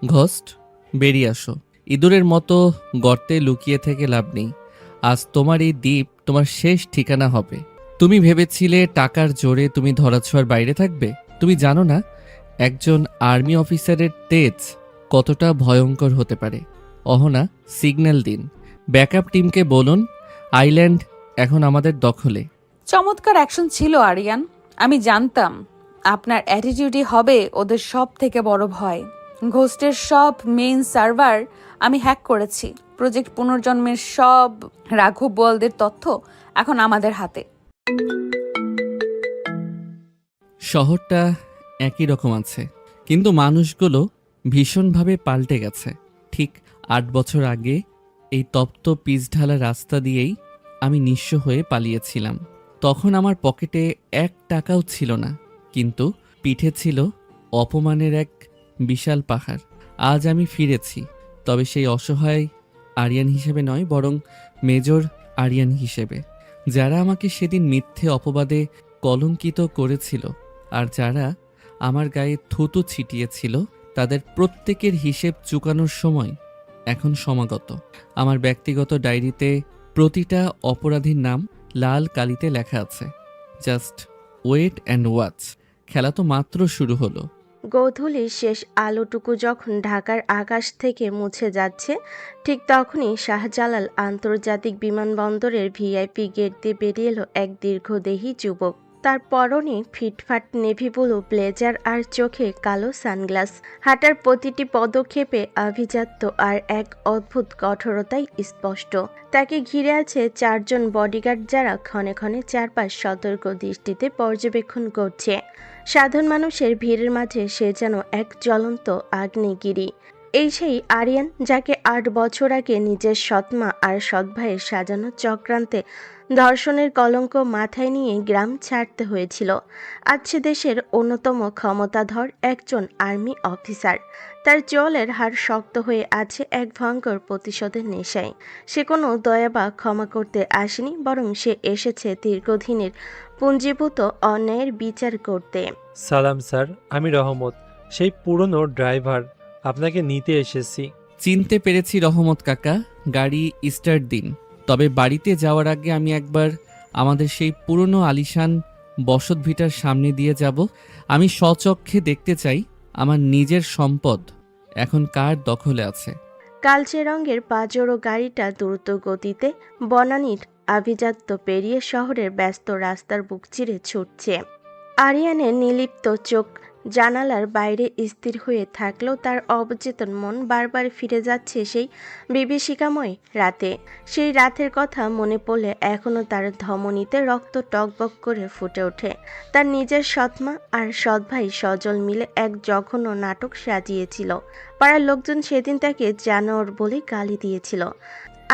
Ghost, বেরিয়ে আসো। ইঁদুরের মতো গর্তে লুকিয়ে থেকে লাভ নেই। আজ তোমার এই দ্বীপ তোমার শেষ ঠিকানা হবে। তুমি ভেবেছিলে টাকার জোরে তুমি ধরাছোঁয়ার বাইরে থাকবে। তুমি জানো না একজন আর্মি অফিসারের তেজ কতটা ভয়ঙ্কর হতে পারে। অহনা, সিগন্যাল দিন। ব্যাকআপ টিমকে বলুন আইল্যান্ড এখন আমাদের দখলে। চমৎকার অ্যাকশন ছিল আরিয়ান। আমি জানতাম আপনার অ্যাটিটিউডই হবে ওদের সব থেকে বড় ভয়। ঘোস্টের সব মেইন সার্ভার আমি হ্যাক করেছি। প্রজেক্ট পুনর্জন্মের সব রাঘব বোয়ালদের তথ্য এখন আমাদের হাতে। শহরটা একই রকম আছে, কিন্তু মানুষগুলো ভীষণভাবে পাল্টে গেছে। ঠিক ৮ বছর আগে এই তপ্ত পিচঢালা রাস্তা দিয়েই আমি নিঃস্ব হয়ে পালিয়েছিলাম। তখন আমার পকেটে ১ টাকাও ছিল না, কিন্তু পিঠে ছিল অপমানের এক বিশাল পাহাড়। আজ আমি ফিরেছি, তবে সেই অসহায় আরিয়ান হিসেবে নয়, বরং মেজর আরিয়ান হিসেবে। যারা আমাকে সেদিন মিথ্যে অপবাদে কলঙ্কিত করেছিল আর যারা আমার গায়ে থুতু ছিটিয়েছিল, তাদের প্রত্যেকের হিসেব চুকানোর সময় এখন সমাগত। আমার ব্যক্তিগত ডায়েরিতে প্রতিটা অপরাধীর নাম লাল কালিতে লেখা আছে। Just wait and watch. খেলা তো মাত্র শুরু হলো। গোধূলির শেষ আলোটুকু যখন ঢাকার আকাশ থেকে মুছে যাচ্ছে, ঠিক তখনই শাহজালাল আন্তর্জাতিক বিমানবন্দরের ভিআইপি গেট দিয়ে বেরিয়ে এলো এক দীর্ঘদেহী যুবক। তার পরনে ফিটফাট নেভি ব্লু ব্লেজার আর চোখে কালো সানগ্লাস। হাঁটার প্রতিটি পদক্ষেপে আভিজাত্য আর এক অদ্ভুত কঠোরতাই স্পষ্ট। তাকে ঘিরে আছে ৪ জন বডিগার্ড, যারা ক্ষণে ক্ষণে চারপাশ সতর্ক দৃষ্টিতে পর্যবেক্ষণ করছে। সাধারণ মানুষের ভিড়ের মাঝে সে যেন এক জ্বলন্ত আগ্নেয়গিরি। এই সেই আরিয়ান, যাকে ৮ বছর আগে নিজের সৎমা আর সৎ ভাইয়ের সাজানো চক্রান্তে ধর্ষণের কলঙ্ক মাথায় নিয়ে গ্রাম ছাড়তে হয়েছিল। আজ সে দেশের অন্যতম ক্ষমতাধর একজন আর্মি অফিসার। তার চোয়ালের হাড় শক্ত হয়ে আছে এক ভয়ঙ্কর প্রতিশোধের নেশায়। সে কোনো দয়া বা ক্ষমা করতে আসেনি, বরং সে এসেছে দীর্ঘদিনের পুঞ্জীভূত অন্যায়ের বিচার করতে। সালাম স্যার, আমি রহমত, সেই পুরনো ড্রাইভার। আপনাকে নিতে এসেছি। চিনতে পেরেছি রহমত কাকা। গাড়ি স্টার্ট দিন। তবে বাড়িতে যাওয়ার আগে আমি একবার আমাদের সেই পুরনো আলিশান বসতভিটার সামনে দিয়ে যাব। আমি স্বচক্ষে দেখতে চাই আমার নিজের সম্পদ এখন কার দখলে আছে। কালচে রঙের পাজরো গাড়িটা দ্রুত গতিতে বনানীর আভিজাত্য পেরিয়ে শহরের ব্যস্ত রাস্তার বুক চিরে ছুটছে। আরিয়ানের নির্লিপ্ত চোখ জানালার বাইরে স্থির হয়ে থাকলেও তার অবচেতন মন বারবার ফিরে যাচ্ছে সেই বিভীষিকাময় রাতে। সেই রাতের কথা মনে পড়লে এখনও তার ধমনীতে রক্ত টকবক করে ফুটে ওঠে। তার নিজের সৎমা আর সৎ ভাই সজল মিলে এক জঘন্য নাটক সাজিয়েছিল। পাড়ার লোকজন সেদিন তাকে জানোয়ার বলে গালি দিয়েছিল।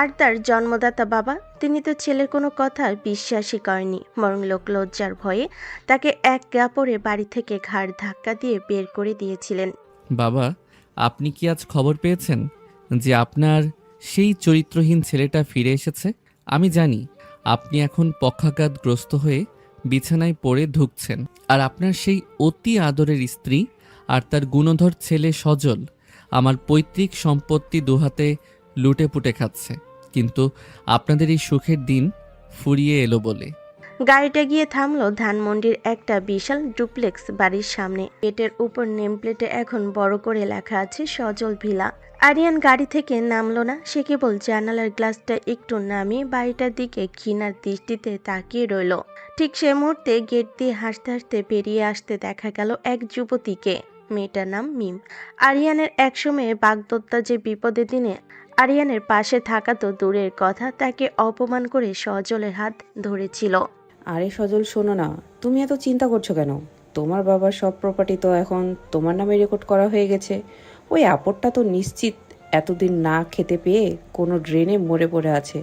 আর তার জন্মদাতা বাবা, তিনি তো ছেলের কোনো কথা বিশ্বাসই করেনি, বরং লোকলজ্জার ভয়ে তাকে এক কাপড়ে বাড়ি থেকে ঘাড় ধাক্কা দিয়ে বের করে দিয়েছিলেন। বাবা, আপনি কি আজ খবর পেয়েছেন যে আপনার সেই চরিত্রহীন ছেলেটা ফিরে এসেছে? আমি জানি আপনি এখন পক্ষাঘাতগ্রস্ত হয়ে বিছানায় পড়ে ধুঁকছেন, আর আপনার সেই অতি আদরের স্ত্রী আর তার গুণধর ছেলে সজল আমার পৈতৃক সম্পত্তি দুহাতে লুটে পুটে খাচ্ছে। কিন্তু আপনাদের এই সুখের দিন ফুরিয়ে এলো বলে। গাড়িটা গিয়ে থামলো ধানমন্ডির একটা বিশাল ডুপ্লেক্স বাড়ির সামনে। গেটের উপর নেমপ্লেটে এখন বড় করে লেখা আছে সজল ভিলা। আরিয়ান গাড়ি থেকে নামলো না, সে কেবল জানালার গ্লাসটা একটু নামিয়ে বাড়িটার দিকে ঘৃণার দৃষ্টিতে তাকিয়ে রইল। ঠিক সে মুহূর্তে গেট দিয়ে হাসতে হাসতে বেরিয়ে আসতে দেখা গেল এক যুবতীকে। মেয়েটার নাম মিম। আরিয়ানের একসময়ে বাগদত্তা যে বিপদের দিনে আরিয়ানের পাশে থাকা তো দূরের কথা, তাকে অপমান করে সজলের হাত ধরেছিল। আরে সজল, শোনো না, তুমি এত চিন্তা করছো কেন? তোমার বাবার সব প্রপার্টি তো এখন তোমার নামে রেকর্ড করা হয়ে গেছে। ওই আপদটা তো নিশ্চিত এতদিন না খেতে পেয়ে কোনো ড্রেনে মরে পড়ে আছে।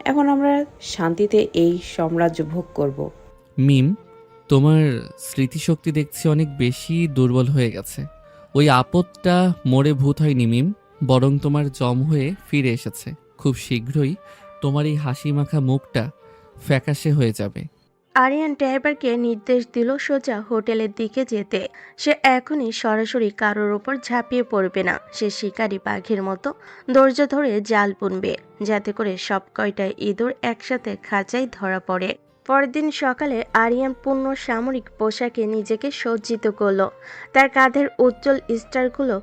এখন আমরা শান্তিতে এই সাম্রাজ্য ভোগ করব। মিম, তোমার স্মৃতিশক্তি দেখছি অনেক বেশি দুর্বল হয়ে গেছে। ওই আপদটা মরে ভূত হয়নি মিম, বরং তোমার জম হয়ে ফিরে এসেছে। খুব শীঘ্রই তোমার এই হাসি মাখা মুখটা ফ্যাকাশে হয়ে যাবে। আরিয়ান ড্রাইভারকে নির্দেশ দিল সোজা হোটেলের দিকে যেতে। সে এখনই সরাসরি কারোর ওপর ঝাঁপিয়ে পড়বে না। সে শিকারী বাঘের মতো ধৈর্য ধরে জাল বুনবে, যাতে করে সব কয়টা ইঁদুর একসাথে খাঁচায় ধরা পড়ে। পরের দিন সকালে আরিয়ান পূর্ণ সামরিক পোশাকে নিজেকে সজ্জিত করলো। তার কাঁধের উজ্জ্বল স্টারগুলো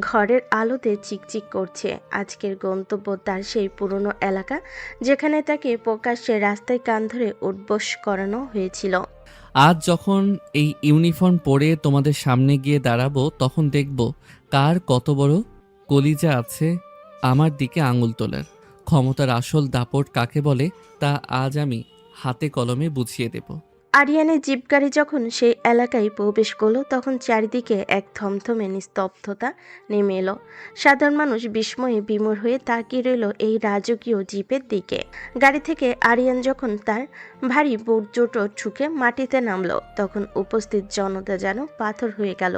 ঘরের আলোতে চিকচিক করছে। আজকের গন্তব্য তার সেই পুরনো এলাকা, যেখানে তাকে প্রকাশ্যে রাস্তায় কান ধরে উঠবোস করানো হয়েছিল। আজ যখন এই ইউনিফর্ম পরে তোমাদের সামনে গিয়ে দাঁড়াবো, তখন দেখব কার কত বড় কলিজা আছে আমার দিকে আঙুল তোলার। ক্ষমতার আসল দাপট কাকে বলে তা আজ আমি হাতে কলমে বুঝিয়ে দেব। আরিয়ানের জিপ গাড়ি যখন সেই এলাকায় প্রবেশ করলো, তখন চারিদিকে এক থমথমে নিস্তব্ধতা নেমে এলো। সাধারণ মানুষ বিস্ময়ে বিমূঢ় হয়ে তাকিয়ে রইল এই রাজকীয় জিপের দিকে। গাড়ি থেকে আরিয়ান যখন তার ভারী বুট জুটো ঠুকে মাটিতে নামলো, তখন উপস্থিত জনতা যেন পাথর হয়ে গেল।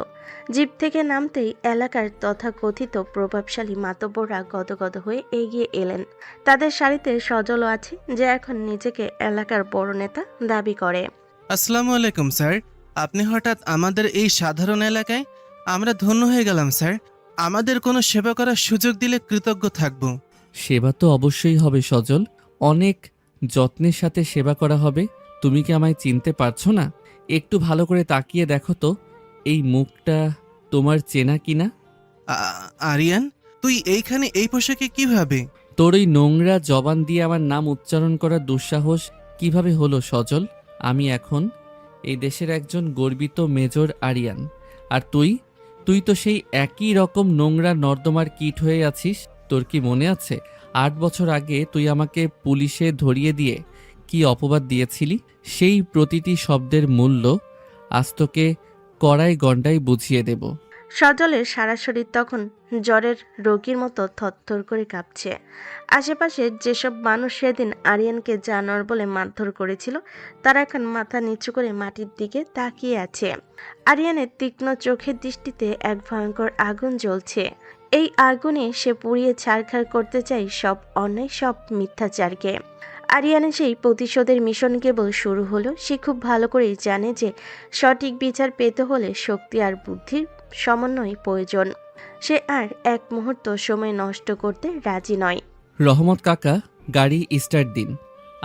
জিপ থেকে নামতেই এলাকার তথাকথিত প্রভাবশালী মাতব্বররা গদগদ হয়ে এগিয়ে এলেন। তাদের সারিতে সজলও আছে, যে এখন নিজেকে এলাকার বড় নেতা দাবি করে। আসসালামু আলাইকুম স্যার। আপনি হঠাৎ আমাদের এই সাধারণ এলাকায়? আমরা ধন্য হয়ে গেলাম স্যার। আমাদের কোনো সেবা করার সুযোগ দিলে কৃতজ্ঞ থাকব। সেবা তো অবশ্যই হবে সজল, অনেক যত্নের সাথে সেবা করা হবে। তুমি কি আমায় চিনতে পারছো না? একটু ভালো করে তাকিয়ে দেখো তো, এই মুখটা তোমার চেনা কিনা? আরিয়ান, তুই এইখানে এই পোশাকে কিভাবে? তোর ওই নোংরা জবান দিয়ে আমার নাম উচ্চারণ করার দুঃসাহস কিভাবে হলো সজল? আমি এখন এই দেশের একজন গর্বিত মেজর আরিয়ান। আর তুই তো সেই একই রকম নোংরা নর্দমার কীট হয়ে আছিস। তোর কি মনে আছে 8 বছর আগে তুই আমাকে পুলিশে ধরিয়ে দিয়ে কি অপবাদ দিয়েছিলি? সেই প্রতিটি শব্দের মূল্য আজ তোকে কড়াই গণ্ডায় বুঝিয়ে দেব। সজলের সারা শরীর তখন জ্বরের রোগীর মতো থরথর করে কাঁপছে। আশেপাশে যেসব মানুষ সেদিন আরিয়ানকে জানোয়ার বলে মারধর করেছিল, তারা এখন মাথা নিচু করে মাটির দিকে তাকিয়ে আছে। আরিয়ানের তীক্ষ্ণ চোখের দৃষ্টিতে এক ভয়ঙ্কর আগুন জ্বলছে। এই আগুনে সে পুড়িয়ে ছারখার করতে চায় সব অন্যায়, সব মিথ্যাচারকে। আরিয়ানের সেই প্রতিশোধের মিশন কেবল শুরু হলো। সে খুব ভালো করেই জানে যে সঠিক বিচার পেতে হলে শক্তি আর বুদ্ধির সমন্বয় প্রয়োজন। সে আর এক মুহূর্ত সময় নষ্ট করতে রাজি নয়। রহমত কাকা, গাড়ি স্টার্ট দিন।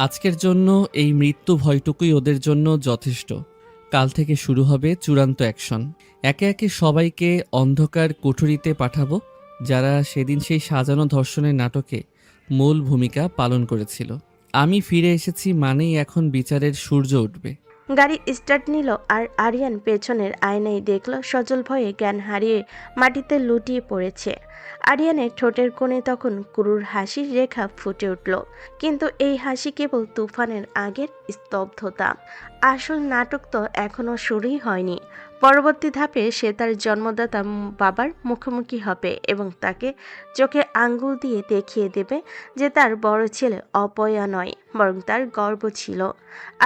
আজকের জন্য এই মৃত্যু ভয়টুকুই ওদের জন্য যথেষ্ট। কাল থেকে শুরু হবে চূড়ান্ত অ্যাকশন। একে একে সবাইকে অন্ধকার কুঠুরিতে পাঠাবো, যারা সেদিন সেই সাজানো ধর্ষণের নাটকে মূল ভূমিকা পালন করেছিল। আমি ফিরে এসেছি মানেই এখন বিচারের সূর্য উঠবে। গাড়ি স্টার্ট নিল আর আরিয়ান পেছনের আয়নায় দেখল সজল ভয়ে জ্ঞান হারিয়ে মাটিতে লুটিয়ে পড়েছে। আরিয়ানের ঠোঁটের কোণে তখন ক্রূর হাসির রেখা ফুটে উঠল, কিন্তু এই হাসি কেবল তুফানের আগের স্তব্ধতা। আসল নাটক তো এখনো শুরুই হয়নি। পরবর্তী ধাপে সে তার জন্মদাতা বাবার মুখোমুখি হবে এবং তাকে চোখে আঙ্গুল দিয়ে দেখিয়ে দেবে যে তার বড় ছেলে অপয়া নয়, বরং তার গর্ব ছিল।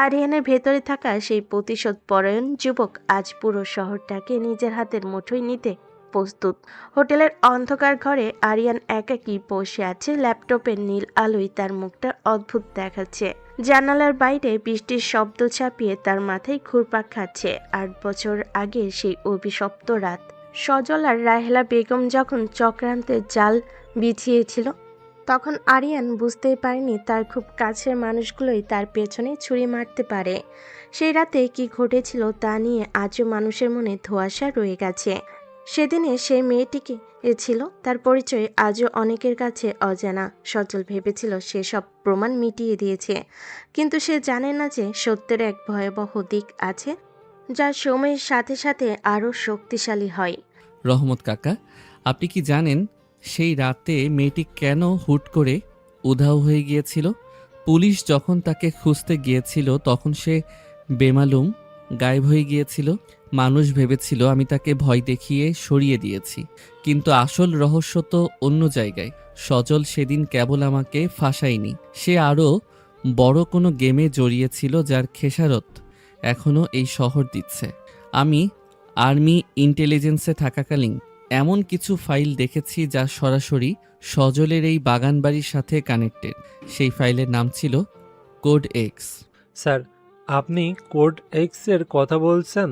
আরিয়ানের ভেতরে থাকা সেই প্রতিশোধ পরায়ণ যুবক আজ পুরো শহরটাকে নিজের হাতের মুঠোয় নিতে প্রস্তুত। হোটেলের অন্ধকার ঘরে আরিয়ান একাকী বসে আছে। ল্যাপটপের নীল আলোয় তার মুখটা অদ্ভুত দেখাচ্ছে। জানালার বাইরে বৃষ্টির শব্দ ছাপিয়ে তার মাথায় ঘুরপাক খাচ্ছে 8 বছর আগে সেই অভিশপ্ত রাত। সজল আর রাহেলা বেগম যখন চক্রান্তের জাল বিছিয়েছিল, তখন আরিয়ান বুঝতেই পারেনি তার খুব কাছের মানুষগুলোই তার পেছনে ছুরি মারতে পারে। সেই রাতে কি ঘটেছিল তা নিয়ে আজও মানুষের মনে ধোঁয়াশা রয়ে গেছে। সেদিনে সেই মেয়েটিকে ছিল, তার পরিচয় আজও অনেকের কাছে অজানা। সজল ভেবেছিল সে সব প্রমাণ মিটিয়ে দিয়েছে, কিন্তু সে জানে না যে সত্যের এক ভয়াবহ দিক আছে, যা সময়ের সাথে সাথে আরও শক্তিশালী হয়। রহমত কাকা, আপনি কি জানেন সেই রাতে মেয়েটি কেন হুট করে উধাও হয়ে গিয়েছিল? পুলিশ যখন তাকে খুঁজতে গিয়েছিল তখন সে বেমালুম গায়েব হয়ে গিয়েছিল। মানুষ ভেবেছিল আমি তাকে ভয় দেখিয়ে সরিয়ে দিয়েছি, কিন্তু আসল রহস্য তো অন্য জায়গায়। সজল সেদিন কেবল আমাকে ফাঁসায়নি, সে আরও বড় কোনো গেমে জড়িয়েছিল, যার খেসারত এখনও এই শহর দিচ্ছে। আমি আর্মি ইন্টেলিজেন্সে থাকাকালীন এমন কিছু ফাইল দেখেছি যা সরাসরি সজলের এই বাগানবাড়ির সাথে কানেক্টেড। সেই ফাইলের নাম ছিল কোড এক্স। স্যার, আপনি কোড এক্স এর কথা বলছেন?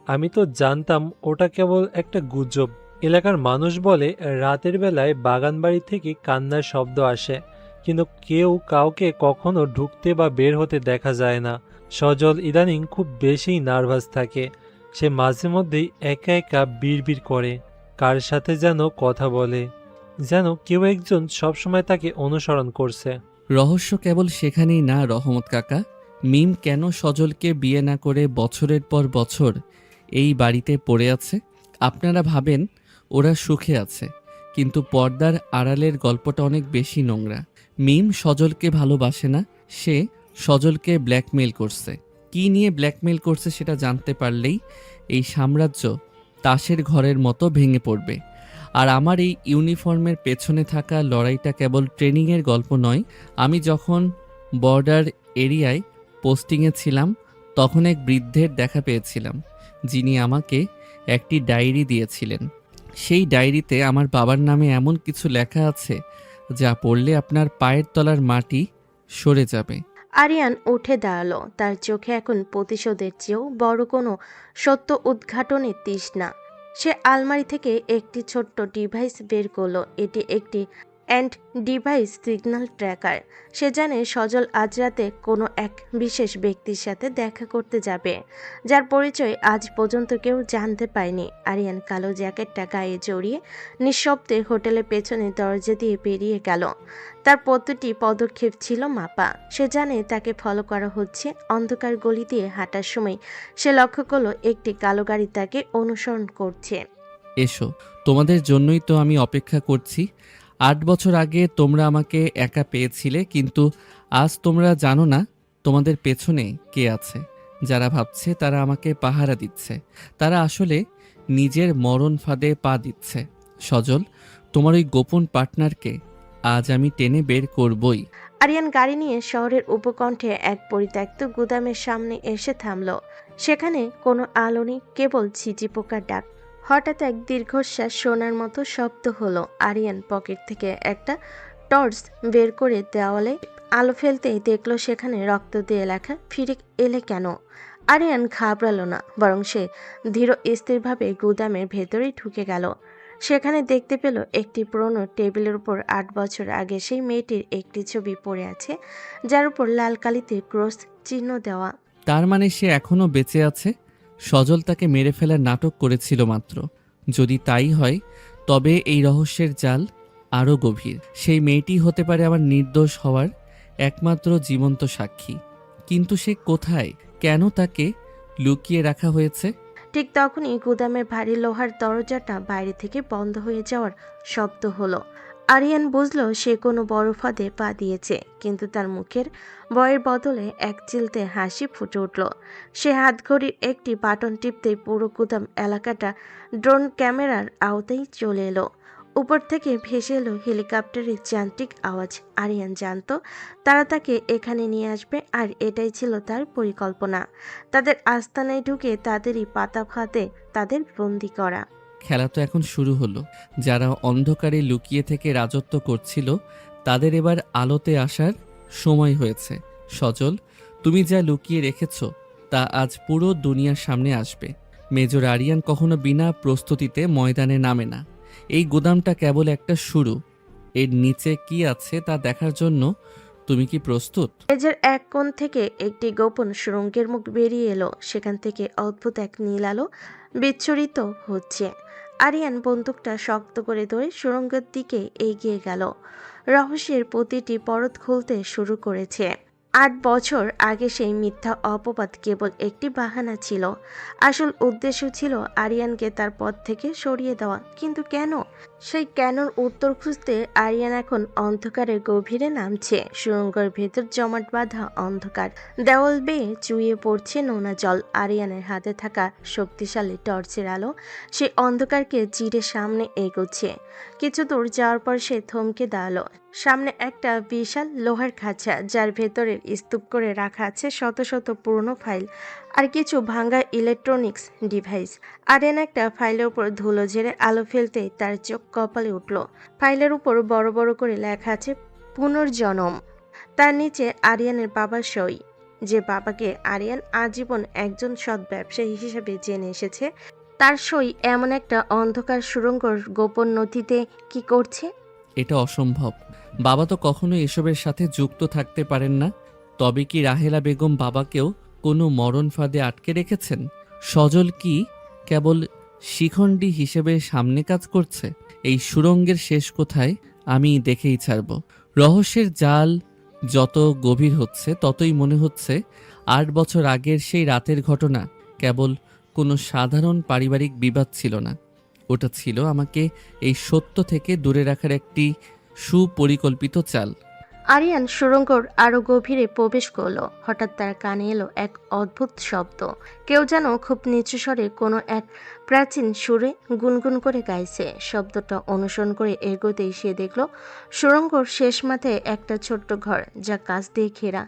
আমি তো জানতাম ওটা কেবল একটা গুজব। এলাকার মানুষ বলে রাতের বেলায় বাগানবাড়ি থেকে কান্নার শব্দ আসে, কিন্তু কেউ কাউকে কখনো ঢুকতে বা বের হতে দেখা যায় না। সজল ইদানিং খুব বেশি নার্ভাস থাকে। সে মাঝে মধ্যেই একা একা বিড়বিড় করে, কার সাথে যেন কথা বলে, যেন কেউ একজন সবসময় তাকে অনুসরণ করছে। রহস্য কেবল সেখানেই না রহমত কাকা। মিম কেন সজলকে বিয়ে না করে বছরের পর বছর এই বাড়িতে পড়ে আছে? আপনারা ভাবেন ওরা সুখে আছে, কিন্তু পর্দার আড়ালের গল্পটা অনেক বেশি নোংরা। মিম সজলকে ভালোবাসে না, সে সজলকে ব্ল্যাকমেইল করছে। কি নিয়ে ব্ল্যাকমেইল করছে সেটা জানতে পারলেই এই সাম্রাজ্য তাসের ঘরের মতো ভেঙে পড়বে। আর আমার এই ইউনিফর্মের পেছনে থাকা লড়াইটা কেবল ট্রেনিংয়ের গল্প নয়। আমি যখন বর্ডার এরিয়ায় পোস্টিংয়ে ছিলাম তখন এক বৃদ্ধের দেখা পেয়েছিলাম, যিনি আমাকে একটি ডায়েরি দিয়েছিলেন। সেই ডায়েরিতে আমার বাবার নামে এমন কিছু লেখা আছে যা পড়লে আপনার পায়ের তলার মাটি সরে যাবে। আরিয়ান উঠে দাঁড়ালো। তার চোখে এখন প্রতিশোধের চেয়েও বড় কোনো সত্য উদ্ঘাটনের তৃষ্ণা। সে আলমারি থেকে একটি ছোট্ট ডিভাইস বের করলো। এটি একটি অ্যান্ড ডিভাইস সিগন্যাল ট্র্যাকার। সে জানে সজল আজ রাতে কোনো এক বিশেষ ব্যক্তির সাথে দেখা করতে যাবে, যার পরিচয় আজ পর্যন্ত কেউ জানতে পায়নি। আরিয়ান কালো জ্যাকেটটা গায়ে জড়িয়ে নিঃশব্দে হোটেলের পেছনে দরজা দিয়ে বেরিয়ে গেল। তার প্রতিটি পদক্ষেপ ছিল মাপা। সে জানে তাকে ফলো করা হচ্ছে। অন্ধকার গলি দিয়ে হাঁটার সময় সে লক্ষ্য করলো একটি কালো গাড়ি তাকে অনুসরণ করছে। এসো, তোমাদের জন্যই তো আমি অপেক্ষা করছি। 8 বছর আগে তোমরা আমাকে একা পেয়েছিলে, কিন্তু আজ তোমরা জানো না তোমাদের পেছনে কে আছে। যারা ভাবছে তারা আমাকে পাহারা দিচ্ছে, তারা আসলে নিজের মরণ ফাঁদে পা দিচ্ছে। সজল, তোমার ওই গোপন পার্টনারকে আজ আমি টেনে বের করবই। আরিয়ান গাড়ি নিয়ে শহরের উপকণ্ঠে এক পরিত্যক্ত গুদামের সামনে এসে থামল। সেখানে কোনো আলো নেই, কেবল ঝিঁঝি পোকার ডাক। হঠাৎ এক দীর্ঘশ্বাস শোনার মতো শব্দ হলো। আরিয়ান পকেট থেকে একটা টর্চ বের করে দেওয়ালে আলো ফেলতেই দেখলো সেখানে রক্ত দিয়ে লেখা ফিরে এলে কেন। আরিয়ান ঘাবড়ালো না, বরং সে ধীর স্থিরভাবে গুদামের ভেতরেই ঢুকে গেল। সেখানে দেখতে পেল একটি পুরনো টেবিলের উপর 8 বছর আগে সেই মেয়েটির একটি ছবি পড়ে আছে, যার উপর লাল কালিতে ক্রস চিহ্ন দেওয়া। তার মানে সে এখনো বেঁচে আছে। সজল তাকে মেরে ফেলার নাটক করেছিল মাত্র। যদি তাই হয় তবে এই রহস্যের জাল আরও গভীর। সেই মেয়েটি হতে পারে আমার নির্দোষ হওয়ার একমাত্র জীবন্ত সাক্ষী। কিন্তু সে কোথায়? কেন তাকে লুকিয়ে রাখা হয়েছে? ঠিক তখনই গুদামের ভারী লোহার দরজাটা বাইরে থেকে বন্ধ হয়ে যাওয়ার শব্দ হলো। আরিয়ান বুঝলো সে কোনো বড় ফাঁদে পা দিয়েছে, কিন্তু তার মুখের ভয়ের বদলে এক চিলতে হাসি ফুটে উঠল। সে হাতঘড়ির একটি বাটন টিপতেই পুরো গুদাম এলাকাটা ড্রোন ক্যামেরার আওতায় চলে এলো। উপর থেকে ভেসে এলো হেলিকপ্টারের যান্ত্রিক আওয়াজ। আরিয়ান জানতো তারা তাকে এখানে নিয়ে আসবে, আর এটাই ছিল তার পরিকল্পনা। তাদের আস্তানায় ঢুকে তাদেরই পাতা ফাঁদে তাদের বন্দি করা। খেলা তো এখন শুরু হলো। যারা অন্ধকারে লুকিয়ে থেকে রাজত্ব করছিল তাদের এবার আলোতে আসার সময় হয়েছে। সজল, তুমি যা লুকিয়ে রেখেছ তা আজ পুরো দুনিয়ার সামনে আসবে। মেজর আরিয়ান কখনো বিনা প্রস্তুতিতে ময়দানে নামে না। এই গুদামটা কেবল একটা শুরু। এর নিচে কি আছে তা দেখার জন্য তুমি কি প্রস্তুত? মেঝের এক কোণ থেকে একটি গোপন সুড়ঙ্গের মুখ বেরিয়ে এলো। সেখান থেকে অদ্ভুত এক নীল আলো বিচ্ছুরিত হচ্ছে। আরিয়ান বন্দুকটা শক্ত করে ধরে সুড়ঙ্গের দিকে এগিয়ে গেল। রহস্যের প্রতিটি পরত খুলতে শুরু করেছে। 8 বছর আগে সেই মিথ্যা অপবাদ কেবল একটি বাহানা ছিল। আসল উদ্দেশ্য ছিল আরিয়ানকে তার পথ থেকে সরিয়ে দেওয়া। কিন্তু কেন? সেই কেনর উত্তর খুঁজতে আরিয়ান এখন অন্ধকারের গভীরে নামছে। সুড়ঙ্গের ভেতর জমাট বাঁধা অন্ধকার, দেওয়াল বেয়ে চুইয়ে পড়ছে নোনা জল। আরিয়ানের হাতে থাকা শক্তিশালী টর্চের আলো সেই অন্ধকারকে চিরে সামনে এগোচ্ছে। কিছু দূর যাওয়ার পর সে থমকে দাঁড়ালো। সামনে একটা বিশাল লোহার খাঁচা, যার ভেতরে স্তূপ করে রাখা আছে শত শত পুরনো ফাইল আর কিছু ভাঙা ইলেকট্রনিক্স ডিভাইস। আরিয়ান একটা ফাইলের উপর ধুলো ঝেড়ে আলো ফেলতেই তার চোখ কপালে উঠল। ফাইলের উপর বড় বড় করে লেখা আছে পুনর্জন্ম। তার নিচে আরিয়ানের বাবার সই। যে বাবাকে আরিয়ান আজীবন একজন সৎ ব্যবসায়ী হিসেবে জেনে এসেছে, তার সই এমন একটা অন্ধকার সুড়ঙ্গর গোপন নথিতে কি করছে? এটা অসম্ভব। বাবা তো কখনো এসবের সাথে যুক্ত থাকতে পারেন না। তবে কি রাহেলা বেগম বাবাকেও কোনো মরণ ফাঁদে আটকে রেখেছেন? সজল কি কেবল শিখণ্ডী হিসেবে সামনে কাজ করছে? এই সুড়ঙ্গের শেষ কোথায় আমি দেখেই ছাড়ব। রহস্যের জাল যত গভীর হচ্ছে ততই মনে হচ্ছে ৮ বছর আগের সেই রাতের ঘটনা কেবল কোনো সাধারণ পারিবারিক বিবাদ ছিল না। ওটা ছিল আমাকে এই সত্য থেকে দূরে রাখার একটি সুপরিকল্পিত চাল। আরিয়ান সুড়ঙ্গর আরো গভীরে প্রবেশ করলো। হঠাৎ তার কানে এলো এক অদ্ভুত শব্দ। কেউ যেন খুব নিচু স্বরে কোনো এক প্রাচীন সুরে গুনগুন করে গাইছে। শব্দটা অনুসরণ করে এগোতেই সে দেখল সুড়ঙ্গর শেষ মাথায় একটা ছোট্ট ঘর, যা কাঁচ দিয়ে ঘেরা।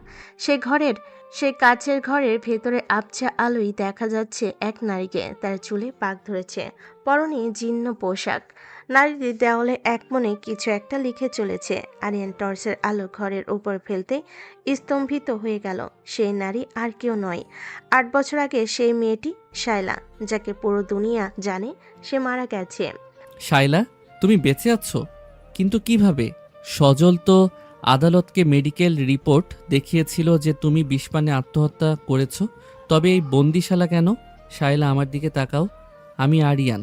সেই কাচের ঘরের ভেতরে আবছা আলোয় দেখা যাচ্ছে এক নারীকে। তার চুলে পাক ধরেছে, পরনে জীর্ণ পোশাক। নারীটি দেওয়ালে একমনে কিছু একটা লিখে চলেছে। আরিয়ান টর্চের আলো ঘরের উপর ফেলতে স্তম্ভিত হয়ে গেল। সেই নারী আর কেউ নয়, ৮ বছর আগে সেই মেয়েটি শায়লা, যাকে পুরো দুনিয়া জানে সে মারা গেছে। শায়লা, তুমি বেঁচে আছো? কিন্তু কিভাবে? সজল তো আদালতকে মেডিকেল রিপোর্ট দেখিয়েছিল যে তুমি বিষপানে আত্মহত্যা করেছো। তবে এই বন্দিশালা কেন? শায়লা, আমার দিকে তাকাও। আমি আরিয়ান।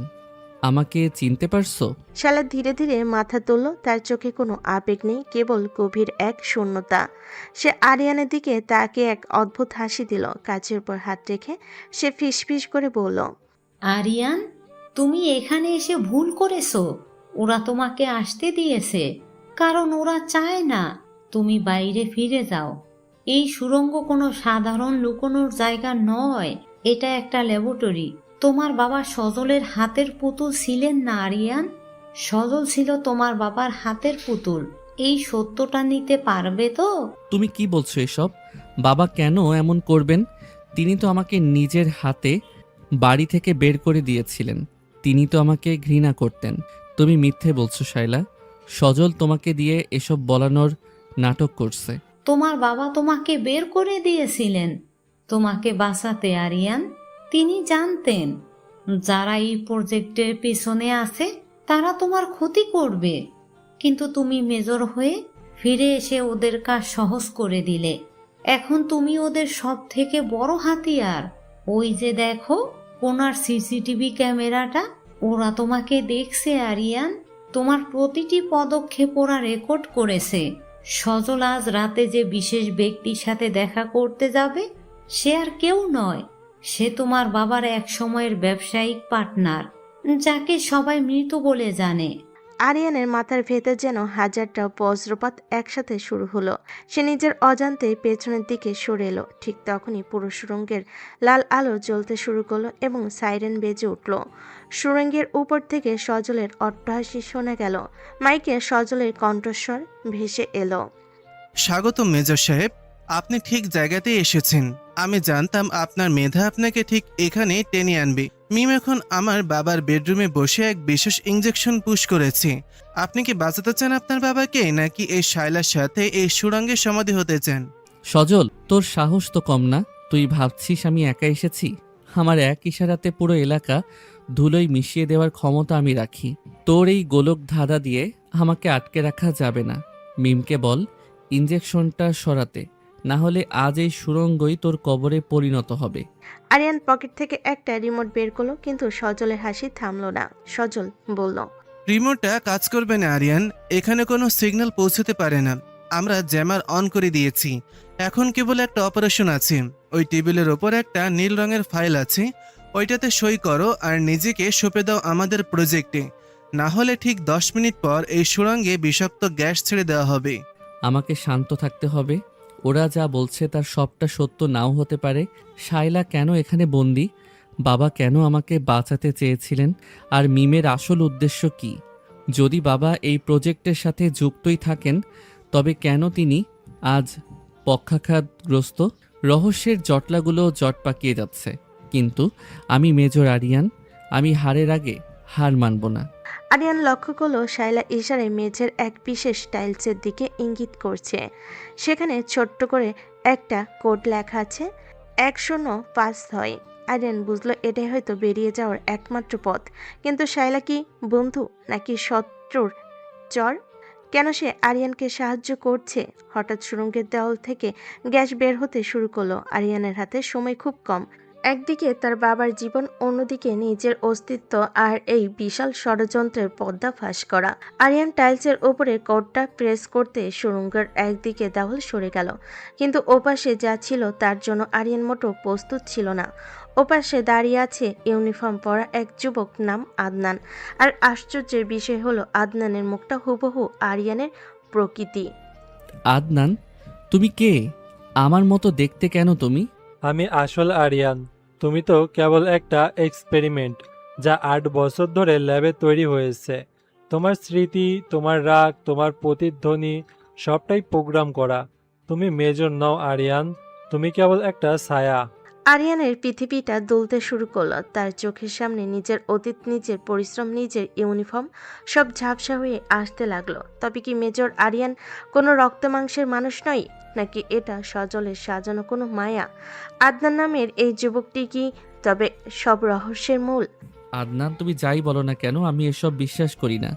আমাকে চিনতে পারছো? শায়লা ধীরে ধীরে মাথা তুলল। তার চোখে কোনো আবেগ নেই, কেবল গভীর এক শূন্যতা। সে আরিয়ানের দিকে তাকে এক অদ্ভুত হাসি দিল। কাচের উপর হাত রেখে সে ফিসফিস করে বলল, আরিয়ান, তুমি এখানে এসে ভুল করেছো। ওরা তোমাকে আসতে দিয়েছে কারণ ওরা চায় না তুমি বাইরে ফিরে যাও। এই সুড়ঙ্গ কোনো সাধারণ লুকোনোর জায়গা নয়, এটা একটা ল্যাবরেটরি। তোমার বাবা সজলের হাতের পুতুল ছিলেন না আরিয়ান? সজল ছিল তোমার বাবার হাতের পুতুল। এই সত্যটা নিতে পারবে তো? তুমি কি বলছো এসব? বাবা কেন এমন করবেন? তিনি তো আমাকে নিজের হাতে বাড়ি থেকে বের করে দিয়েছিলেন। তিনি তো আমাকে ঘৃণা করতেন। তুমি মিথ্যে বলছো শায়লা। সজল তোমাকে দিয়ে এসব বলানোর নাটক করছে। তোমার বাবা তোমাকে বের করে দিয়েছিলেন তোমাকে বাঁচাতে আরিয়ান। তিনি জানতেন যারা এই প্রজেক্টের পেছনে আছে তারা তোমার ক্ষতি করবে, কিন্তু তুমি মেজর হয়ে ফিরে এসে ওদের কাজ সহজ করে দিলে। এখন তুমি ওদের সব থেকে বড় হাতিয়ার। ওই যে দেখো কোনার সিসিটিভি ক্যামেরাটা, ওরা তোমাকে দেখছে আরিয়ান। তোমার প্রতিটি পদক্ষেপ ওরা রেকর্ড করেছে। সজল আজ রাতে যে বিশেষ ব্যক্তির সাথে দেখা করতে যাবে সে আর কেউ নয়, সে তোমার বাবার এক সময়ের ব্যবসায়িক পার্টনার, যাকে সবাই মৃত বলে জানে। আরিয়ানের মাথার ভেতর যেন হাজারটা বজ্রপাত একসাথে শুরু হলো। সে নিজের অজান্তে পেছনের দিকে সরে এলো। ঠিক তখনই পুরো সুড়ঙ্গের লাল আলো জ্বলতে শুরু করলো এবং সাইরেন বেজে উঠল। সুড়ঙ্গের উপর থেকে সজলের অট্টহাসি শোনা গেল। মাইকে সজলের কণ্ঠস্বর ভেসে এলো, স্বাগত মেজর সাহেব, আপনি ঠিক জায়গাতেই এসেছেন। আমি জানতাম আপনার মেধা আপনাকে ঠিক এখানে টেনে আনবে। মিম এখন আমার বাবার বেডরুমে বসে এক বিশেষ ইঞ্জেকশন পুশ করেছে। আপনি কি বাঁচাতে চান আপনার বাবাকে, নাকি এই শায়লার সাথে এই সুড়ঙ্গে সমাধি হতে চান? সজল, তোর সাহস তো কম না। তুই ভাবছিস আমি একা এসেছি? আমার এক ইশারাতে পুরো এলাকা ধুলোয় মিশিয়ে দেওয়ার ক্ষমতা আমি রাখি। তোর এই গোলক ধাঁধা দিয়ে আমাকে আটকে রাখা যাবে না। মিমকে বল ইঞ্জেকশনটা সরাতে, না হলে আজ এই সুড়ঙ্গই তোর কবরে পরিণত হবে। আরিয়ান পকেট থেকে একটা রিমোট বের করলো, কিন্তু সজলের হাসি থামলো না। সজল বলল, রিমোটটা কাজ করবে না আরিয়ান, এখানে কোনো সিগন্যাল পৌঁছতে পারে না। আমরা জ্যামার অন করে দিয়েছি। এখন কেবল একটা অপারেশন আছে। ওই টেবিলের ওপর একটা নীল রঙের ফাইল আছে, ওইটাতে সই করো আর নিজেকে সঁপে দাও আমাদের প্রজেক্টে। না হলে ঠিক 10 মিনিট পর এই সুড়ঙ্গে বিষাক্ত গ্যাস ছেড়ে দেওয়া হবে। আমাকে শান্ত থাকতে হবে। ওরা যা বলছে তার সবটা সত্য নাও হতে পারে। শায়লা কেন এখানে বন্দি? বাবা কেন আমাকে বাঁচাতে চেয়েছিলেন? আর মিমের আসল উদ্দেশ্য কি? যদি বাবা এই প্রজেক্টের সাথে যুক্তই থাকেন, তবে কেন তিনি আজ পক্ষাঘাতগ্রস্ত? রহস্যের জটলাগুলো জট পাকিয়ে যাচ্ছে। কিন্তু আমি মেজর আরিয়ান, আমি হারের আগে হার মানব না। আরিয়ান লক্ষ্য করলো শায়লা ইশারায় মেঝের এক বিশেষ টাইলসের দিকে ইঙ্গিত করছে। সেখানে ছোট্ট করে একটা কোড লেখা আছে 1056। আরিয়ান বুঝলো এটাই হয়তো বেরিয়ে যাওয়ার একমাত্র পথ। কিন্তু শায়লা কি বন্ধু নাকি শত্রুর চর? কেন সে আরিয়ানকে সাহায্য করছে? হঠাৎ সুড়ঙ্গের দেওয়াল থেকে গ্যাস বের হতে শুরু করলো। আরিয়ানের হাতে সময় খুব কম। একদিকে তার বাবার জীবন, অন্যদিকে নিজের অস্তিত্ব আর এই বিশাল ষড়যন্ত্রের পর্দা ফাঁস করা। আরিয়ান টাইলসের ওপরে কোডটা প্রেস করতে সুড়ঙ্গের একদিকে দেওয়াল সরে গেল, কিন্তু ওপাশে যা ছিল তার জন্য আরিয়ান মোটেও প্রস্তুত ছিল না। ওপাশে দাঁড়িয়ে আছে ইউনিফর্ম পরা এক যুবক, নাম আদনান। আর আশ্চর্যের বিষয় হলো আদনানের মুখটা হুবহু আরিয়ানের প্রকৃতি। আদনান, তুমি কে? আমার মতো দেখতে কেন তুমি? আমি আসল আরিয়ান। তুমি তো কেবল একটা এক্সপেরিমেন্ট, যা 8 বছর ধরে ল্যাবে তৈরি হয়েছে। তোমার স্মৃতি, তোমার রাগ, তোমার প্রতিধ্বনি সবটাই প্রোগ্রাম করা। তুমি মেজর নও আরিয়ান, তুমি কেবল একটা ছায়া। আরিয়ানের পৃথিবীটা দুলতে শুরু করলো। তার চোখের সামনে নিজের অতীত, নিজের পরিশ্রম, নিজের ইউনিফর্ম সব ঝাপসা হয়ে আসতে লাগলো। তবে কি মেজর আরিয়ান কোনো রক্ত মাংসের মানুষ নয়, নাকি এটা সজলের সাজানো কোনো মায়া? আদনান নামের এই যুবকটি কি তবে সব রহস্যের মূল? আদনান, তুমি যাই বলো না কেন, আমি এসব বিশ্বাস করি না।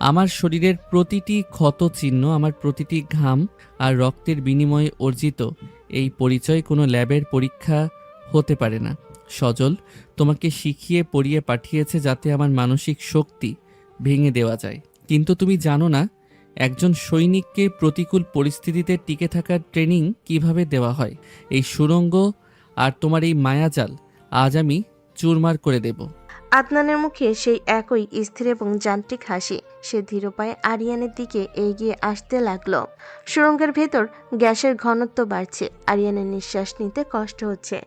আমার শরীরের প্রতিটি ক্ষত চিহ্ন, আমার প্রতিটি ঘাম আর রক্তের বিনিময়ে অর্জিত এই পরিচয় কোনো ল্যাবের পরীক্ষা হতে পারে না। সজল তোমাকে শিখিয়ে পড়িয়ে পাঠিয়েছে যাতে আমার মানসিক শক্তি ভেঙে দেওয়া যায়। কিন্তু তুমি জানো না একজন সৈনিককে প্রতিকূল পরিস্থিতিতে টিকে থাকার ট্রেনিং কিভাবে দেওয়া হয়। এই সুড়ঙ্গ আর তোমার এই মায়াজাল আজ আমি চুরমার করে দেব। আদনানের মুখে সেই একই স্থির এবং যান্ত্রিক হাসি। সে ধীর পায়ে আরিয়ানের দিকে এগিয়ে আসতে লাগলো। সুড়ঙ্গের ভেতর গ্যাসের ঘনত্ব বাড়ছে। আরিয়ানের নিঃশ্বাস নিতে কষ্ট হচ্ছে,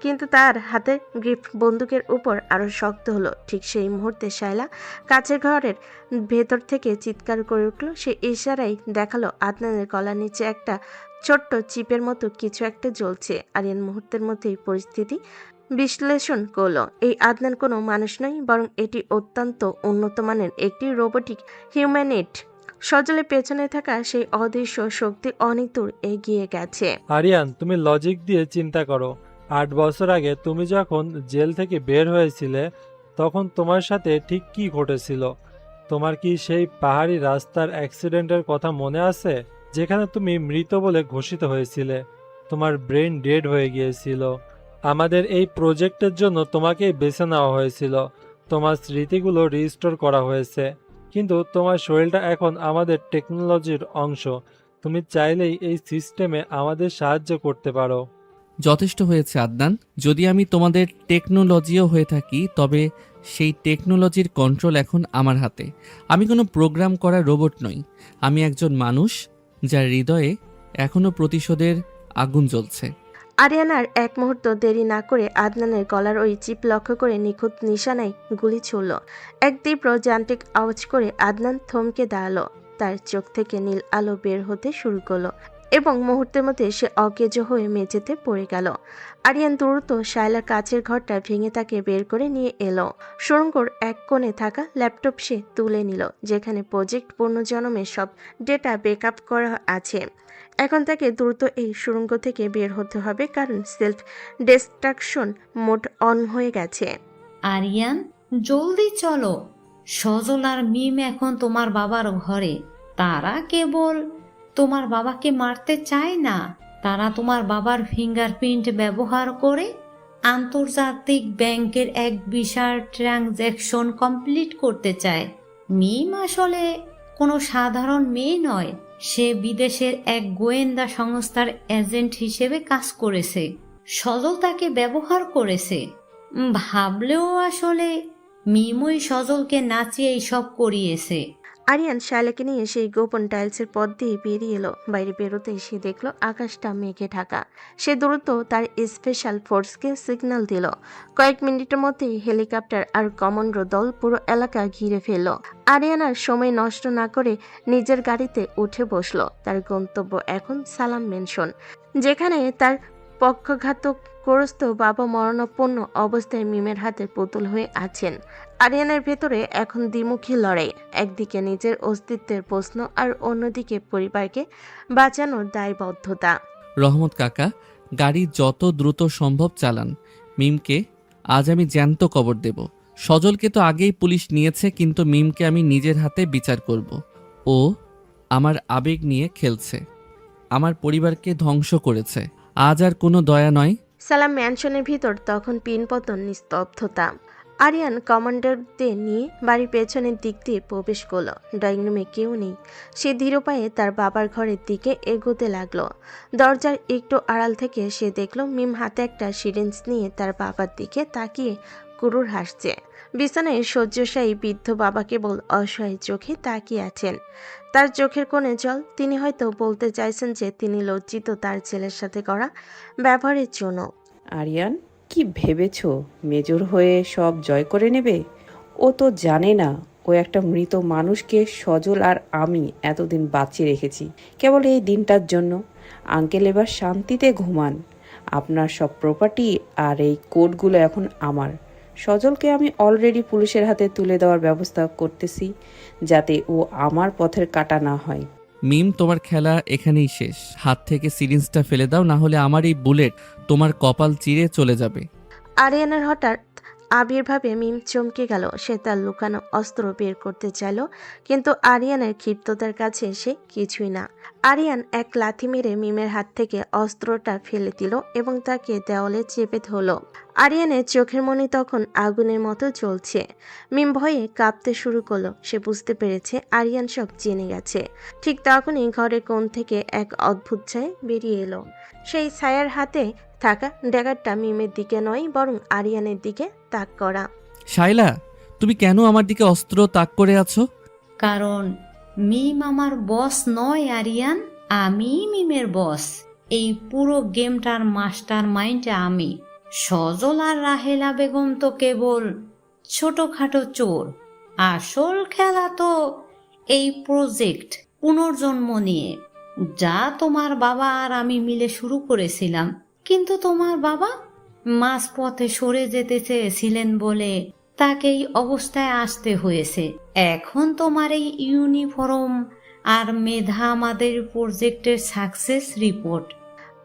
কিন্তু তার হাতের গ্রিপ বন্দুকের উপর আরো শক্ত হলো। ঠিক সেই মুহূর্তে শায়লা কাছের ঘরের ভেতর থেকে চিৎকার করে উঠল। সে ইশারায় দেখালো আদনানের গলার নিচে একটা ছোট্ট চিপের মতো কিছু একটা জ্বলছে। আরিয়ান মুহূর্তের মধ্যেই পরিস্থিতি বিশ্লেষণ করলো। এই আদনান কোনো মানুষ নয়, বরং এটি অত্যন্ত উন্নত মানের একটি রোবোটিক হিউম্যানয়েড। সজলের পেছনে থাকা সেই অদৃশ্য শক্তি অনেক দূর এগিয়ে গেছে। আরিয়ান, তুমি লজিক দিয়ে চিন্তা করো। 8 বছর আগে তুমি যখন জেল থেকে বের হয়েছিলে, তখন তোমার সাথে ঠিক কি ঘটেছিল? তোমার কি সেই পাহাড়ি রাস্তার অ্যাক্সিডেন্টের কথা মনে আছে, যেখানে তুমি মৃত বলে ঘোষিত হয়েছিলে? তোমার ব্রেন ডেড হয়ে গিয়েছিল। আমাদের এই প্রজেক্টের জন্য তোমাকেই বেছে নেওয়া হয়েছিল। তোমার স্মৃতিগুলো রিস্টোর করা হয়েছে, কিন্তু তোমার শরীরটা এখন আমাদের টেকনোলজির অংশ। তুমি চাইলেই এই সিস্টেমে আমাদের সাহায্য করতে পারো। যথেষ্ট হয়েছে আদনান। যদি আমি তোমাদের টেকনোলজিও হয়ে থাকি, তবে সেই টেকনোলজির কন্ট্রোল এখন আমার হাতে। আমি কোনো প্রোগ্রাম করা রোবট নই। আমি একজন মানুষ যার হৃদয়ে এখনো প্রতিশোধের আগুন জ্বলছে। আরিয়ানার এক মুহূর্ত দেরি না করে আদনানের গলার ওই চিপ লক্ষ্য করে নিখুঁত নিশানায় গুলি ছুড়ল। এক তীব্র যান্ত্রিক আওয়াজ করে আদনান থমকে দাঁড়ালো। তার চোখ থেকে নীল আলো বের হতে শুরু করলো এবং মুহূর্তের মধ্যে সে অকেজ হয়ে মেঝেতে পড়ে গেল। আরিয়ান দ্রুত শায়লার কাছের ঘরটা ভেঙে তাকে বের করে নিয়ে এলো। সুড়ঙ্গর এক কোণে থাকা ল্যাপটপ সে তুলে নিল, যেখানে প্রজেক্ট পুনর্জন্মের সব ডেটা ব্যাকআপ করা আছে। এখন তাকে দ্রুত এই সুড়ঙ্গ থেকে বের হতে হবে, কারণ সেলফ ডিস্ট্রাকশন মোড অন হয়ে গেছে। আরিয়ান, জলদি চলো। সজল আর মিম এখন তোমার বাবার ঘরে। তারা কেবল তোমার বাবাকে মারতে চায় না, তারা তোমার বাবার ফিঙ্গারপ্রিন্ট ব্যবহার করে আন্তর্জাতিক ব্যাংকের এক বিশাল ট্রানজ্যাকশন কমপ্লিট করতে চায়। মিম আসলে কোনো সাধারণ মেয়ে নয়, সে বিদেশের এক গোয়েন্দা সংস্থার এজেন্ট হিসেবে কাজ করেছে। সজল তাকে ব্যবহার করেছে। ভাবলেও আসলে মিমই সজলকে নাচিয়ে সব করিয়েছে। আরিয়ান শায়লাকে নিয়ে সেই গোপন টাইলসের পথ দিয়ে বেরিয়ে এলো। বাইরে বেরোতে সে দেখলো আকাশটা মেঘে ঢাকা। সে দ্রুত তার স্পেশাল ফোর্সকে সিগন্যাল দিল। কয়েক মিনিটের মধ্যেই হেলিকপ্টার আর কমান্ডো দল পুরো এলাকা ঘিরে ফেলল। আরিয়ানার সময় নষ্ট না করে নিজের গাড়িতে উঠে বসলো। তার গন্তব্য এখন সালাম মেনশন, যেখানে তার পক্ষঘাতগ্রস্ত বাবা মরণাপন্ন অবস্থায় মিমের হাতে পুতুল হয়ে আছেন। আরিয়ানের ভেতরে এখন দ্বিমুখী লড়াই। একদিকে নিজের অস্তিত্বের প্রশ্ন, আর অন্যদিকে পরিবারকে বাঁচানোর দায়বদ্ধতা। রহমত কাকা, গাড়ি যত দ্রুত সম্ভব চালান। মিমকে আজ আমি জ্যান্ত কবর দেব। সজলকে তো আগেই পুলিশ নিয়েছে, কিন্তু মিমকে আমি নিজের হাতে বিচার করব। ও আমার আবেগ নিয়ে খেলছে, আমার পরিবারকে ধ্বংস করেছে। আজ আর কোনো দয়া নয়। সালাম ম্যানশনের ভিতর তখন পিনপতন নিস্তব্ধতা। আরিয়ান কমান্ডারদের নিয়ে বাড়ির পেছনের দিক দিয়ে প্রবেশ করলো। ড্রয়িং রুমে কেউ নেই। সে ধীর পায়ে তার বাবার ঘরের দিকে এগোতে লাগলো। দরজার একটু আড়াল থেকে সে দেখলো মিম হাতে একটা সিরিঞ্জ নিয়ে তার বাবার দিকে তাকিয়ে কুরুর হাসছে। বিছানায় শয্যাশায়ী বৃদ্ধ বাবা কেবল অসহায় চোখে তাকিয়ে আছেন। তার চোখের কোণে জল। তিনি হয়তো বলতে চাইছেন যে তিনি লজ্জিত তার ছেলের সাথে করা ব্যবহারের জন্য। আরিয়ান, কি ভেবেছো মেজর হয়ে সব জয় করে নেবে? ও তো জানে না ও একটা মৃত মানুষকে সজল আর আমি এতদিন বাঁচিয়ে রেখেছি কেবল এই দিনটার জন্য। আঙ্কেল এবার শান্তিতে ঘুমান। আপনার সব প্রপার্টি আর এই কোডগুলো এখন আমার। সজলকে আমি অলরেডি পুলিশের হাতে তুলে দেওয়ার ব্যবস্থা করতেছি, যাতে ও আমার পথের কাটা না হয়। মিম, তোমার খেলা এখানেই শেষ। হাত থেকে সিরিঞ্জটা ফেলে দাও, না হলে আমার এই বুলেট তোমার কপাল চিরে চলে যাবে। আরিয়ানের হঠাৎ আবির্ভাবে মিম চমকে গেল। সে তার লুকানো অস্ত্র বের করতে চাইল, কিন্তু আরিয়ানের ক্ষিপ্ততার কাছে সে কিছুই না। আরিয়ান এক লাথি মেরে মিমের হাত থেকে অস্ত্রটা ফেলে দিল এবং তাকে দেওয়ালে চেপে ধরল। আরিয়ানের চোখের মনি তখন আগুনের মতো জ্বলছে। মিম ভয়ে কাঁপতে শুরু করলো। সে বুঝতে পেরেছে আরিয়ান সব জেনে গেছে। ঠিক তখনই ঘরের কোণ থেকে এক অদ্ভুত ছায়া বেরিয়ে এলো। সেই ছায়ার হাতে থাকা ড্যাগারটা মিমের দিকে নয়, বরং আরিয়ানের দিকে তাক করা। শাইলা, তুমি কেন আমার দিকে অস্ত্র তাক করে আছো? কারণ মিম আমার বস নয় আরিয়ান, আমি মিমের বস। এই পুরো গেমটার মাস্টার মাইন্ড আমি। সজল আর রাহেলা বেগম তো কেবল ছোটখাটো চোর। আসল খেলা তো এই প্রজেক্ট পুনর্জন্ম নিয়ে, যা তোমার বাবা আর আমি মিলে শুরু করেছিলাম। কিন্তু তোমার বাবা মাঝপথে সরে যেতে চেয়েছিলেন বলে তাকে এই অবস্থায় আসতে হয়েছে। এখন তোমার এই ইউনিফর্ম আর মেধা আমাদের প্রজেক্টের সাকসেস রিপোর্ট।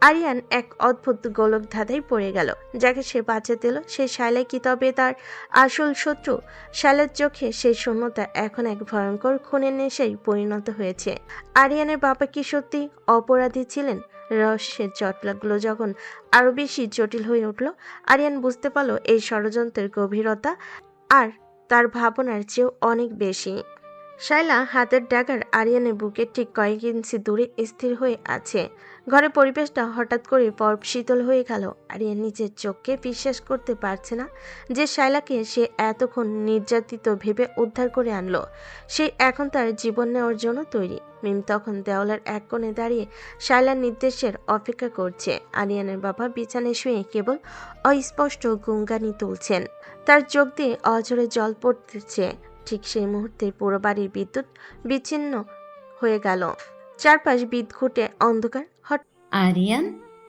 আরিয়ান এক অদ্ভুত গোলক ধাঁধায় পড়ে গেল। যাকে সে বাঁচাতে এলো সে শাইলা কি তবে তার আসল শত্রু? শাইলার চোখে সেই শূন্যতা এখন এক ভয়ঙ্কর খুনের নেশায় পরিণত হয়েছে। আরিয়ানের বাবা কি সত্যি অপরাধী ছিলেন? রহস্যের জটলাগুলো যখন আরো বেশি জটিল হয়ে উঠল, আরিয়ান বুঝতে পারল এই ষড়যন্ত্রের গভীরতা আর তার ভাবনার চেয়েও অনেক বেশি। শাইলা হাতের ড্যাগার আরিয়ানের বুকের ঠিক কয়েক ইঞ্চি দূরে স্থির হয়ে আছে। ঘরের পরিবেশটা হঠাৎ করে বরফ শীতল হয়ে গেল। আরিয়ান নিজের চোখকে বিশ্বাস করতে পারছে না যে শাইলাকে সে এতক্ষণ নির্যাতিত ভেবে উদ্ধার করে আনলো। সে এখন তার জীবন নেওয়ার জন্য তৈরি। মিম তখন দেওয়ালের এক কোণে দাঁড়িয়ে শাইলার নির্দেশের অপেক্ষা করছে। আরিয়ানের বাবা বিছানায় শুয়ে কেবল অস্পষ্ট গুঙ্গানি তুলছেন। তার চোখ দিয়ে অঝরে জল পড়তেছে। ঠিক সেই মুহূর্তে পুরো বাড়ির বিদ্যুৎ বিচ্ছিন্ন হয়ে গেল। চারপাশ বিদ্ঘুটে অন্ধকার। আরিয়ান,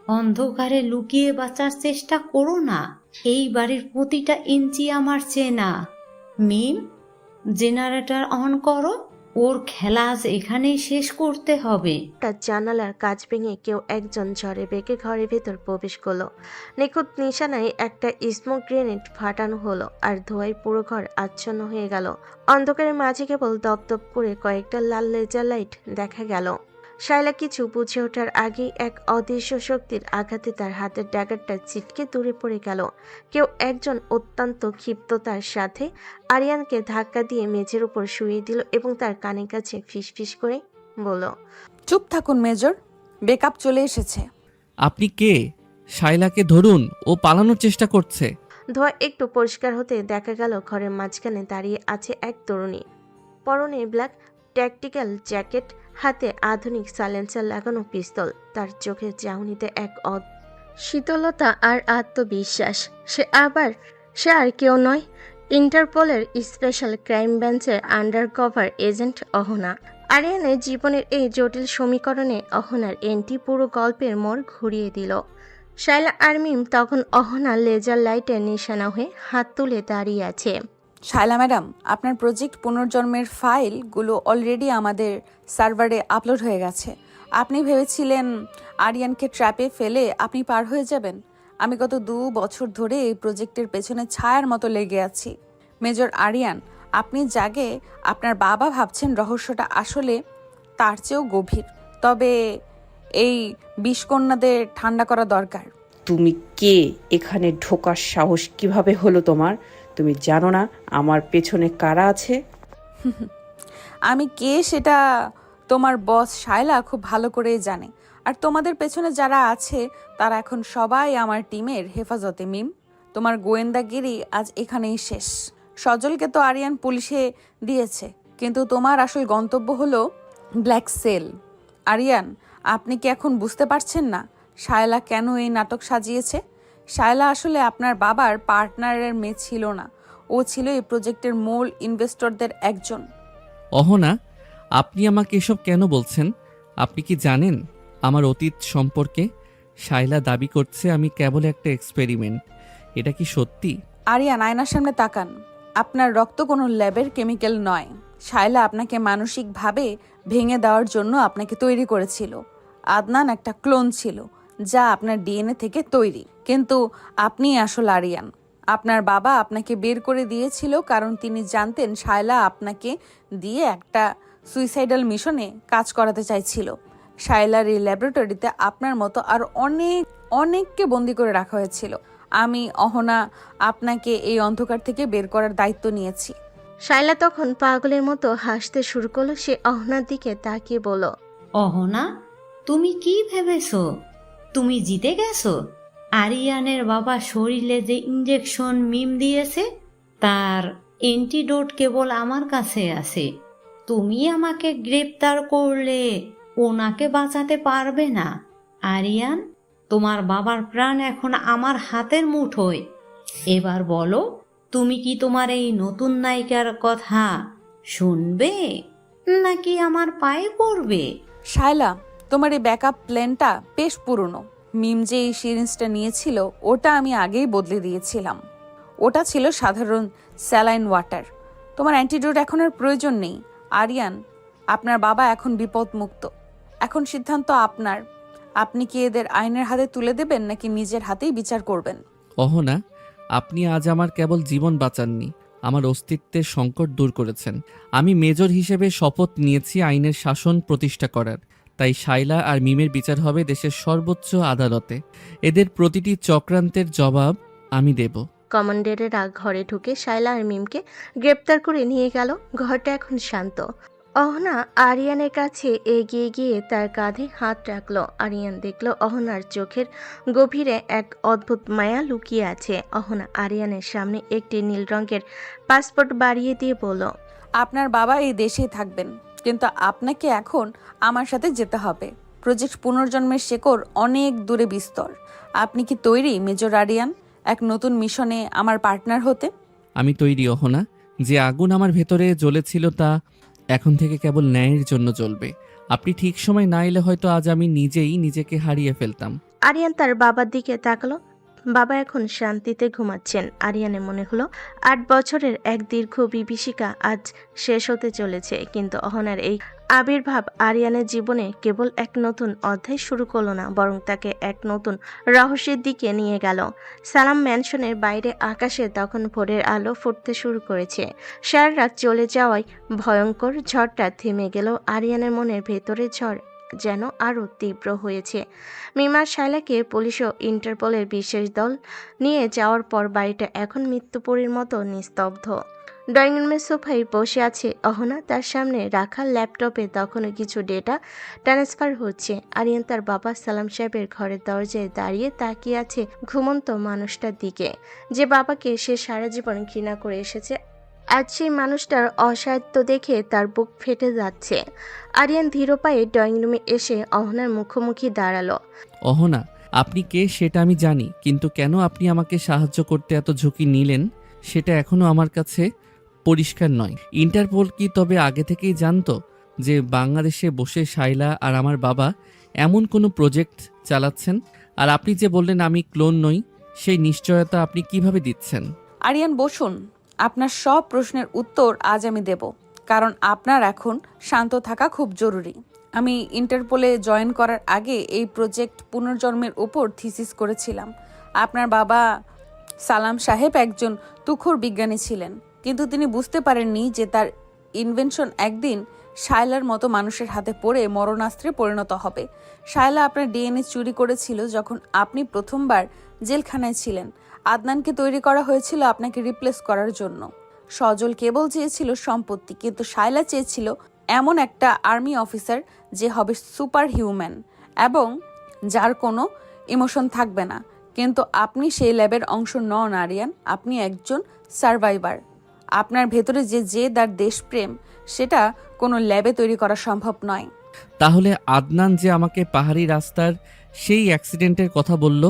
অন্ধকারে লুকিয়ে বাঁচার চেষ্টা করো না। এই বাড়ির প্রতিটা ইঞ্চি আমার চেনা। মিম, জেনারেটর অন করো। ওর খেলা আজ এখানেই শেষ করতে হবে। হঠাৎ জানালার কাঁচ ভেঙে কেউ একজন ঝড়ে বেগে ঘরের ভেতর প্রবেশ করলো। নিখুঁত নিশানায় একটা স্মোক গ্রেনেড ফাটানো হলো আর ধোঁয়ায় পুরো ঘর আচ্ছন্ন হয়ে গেল। অন্ধকারের মাঝে কেবল দপদপ করে কয়েকটা লাল লেজার লাইট দেখা গেল। শাইলা কিছু বুঝে ওঠার আগেই এক অদৃশ্য শক্তির আঘাতে তার হাতের ড্যাগারটা ছিটকে দূরে পড়ে গেল। কেউ একজন অত্যন্ত ক্ষিপ্ততার সাথে আরিয়ানকে ধাক্কা দিয়ে মেঝের উপর শুইয়ে দিল এবং তার কানের কাছে ফিসফিস করে বলল, চুপ থাকুন মেজর, বেকআপ চলে এসেছে। আপনি কে? শাইলাকে ধরুন, ও পালানোর চেষ্টা করছে। ধোঁয়া একটু পরিষ্কার হতে দেখা গেল ঘরের মাঝখানে দাঁড়িয়ে আছে এক তরুণী। পরনে ব্ল্যাক ট্যাকটিক্যাল জ্যাকেট, হাতে আধুনিক সাইলেন্সার লাগানো পিস্তল। তার চোখের চাহনিতে এক শীতলতা আর আত্মবিশ্বাস। সে আর কেউ নয়, ইন্টারপোলের স্পেশাল ক্রাইম ব্রাঞ্চের আন্ডারকভার এজেন্ট অহনা। আরিয়ানের জীবনের এই জটিল সমীকরণে অহনার এন্ট্রি পুরো গল্পের মোড় ঘুরিয়ে দিল। শাইলা আর মিম তখন অহনা লেজার লাইটের নিশানা হয়ে হাত তুলে দাঁড়িয়ে আছে। শাইলা ম্যাডাম, আপনার প্রজেক্ট পুনর্জন্মের ফাইলগুলো অলরেডি আমাদের সার্ভারে আপলোড হয়ে গেছে। আপনি ভেবেছিলেন আরিয়ানকে ট্র্যাপে ফেলে আপনি পার হয়ে যাবেন? আমি গত 2 বছর ধরে এই প্রজেক্টের পেছনে ছায়ার মতো লেগে আছি। মেজর আরিয়ান, আপনি জাগে আপনার বাবা ভাবছেন রহস্যটা আসলে তার চেয়েও গভীর। তবে এই বিষকন্যাদের ঠান্ডা করা দরকার। তুমি কে? এখানে ঢোকার সাহস কিভাবে হলো তোমার? তুমি জানো না আমার পেছনে কারা আছে? আমি কে সেটা তোমার বস শায়লা খুব ভালো করেই জানে। আর তোমাদের পেছনে যারা আছে তারা এখন সবাই আমার টিমের হেফাজতে। মিম, তোমার গোয়েন্দাগিরি আজ এখানেই শেষ। সজলকে তো আরিয়ান পুলিশে দিয়েছে, কিন্তু তোমার আসল গন্তব্য হলো ব্ল্যাক সেল। আরিয়ান, আপনি কি এখন বুঝতে পারছেন না শায়লা কেন এই নাটক সাজিয়েছে? শায়লা আসলে আপনার বাবার পার্টনারের মেয়ে ছিল না, ও ছিল এই প্রজেক্টের মূল ইনভেস্টরদের একজন। অহনা, আপনি আমাকে এসব কেন বলছেন? আপনি কি জানেন আমার অতীত সম্পর্কে? শাইলা দাবি করছে আমি কেবল একটা এক্সপেরিমেন্ট। এটা কি সত্যি? আরিয়ান, আয়নার সামনে তাকান। আপনার রক্ত কোনো ল্যাবের কেমিক্যাল নয়। শায়লা আপনাকে মানসিকভাবে ভেঙে দেওয়ার জন্য আপনাকে তৈরি করেছিল। আদনান একটা ক্লোন ছিল যা আপনার ডিএনএ থেকে তৈরি, কিন্তু আপনি আসল আরিয়ান। আপনার বাবা আপনাকে বের করে দিয়েছিল কারণ তিনি জানতেন শায়লা আপনাকে দিয়ে একটা সুইসাইডাল মিশনে কাজ করাতে চাইছিল। শায়লার এই ল্যাবরেটরিতে আপনার মতো আর অনেককে বন্দি করে রাখা হয়েছিল। আমি অহনা আপনাকে এই অন্ধকার থেকে বের করার দায়িত্ব নিয়েছি। শায়লা তখন পাগলের মতো হাসতে শুরু করলো। সে অহনার দিকে তাকিয়ে বলল, অহনা, তুমি কি ভেবেছো তুমি জিতে গেছো? আরিয়ানের বাবা শরীরে যে ইঞ্জেকশন মিম দিয়েছে তার অ্যান্টিডোট কেবল আমার কাছে আছে। তুমি আমাকে গ্রেপ্তার করলে ওনাকে বাঁচাতে পারবে না। আরিয়ান, তোমার বাবার প্রাণ এখন আমার হাতের মুঠোয়। এবার বলো, তুমি কি তোমার এই নতুন নায়িকার কথা শুনবে নাকি আমার পায়ে পড়বে? শায়লা, তোমার এই ব্যাকআপ প্ল্যানটা বেশ পুরনো। মিম যে এই সিরিঞ্জটা নিয়েছিল ওটা আমি আগেই বদলে দিয়েছিলাম। ওটা ছিল সাধারণ স্যালাইন ওয়াটার। তোমার অ্যান্টিডোট এখন আর প্রয়োজন নেই। আরিয়ান, আপনার বাবা এখন বিপদমুক্ত। এখন সিদ্ধান্ত আপনার। আপনি কি এদের আইনের হাতে তুলে দেবেন নাকি নিজের হাতেই বিচার করবেন? অহনা, আপনি আজ আমার কেবল জীবন বাঁচাননি, আমার অস্তিত্বের সংকট দূর করেছেন। আমি মেজর হিসেবে শপথ নিয়েছি আইনের শাসন প্রতিষ্ঠা করার। তাই শাইলা আর মিমের বিচার হবে দেশের সর্বোচ্চ আদালতে। এদের প্রতিটি চক্রান্তের জবাব আমি দেব। কমান্ডারেরা ঘরে ঢুকে শায়লা আর মিমকে গ্রেপ্তার করে নিয়ে গেল। ঘরটা এখন শান্ত। অহনা আরিয়ানের কাছে এগিয়ে গিয়ে তার কাঁধে হাত রাখলো। আরিয়ান দেখল অহনার চোখের গভীরে এক অদ্ভুত মায়া লুকিয়ে আছে। অহনা আরিয়ানের সামনে একটি নীল রঙের পাসপোর্ট বাড়িয়ে দিয়ে বলল, আপনার বাবা এই দেশেই থাকবেন, কিন্তু আপনাকে এখন আমার সাথে যেতে হবে। প্রজেক্ট পুনর্জন্মের শেকড় অনেক দূরে বিস্তর। আপনি কি তৈরি মেজর আরিয়ান এক নতুন মিশনে আমার পার্টনার হতে? আমি তৈরি অহনা। যে আগুন আমার ভেতরে জ্বলেছিল তা এখন থেকে কেবল ন্যায়ের জন্য জ্বলবে। আপনি ঠিক সময় না এলে হয়তো আজ আমি নিজেই নিজেকে হারিয়ে ফেলতাম। আরিয়ান তার বাবার দিকে তাকালো। বাবা এখন শান্তিতে ঘুমাচ্ছেন। আরিয়ানের মনে হলো 8 বছরের এক দীর্ঘ বিভীষিকা আজ শেষ হতে চলেছে। কিন্তু অহনার এই আবির্ভাব আরিয়ানের জীবনে কেবল এক নতুন অধ্যায় শুরু করলো না, বরং তাকে এক নতুন রহস্যের দিকে নিয়ে গেল। সালাম ম্যানশনের বাইরে আকাশে তখন ভোরের আলো ফুটতে শুরু করেছে। সারা রাত চলে যাওয়ায় ভয়ঙ্কর ঝড়টা থেমে গেল। আরিয়ানের মনের ভেতরে ঝড় যেন আরও তীব্র হয়েছে। মিমার শায়লাকে পুলিশ ও ইন্টারপোলের বিশেষ দল নিয়ে যাওয়ার পর বাড়িটা এখন মৃত্যুপুরীর মতো নিস্তব্ধ। ড্রয়িং রুমের সোফায় বসে আছে অহনা। তার সামনে রাখা ল্যাপটপে তখনও কিছু ডেটা ট্রান্সফার হচ্ছে। আরিয়ান তার বাবা সালাম সাহেবের ঘরের দরজায় দাঁড়িয়ে তাকিয়ে আছে ঘুমন্ত মানুষটার দিকে, যে বাবাকে সে সারা জীবন ঘৃণা করে এসেছে। আজ সেই মানুষটার অসাধ্য দেখে তার বুক ফেটে যাচ্ছে। আরিয়ান ধীর পায়ে ড্রয়িং রুমে এসে অহনার মুখোমুখি দাঁড়ালো। অহনা, আপনি কে সেটা আমি জানি, কিন্তু কেন আপনি আমাকে সাহায্য করতে এত ঝুঁকি নিলেন সেটা এখনো আমার কাছে পরিষ্কার নয়। ইন্টারপোল কি তবে আগে থেকেই জানতো যে বাংলাদেশে বসে শাইলা আর আমার বাবা এমন কোনো প্রজেক্ট চালাচ্ছেন? আর আপনি যে বললেন আমি ক্লোন নই, সেই নিশ্চয়তা আপনি কিভাবে দিচ্ছেন? আরিয়ান, বসুন। আপনার সব প্রশ্নের উত্তর আজ আমি দেব, কারণ আপনার এখন শান্ত থাকা খুব জরুরি। আমি ইন্টারপোলে জয়েন করার আগে এই প্রজেক্ট পুনর্জন্মের উপর থিসিস করেছিলাম। আপনার বাবা সালাম সাহেব একজন তুখোড় বিজ্ঞানী ছিলেন, কিন্তু তিনি বুঝতে পারেননি যে তার ইনভেনশন একদিন শায়লার মতো মানুষের হাতে পড়ে মরণাস্ত্রে পরিণত হবে। শায়লা আপনার ডিএনএ চুরি করেছিল যখন আপনি প্রথমবার জেলখানায় ছিলেন। আদনানকে তৈরি করা হয়েছিল আপনাকে রিপ্লেস করার জন্য। সজল কেবল চেয়েছিল সম্পত্তি, কিন্তু শায়লা চেয়েছিল এমন একটা আর্মি অফিসার যে হবে সুপার হিউম্যান এবং যার কোনো ইমোশন থাকবে না। কিন্তু আপনি সেই ল্যাবের অংশ নন আরিয়ান, আপনি একজন সার্ভাইভার। আপনার ভেতরে যে জেদ আর দেশপ্রেম, সেটা কোনো ল্যাবে তৈরি করা সম্ভব নয়। তাহলে আদনান যে আমাকে পাহাড়ি রাস্তার সেই অ্যাক্সিডেন্টের কথা বলল,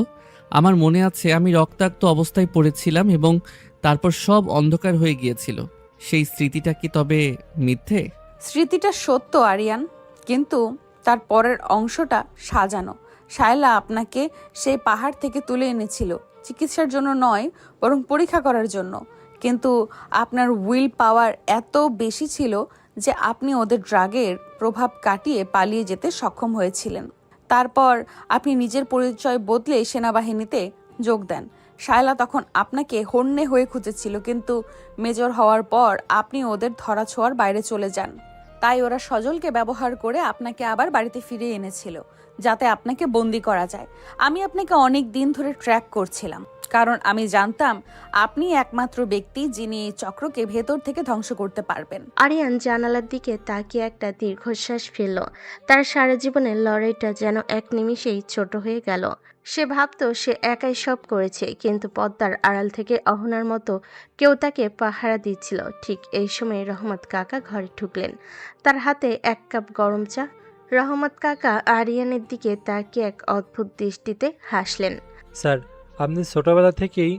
আমার মনে আছে আমি রক্তাক্ত অবস্থায় পড়েছিলাম এবং তারপর সব অন্ধকার হয়ে গিয়েছিল। সেই স্মৃতিটা কি তবে মিথ্যে? স্মৃতিটা সত্য আরিয়ান, কিন্তু তার পরের অংশটা সাজানো। শায়লা আপনাকে সেই পাহাড় থেকে তুলে এনেছিল চিকিৎসার জন্য নয়, বরং পরীক্ষা করার জন্য। কিন্তু আপনার উইল পাওয়ার এত বেশি ছিল যে আপনি ওদের ড্রাগের প্রভাব কাটিয়ে পালিয়ে যেতে সক্ষম হয়েছিলেন। তারপর আপনি নিজের পরিচয় বদলে সেনাবাহিনীতে যোগ দেন। শায়লা তখন আপনাকে হন্যে হয়ে খুঁজেছিল, কিন্তু মেজর হওয়ার পর আপনি ওদের ধরাছোঁয়ার বাইরে চলে যান। তাই ওরা সজলকে ব্যবহার করে আপনাকে আবার বাড়িতে ফিরিয়ে এনেছিল, যাতে আপনাকে বন্দি করা যায়। আমি আপনাকে অনেক দিন ধরে ট্র্যাক করছিলাম, কারণ আমি জানতাম আপনি একমাত্র ব্যক্তি যিনি এই চক্রকে ভেতর থেকে ধ্বংস করতে পারবেন। আরিয়ান জানালার দিকে তাকিয়ে একটা দীর্ঘশ্বাস ফেলল। তার সারা জীবনের লড়াইটা যেন এক নিমিষেই ছোট হয়ে গেল। সে ভাবতো সে একাই সব করেছে, কিন্তু পদ্মার আড়াল থেকে অহনার মতো কেউ তাকে পাহারা দিচ্ছিল। ঠিক এই সময় রহমত কাকা ঘরে ঢুকলেন, তার হাতে এক কাপ গরম চা। রহমত কাকা আরিয়ানের দিকে তাকিয়ে এক অদ্ভুত দৃষ্টিতে হাসলেন। স্যার, আপনি ছোটবেলা থেকেই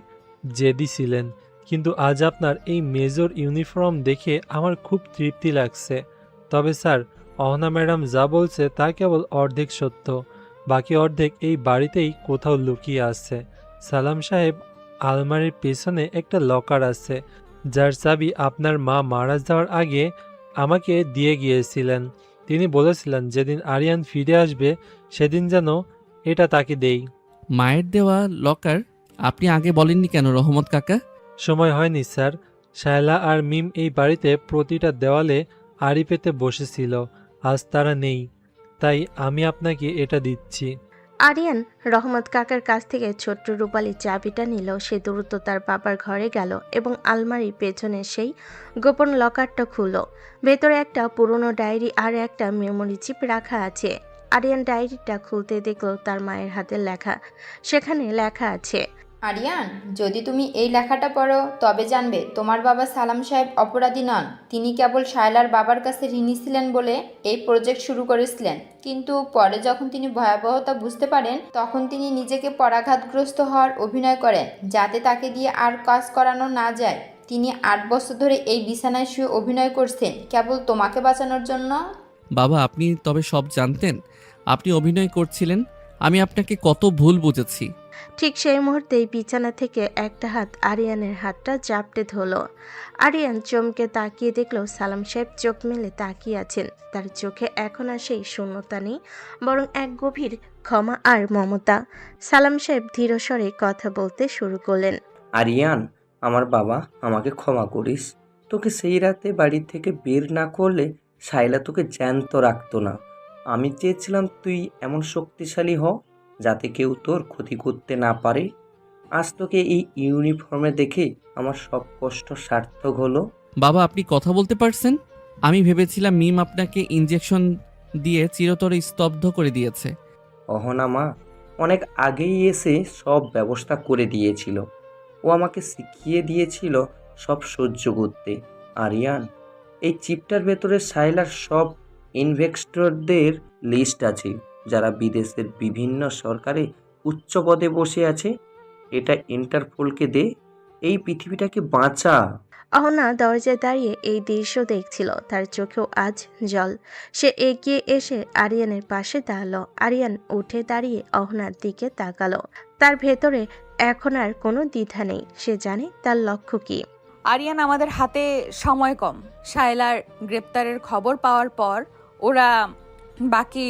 জেদি ছিলেন, কিন্তু আজ আপনার এই মেজর ইউনিফর্ম দেখে আমার খুব তৃপ্তি লাগছে। তবে স্যার, অহনা ম্যাডাম যা বলছে তা কেবল অর্ধেক সত্য, বাকি অর্ধেক এই বাড়িতেই কোথাও লুকিয়ে আছে। সালাম সাহেব আলমারির পেছনে একটা লকার আছে, যার চাবি আপনার মা মারা যাওয়ার আগে আমাকে দিয়ে গিয়েছিলেন। তিনি বলেছিলেন যেদিন আরিয়ান ফিরে আসবে সেদিন যেন এটা তাকে দেই। মায়ের দেওয়া লকার আপনি আগে বলেননি কেন রহমত কাকা? সময় হয়নি স্যার। শায়লা আর মিম এই বাড়িতে প্রতিটা দেওয়ালে আড়ি পেতে বসেছিল, আজ তারা নেই, তাই আমি আপনাকে এটা দিচ্ছি। আরিয়ান রহমত কাকার কাছ থেকে ছোট্ট রূপালি চাবিটা নিল। সে দ্রুত তার বাবার ঘরে গেল এবং আলমারির পেছনে সেই গোপন লকারটা খুলল। ভেতরে একটা পুরনো ডায়েরি আর একটা মেমোরি চিপ রাখা আছে। আরিয়ান ডায়েরিটা খুলতে দেখল তার মায়ের হাতে লেখা। সেখানে লেখা আছে, আরিয়ান, যদি তুমি এই লেখাটা পড়ো তবে জানবে তোমার বাবা সালাম সাহেব অপরাধী নন। তিনি কেবল শায়লার বাবার কাছে ঋণী ছিলেন বলে এই প্রজেক্ট শুরু করেছিলেন, কিন্তু পরে যখন তিনি ভয়াবহতা বুঝতে পারেন তখন তিনি নিজেকে পরাঘাতগ্রস্ত হওয়ার অভিনয় করেন, যাতে তাকে দিয়ে আর কাজ করানো না যায়। তিনি 8 বছর ধরে এই বিছানায় শুয়ে অভিনয় করছেন কেবল তোমাকে বাঁচানোর জন্য। বাবা, আপনি তবে সব জানতেন? আপনি অভিনয় করছিলেন? আমি আপনাকে কত ভুল বুঝেছি। ঠিক সেই মুহূর্তেই বিছানা থেকে একটা হাত আরিয়ানের হাতটা জাপটে ধরল। আরিয়ান চমকে তাকিয়ে দেখল সালাম সাহেব চোখ মেলে তাকিয়ে আছেন। তার চোখে এখন আর সেই শূন্যতা নেই, বরং এক গভীর ক্ষমা আর মমতা। সালাম সাহেব ধীর স্বরে কথা বলতে শুরু করলেন। আরিয়ান, আমার বাবা, আমাকে ক্ষমা করিস। তোকে সেই রাতে বাড়ি থেকে বের না করলে শায়লা তোকে জ্যান্ত রাখতো না। আমি চেয়েছিলাম তুই এমন শক্তিশালী হ যাতে কেউ তোর ক্ষতি করতে না পারে। আজ তোকে এই ইউনিফর্মে দেখে আমার সব কষ্ট সার্থক হলো। বাবা, আপনি কথা বলতে পারছেন? আমি ভেবেছিলাম মিম আপনাকে ইঞ্জেকশন দিয়ে চিরতরে স্তব্ধ করে দিয়েছে। অহনা মা অনেক আগেই এসে সব ব্যবস্থা করে দিয়েছিল। ও আমাকে শিখিয়ে দিয়েছিল সব সহ্য করতে। আরিয়ান, এই চিপটার ভেতরে শায়লার সব ইনভেস্টরদের লিস্ট আছে, যারা বিদেশের বিভিন্ন সরকারে উচ্চ পদে বসে আছে। এটা ইন্টারপোলকে দে, এই পৃথিবীটাকে বাঁচা। অহনা দরজায় দাঁড়িয়ে এই দৃশ্য দেখছিল। তার চোখেও আজ জল। সে এগিয়ে এসে আরিয়ানের পাশে দাঁড়ালো। আরিয়ান উঠে দাঁড়িয়ে অহনার দিকে তাকালো। তার ভেতরে এখন আর কোনো দ্বিধা নেই। সে জানে তার লক্ষ্য কি। আরিয়ান, আমাদের হাতে সময় কম। শায়লার গ্রেপ্তারের খবর পাওয়ার পর ওরা বাকি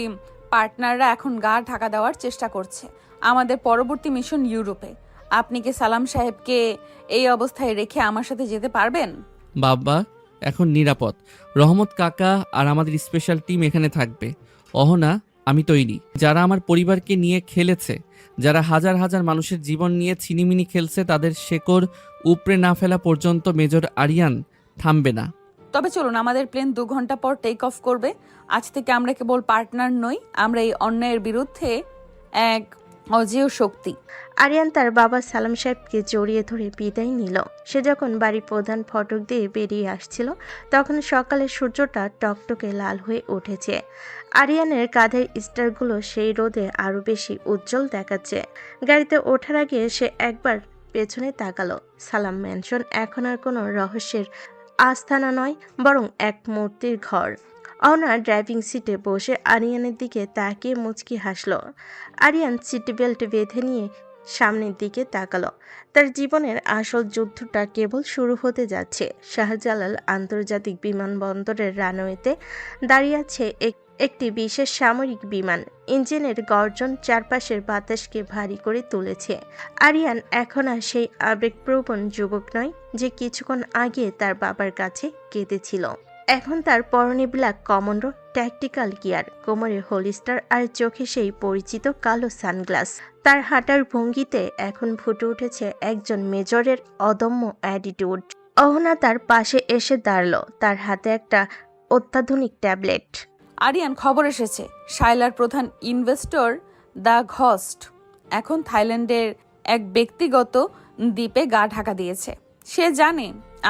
পার্টনাররা এখন গা ঢাকা দেওয়ার চেষ্টা করছে। আমাদের পরবর্তী মিশন ইউরোপে। আপনি কি সালাম সাহেবকে এই অবস্থায় রেখে আমার সাথে যেতে পারবেন? বাবা এখন নিরাপদ। রহমত কাকা আর আমাদের স্পেশাল টিম এখানে থাকবে। অহনা, আমি তৈরি। যারা আমার পরিবারকে নিয়ে খেলেছে, যারা হাজার হাজার মানুষের জীবন নিয়ে ছিনিমিনি খেলছে, তাদের শেকড় উপড়ে না ফেলা পর্যন্ত মেজর আরিয়ান থামবে না। তবে চলুন, আমাদের প্লেন 2 ঘন্টা পর টেক অফ করবে। আজ থেকে আমরা কেবল পার্টনার নই, আমরা এই অন্যায়ের বিরুদ্ধে এক অজেয় শক্তি। আরিয়ান তার বাবা সালাম সাহেবকে জড়িয়ে ধরে বিদায় নিল। সে যখন বাড়ির প্রধান ফটক দিয়ে বেরিয়ে আসছিল, তখন সকালে সূর্যটা টকটকে লাল হয়ে উঠেছে। আরিয়ানের কাঁধের স্টারগুলো সেই রোদে আরো বেশি উজ্জ্বল দেখাচ্ছে। গাড়িতে ওঠার আগে সে একবার পেছনে তাকালো। সালাম ম্যানশন এখন আর কোনো রহস্যের আস্তানা নয়, বরং এক মূর্তির ঘর। অহনা ড্রাইভিং সিটে বসে আরিয়ানের দিকে তাকিয়ে মুচকি হাসলো। আরিয়ান সিট বেল্ট বেঁধে নিয়ে সামনের দিকে তাকালো। তার জীবনের আসল যুদ্ধটা কেবল শুরু হতে যাচ্ছে। শাহজালাল আন্তর্জাতিক বিমানবন্দরের রানওয়েতে দাঁড়িয়ে আছে একটি বিশেষ সামরিক বিমান। ইঞ্জিনের গর্জন চারপাশের বাতাসকে ভারী করে তুলেছে। আরিয়ান এখন আর সেই আবেগপ্রবণ যুবক নয় যে কিছুক্ষণ আগে তার বাবার কাছে কেঁদেছিল। এখন তার পরনে ব্ল্যাক কমন্ডো, ট্যাকটিক্যাল গিয়ার, কোমরে হোলিস্টার আর চোখে সেই পরিচিত কালো সানগ্লাস। তার হাঁটার ভঙ্গিতে এখন ফুটে উঠেছে একজন মেজরের অদম্য অ্যাটিটিউড। অহনা তার পাশে এসে দাঁড়ালো, তার হাতে একটা অত্যাধুনিক ট্যাবলেট। আরিয়ান, খবর এসেছে। শায়লার প্রধান ইনভেস্টর দ্য ঘস্ট এখন থাইল্যান্ডের এক ব্যক্তিগত দ্বীপে গা ঢাকা দিয়েছে। সে জানে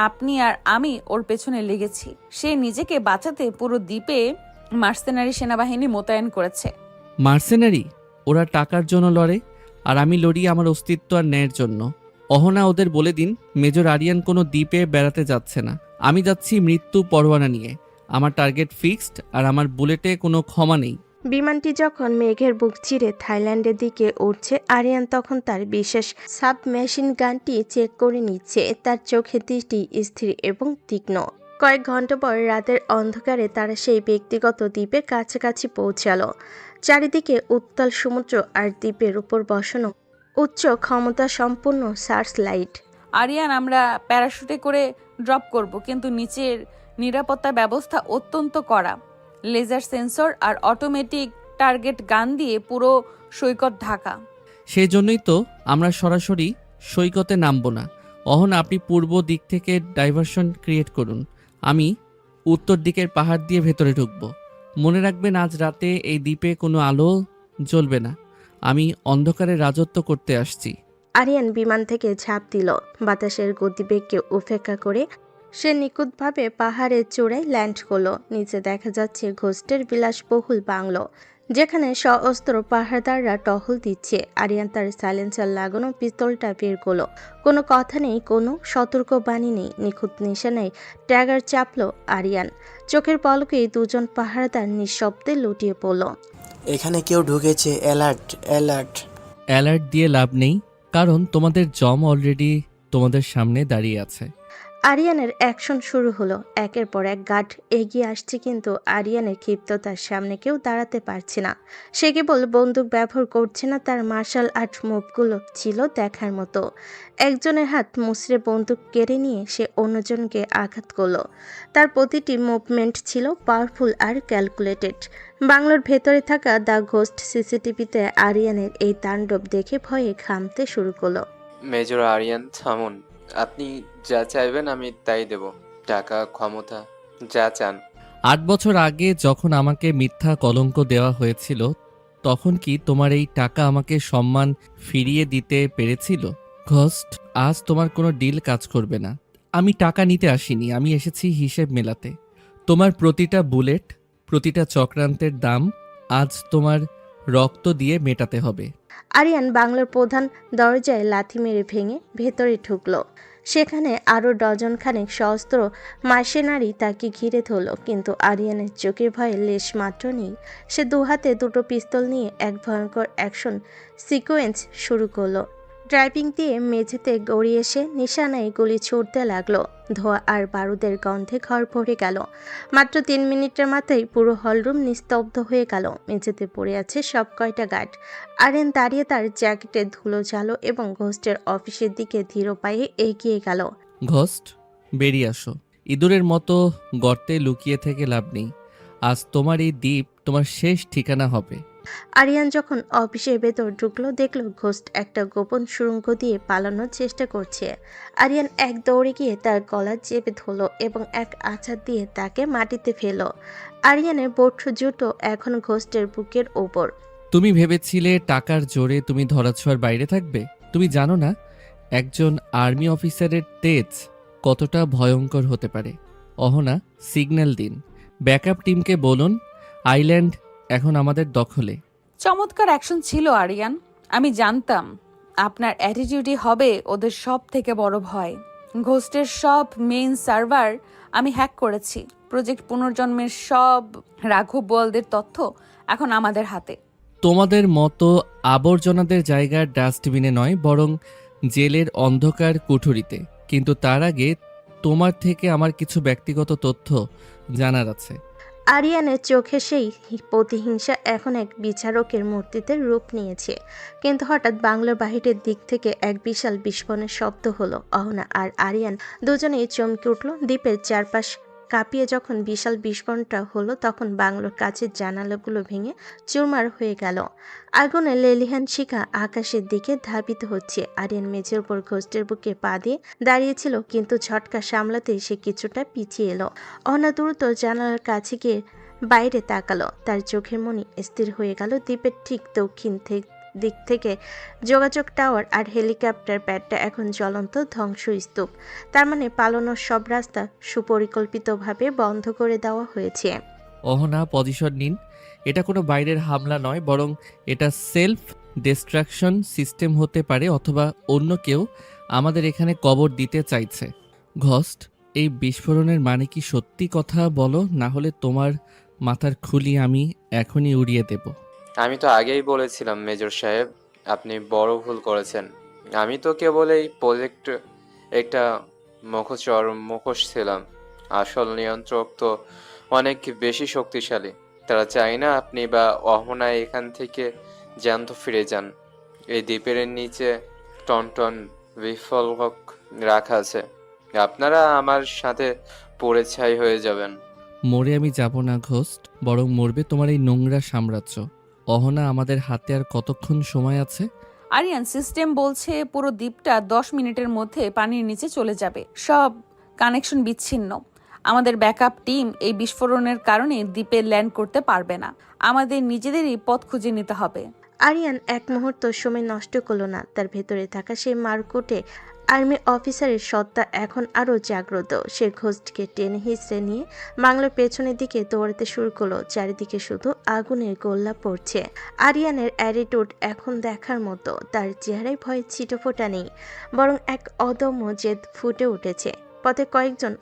আপনি আর আমি ওর পেছনে লেগেছি। সে নিজেকে বাঁচাতে পুরো দ্বীপে মার্সেনারি সেনাবাহিনী মোতায়েন করেছে। মার্সেনারি? ওরা টাকার জন্য লড়ে, আর আমি লড়ি আমার অস্তিত্ব আর ন্যায়ের জন্য। অহনা, ওদের বলে দিন মেজর আরিয়ান কোনো দ্বীপে বেড়াতে যাচ্ছে না। আমি যাচ্ছি মৃত্যু পরোয়ানা নিয়ে। আমার টার্গেট ফিক্সড, আর আমার বুলেটে কোনো ক্ষমা নেই। বিমানটি যখন মেঘের বুক চিরে থাইল্যান্ডের দিকে উঠছে, আরিয়ান তখন তার বিশেষ সাবমেশিন গানটি চেক করে নিচ্ছে। তার চোখে দৃষ্টি স্থির এবং তীক্ষ্ণ। কয়েক ঘন্টা পর রাতের অন্ধকারে তারা সেই ব্যক্তিগত দ্বীপের কাছাকাছি পৌঁছালো। চারিদিকে উত্তাল সমুদ্র আর দ্বীপের উপর বসানো উচ্চ ক্ষমতা সম্পন্ন সার্চ লাইট। আরিয়ান, আমরা প্যারাশুটে করে ড্রপ করব, কিন্তু নিচের নিরাপত্তা ব্যবস্থা অত্যন্ত কড়া। লেজার সেন্সর আর অটোমেটিক টার্গেট গান দিয়ে পুরো সৈকত ঢাকা। সেই জন্যই তো আমরা সরাসরি সৈকতে নামবো না। অহন, আপনি পূর্ব দিক থেকে ডাইভারশন ক্রিয়েট করুন। আমি উত্তর দিকের পাহাড় দিয়ে ভেতরে ঢুকব। মনে রাখবেন, আজ রাতে এই দ্বীপে কোনো আলো জ্বলবে না। আমি অন্ধকারে রাজত্ব করতে আসছি। আরিয়ান বিমান থেকে ঝাঁপ দিল। বাতাসের গতিবেগকে উপেক্ষা করে সে নিখুঁতভাবে পাহাড়ের চূড়ায় ল্যান্ড করলো। নিচে দেখা যাচ্ছে ঘোস্টের বিলাসবহুল বাংলো, যেখানে সশস্ত্র পাহাড়দাররা টহল দিচ্ছে। আরিয়ান তার সাইলেন্সার লাগানো পিস্তলটা বের করলো। কোনো কথা নেই, কোনো সতর্ক বাণী নেই। নিখুঁত নিশানায় ট্যাগার চাপলো আরিয়ান। চোখের পলকেই দুজন পাহাড়দার নিঃশব্দে লুটিয়ে পড়ল। এখানে কেউ ঢুকেছে, অ্যালার্ট অ্যালার্ট। অ্যালার্ট দিয়ে লাভ নেই, কারণ তোমাদের জম অলরেডি তোমাদের সামনে দাঁড়িয়ে আছে। আরিয়ানের অ্যাকশন শুরু হলো। একের পর এক গার্ড এগিয়ে আসছে, কিন্তু আরিয়ানের ক্ষিপ্ততার সামনে কেউ দাঁড়াতে পারছে না। সে কেবল বন্দুক ব্যবহার করছে না, তার মার্শাল আর্ট মুভগুলো ছিল দেখার মতো। একজনের হাত মুচড়ে বন্দুক কেড়ে নিয়ে সে অন্যজনকে আঘাত করলো। তার প্রতিটি মুভমেন্ট ছিল পাওয়ারফুল আর ক্যালকুলেটেড। বাংলোর ভেতরে থাকা দ্য ঘোস্ট সিসিটিভিতে আরিয়ানের এই তাণ্ডব দেখে ভয়ে ঘামতে শুরু করলো। মেজর আরিয়ান, থামুন। আপনি যা চাইবেন আমি তাই দেব। টাকা, ক্ষমতা, যা চান। 8 বছর আগে যখন আমাকে মিথ্যা কলঙ্ক দেওয়া হয়েছিল, তখন কি তোমার এই টাকা আমাকে সম্মান ফিরিয়ে দিতে পেরেছিল? ঘোস্ট, আজ তোমার কোনো ডিল কাজ করবে না। আমি টাকা নিতে আসিনি, আমি এসেছি হিসেব মেলাতে। তোমার প্রতিটা বুলেট, প্রতিটা চক্রান্তের দাম আজ তোমার রক্ত দিয়ে মেটাতে হবে। আরিয়ান বাংলোর প্রধান দরজায় লাথি মেরে ভেঙে ভেতরে ঢুকলো। সেখানে আরও ডজনখানেক সশস্ত্র মার্সেনারি তাকে ঘিরে ধরল, কিন্তু আরিয়ানের চোখে ভয়ে লেশ মাত্র নেই। সে দুহাতে দুটো পিস্তল নিয়ে এক ভয়ঙ্কর অ্যাকশন সিকোয়েন্স শুরু করলো। ড্রাইভিং দিয়ে মেঝেতে গড়িয়ে এসে নিশানায় গুলি ছুটতে লাগলো। ধোঁয়া আর বারুদের গন্ধে ঘর ভরে গেল। মাত্র 3 মিনিটের মাথায় পুরো হলরুম নিস্তব্ধ হয়ে গেল। মেঝেতে পড়ে আছে সব কয়টা গার্ড। আরিয়ান দাঁড়িয়ে তার জ্যাকেটে ধুলো ঝালো এবং ঘোস্টের অফিসের দিকে ধীর পায়ে এগিয়ে গেল। ঘোস্ট, বেরিয়ে আসো। ইঁদুরের মতো গর্তে লুকিয়ে থেকে লাভ নেই। আজ তোমার এই দ্বীপ তোমার শেষ ঠিকানা হবে। আরিয়ান যখন অফিসের ভেতর ঢুকলো, দেখলো ঘোস্ট একটা গোপন সুড়ঙ্গ দিয়ে পালানোর চেষ্টা করছে। আরিয়ান এক দৌড়ে গিয়ে তার গলা চেপে ধরলো এবং এক আছাড় দিয়ে তাকে মাটিতে ফেললো। আরিয়ানের বৌদ্ধ জুতো এখন ঘোস্টের বুকের ওপর। তুমি ভেবেছিলে টাকার জোরে তুমি ধরাছোঁয়ার বাইরে থাকবে? তুমি জানো না একজন আর্মি অফিসারের তেজ কতটা ভয়ঙ্কর হতে পারে। অহনা, সিগন্যাল দিন। ব্যাকআপ টিমকে বলুন আইল্যান্ড এখন আমাদের দখলে। চমৎকার অ্যাকশন ছিল আরিয়ান। আমি জানতাম আপনার অ্যাটিটিউডই হবে ওদের সব থেকে বড় ভয়। ঘোস্টের সব মেইন সার্ভার আমি হ্যাক করেছি। প্রজেক্ট পুনর্জন্মের সব রাঘব বোয়ালদের তথ্য এখন আমাদের হাতে। তোমাদের মতো আবর্জনাদের জায়গা ডাস্টবিনে নয়, বরং জেলের অন্ধকার কুঠুরিতে। কিন্তু তার আগে তোমার থেকে আমার কিছু ব্যক্তিগত তথ্য জানার আছে। আরিয়ানের চোখে সেই প্রতিহিংসা এখন এক বিচারকের মূর্তিতে রূপ নিয়েছে। কিন্তু হঠাৎ বাংলোর বাহিরের দিক থেকে এক বিশাল বিস্ফোরণের শব্দ হলো। অহনা আর আরিয়ান দুজনেই চমকে উঠল। দ্বীপের চারপাশ কাঁপিয়ে যখন বিশাল বিস্ফোরণটা হলো, তখন বাংলোর কাছের জানালাগুলো ভেঙে চুরমার হয়ে গেল। আগুনে লেলিহান শিখা আকাশের দিকে ধাবিত হচ্ছে। আরিয়ান মেঝের উপর ঘোস্টের বুকে পা দিয়ে দাঁড়িয়েছিল, কিন্তু ঝটকা সামলাতেই সে কিছুটা পিছিয়ে এলো। অহনা দ্রুত জানালার কাছে গিয়ে বাইরে তাকালো। তার চোখের মনি স্থির হয়ে গেল। দ্বীপের ঠিক দক্ষিণ দিক থেকে যোগাযোগ টাওয়ার আর হেলিকপ্টার প্যাডটা এখন জ্বলন্ত ধ্বংসস্তূপ। তার মানে পালানোর সব রাস্তা সুপরিকল্পিতভাবে বন্ধ করে দেওয়া হয়েছে। অহনা, পজিশন নিন। এটা কোনো বাইরের হামলা নয়, বরং এটা সেলফ ডিস্ট্রাকশন সিস্টেম হতে পারে, অথবা অন্য কেউ আমাদের এখানে কবর দিতে চাইছে। ঘোস্ট, এই বিস্ফোরণের মানে কি সত্যি? কথা বলো, না হলে তোমার মাথার খুলি আমি এখনই উড়িয়ে দেব। আমি তো আগেই বলেছিলাম মেজর সাহেব, আপনি বড় ভুল করেছেন। আমি তো কেবল এই প্রজেক্ট একটা মুখোশ ছিলাম। আসল নিয়ন্ত্রক তো অনেক বেশি শক্তিশালী। তারা চায় না আপনি বা অহনা এখান থেকে জ্যান্ত ফিরে যান। এই দ্বীপের নিচে টনটন বিস্ফোরক রাখা আছে। আপনারা আমার সাথে পড়ে ছাই হয়ে যাবেন। মরে আমি যাব না ঘোস্ট, বরং মরবে তোমার এই নোংরা সাম্রাজ্য। অহনা, আমাদের হাতে আর কতক্ষণ সময় আছে? আরিয়ান, সিস্টেম বলছে পুরো দ্বীপটা 10 মিনিটের মধ্যে পানির নিচে চলে যাবে। সব কানেকশন বিচ্ছিন্ন। আমাদের ব্যাকআপ টিম এই বিস্ফোরণের কারণে দ্বীপে ল্যান্ড করতে পারবে না। আমাদের নিজেদেরই পথ খুঁজে নিতে হবে। আরিয়ান এক মুহূর্ত সময় নষ্ট করলো না। তার ভেতরে থাকা সেই মারকুটে আর্মি অফিসারের সত্তা এখন আরও জাগ্রত। সে ঘোস্টকে টেনে হিঁচড়ে নিয়ে বাংলার পেছনের দিকে দৌড়াতে শুরু করলো। চারিদিকে শুধু আগুনের গোল্লা পড়ছে। আরিয়ানের অ্যাটিটিউড এখন দেখার মতো। তার চেহারায় ভয়ের ছিটেফোঁটা নেই, বরং এক অদম্য জেদ ফুটে উঠেছে। পথে কয়েকজন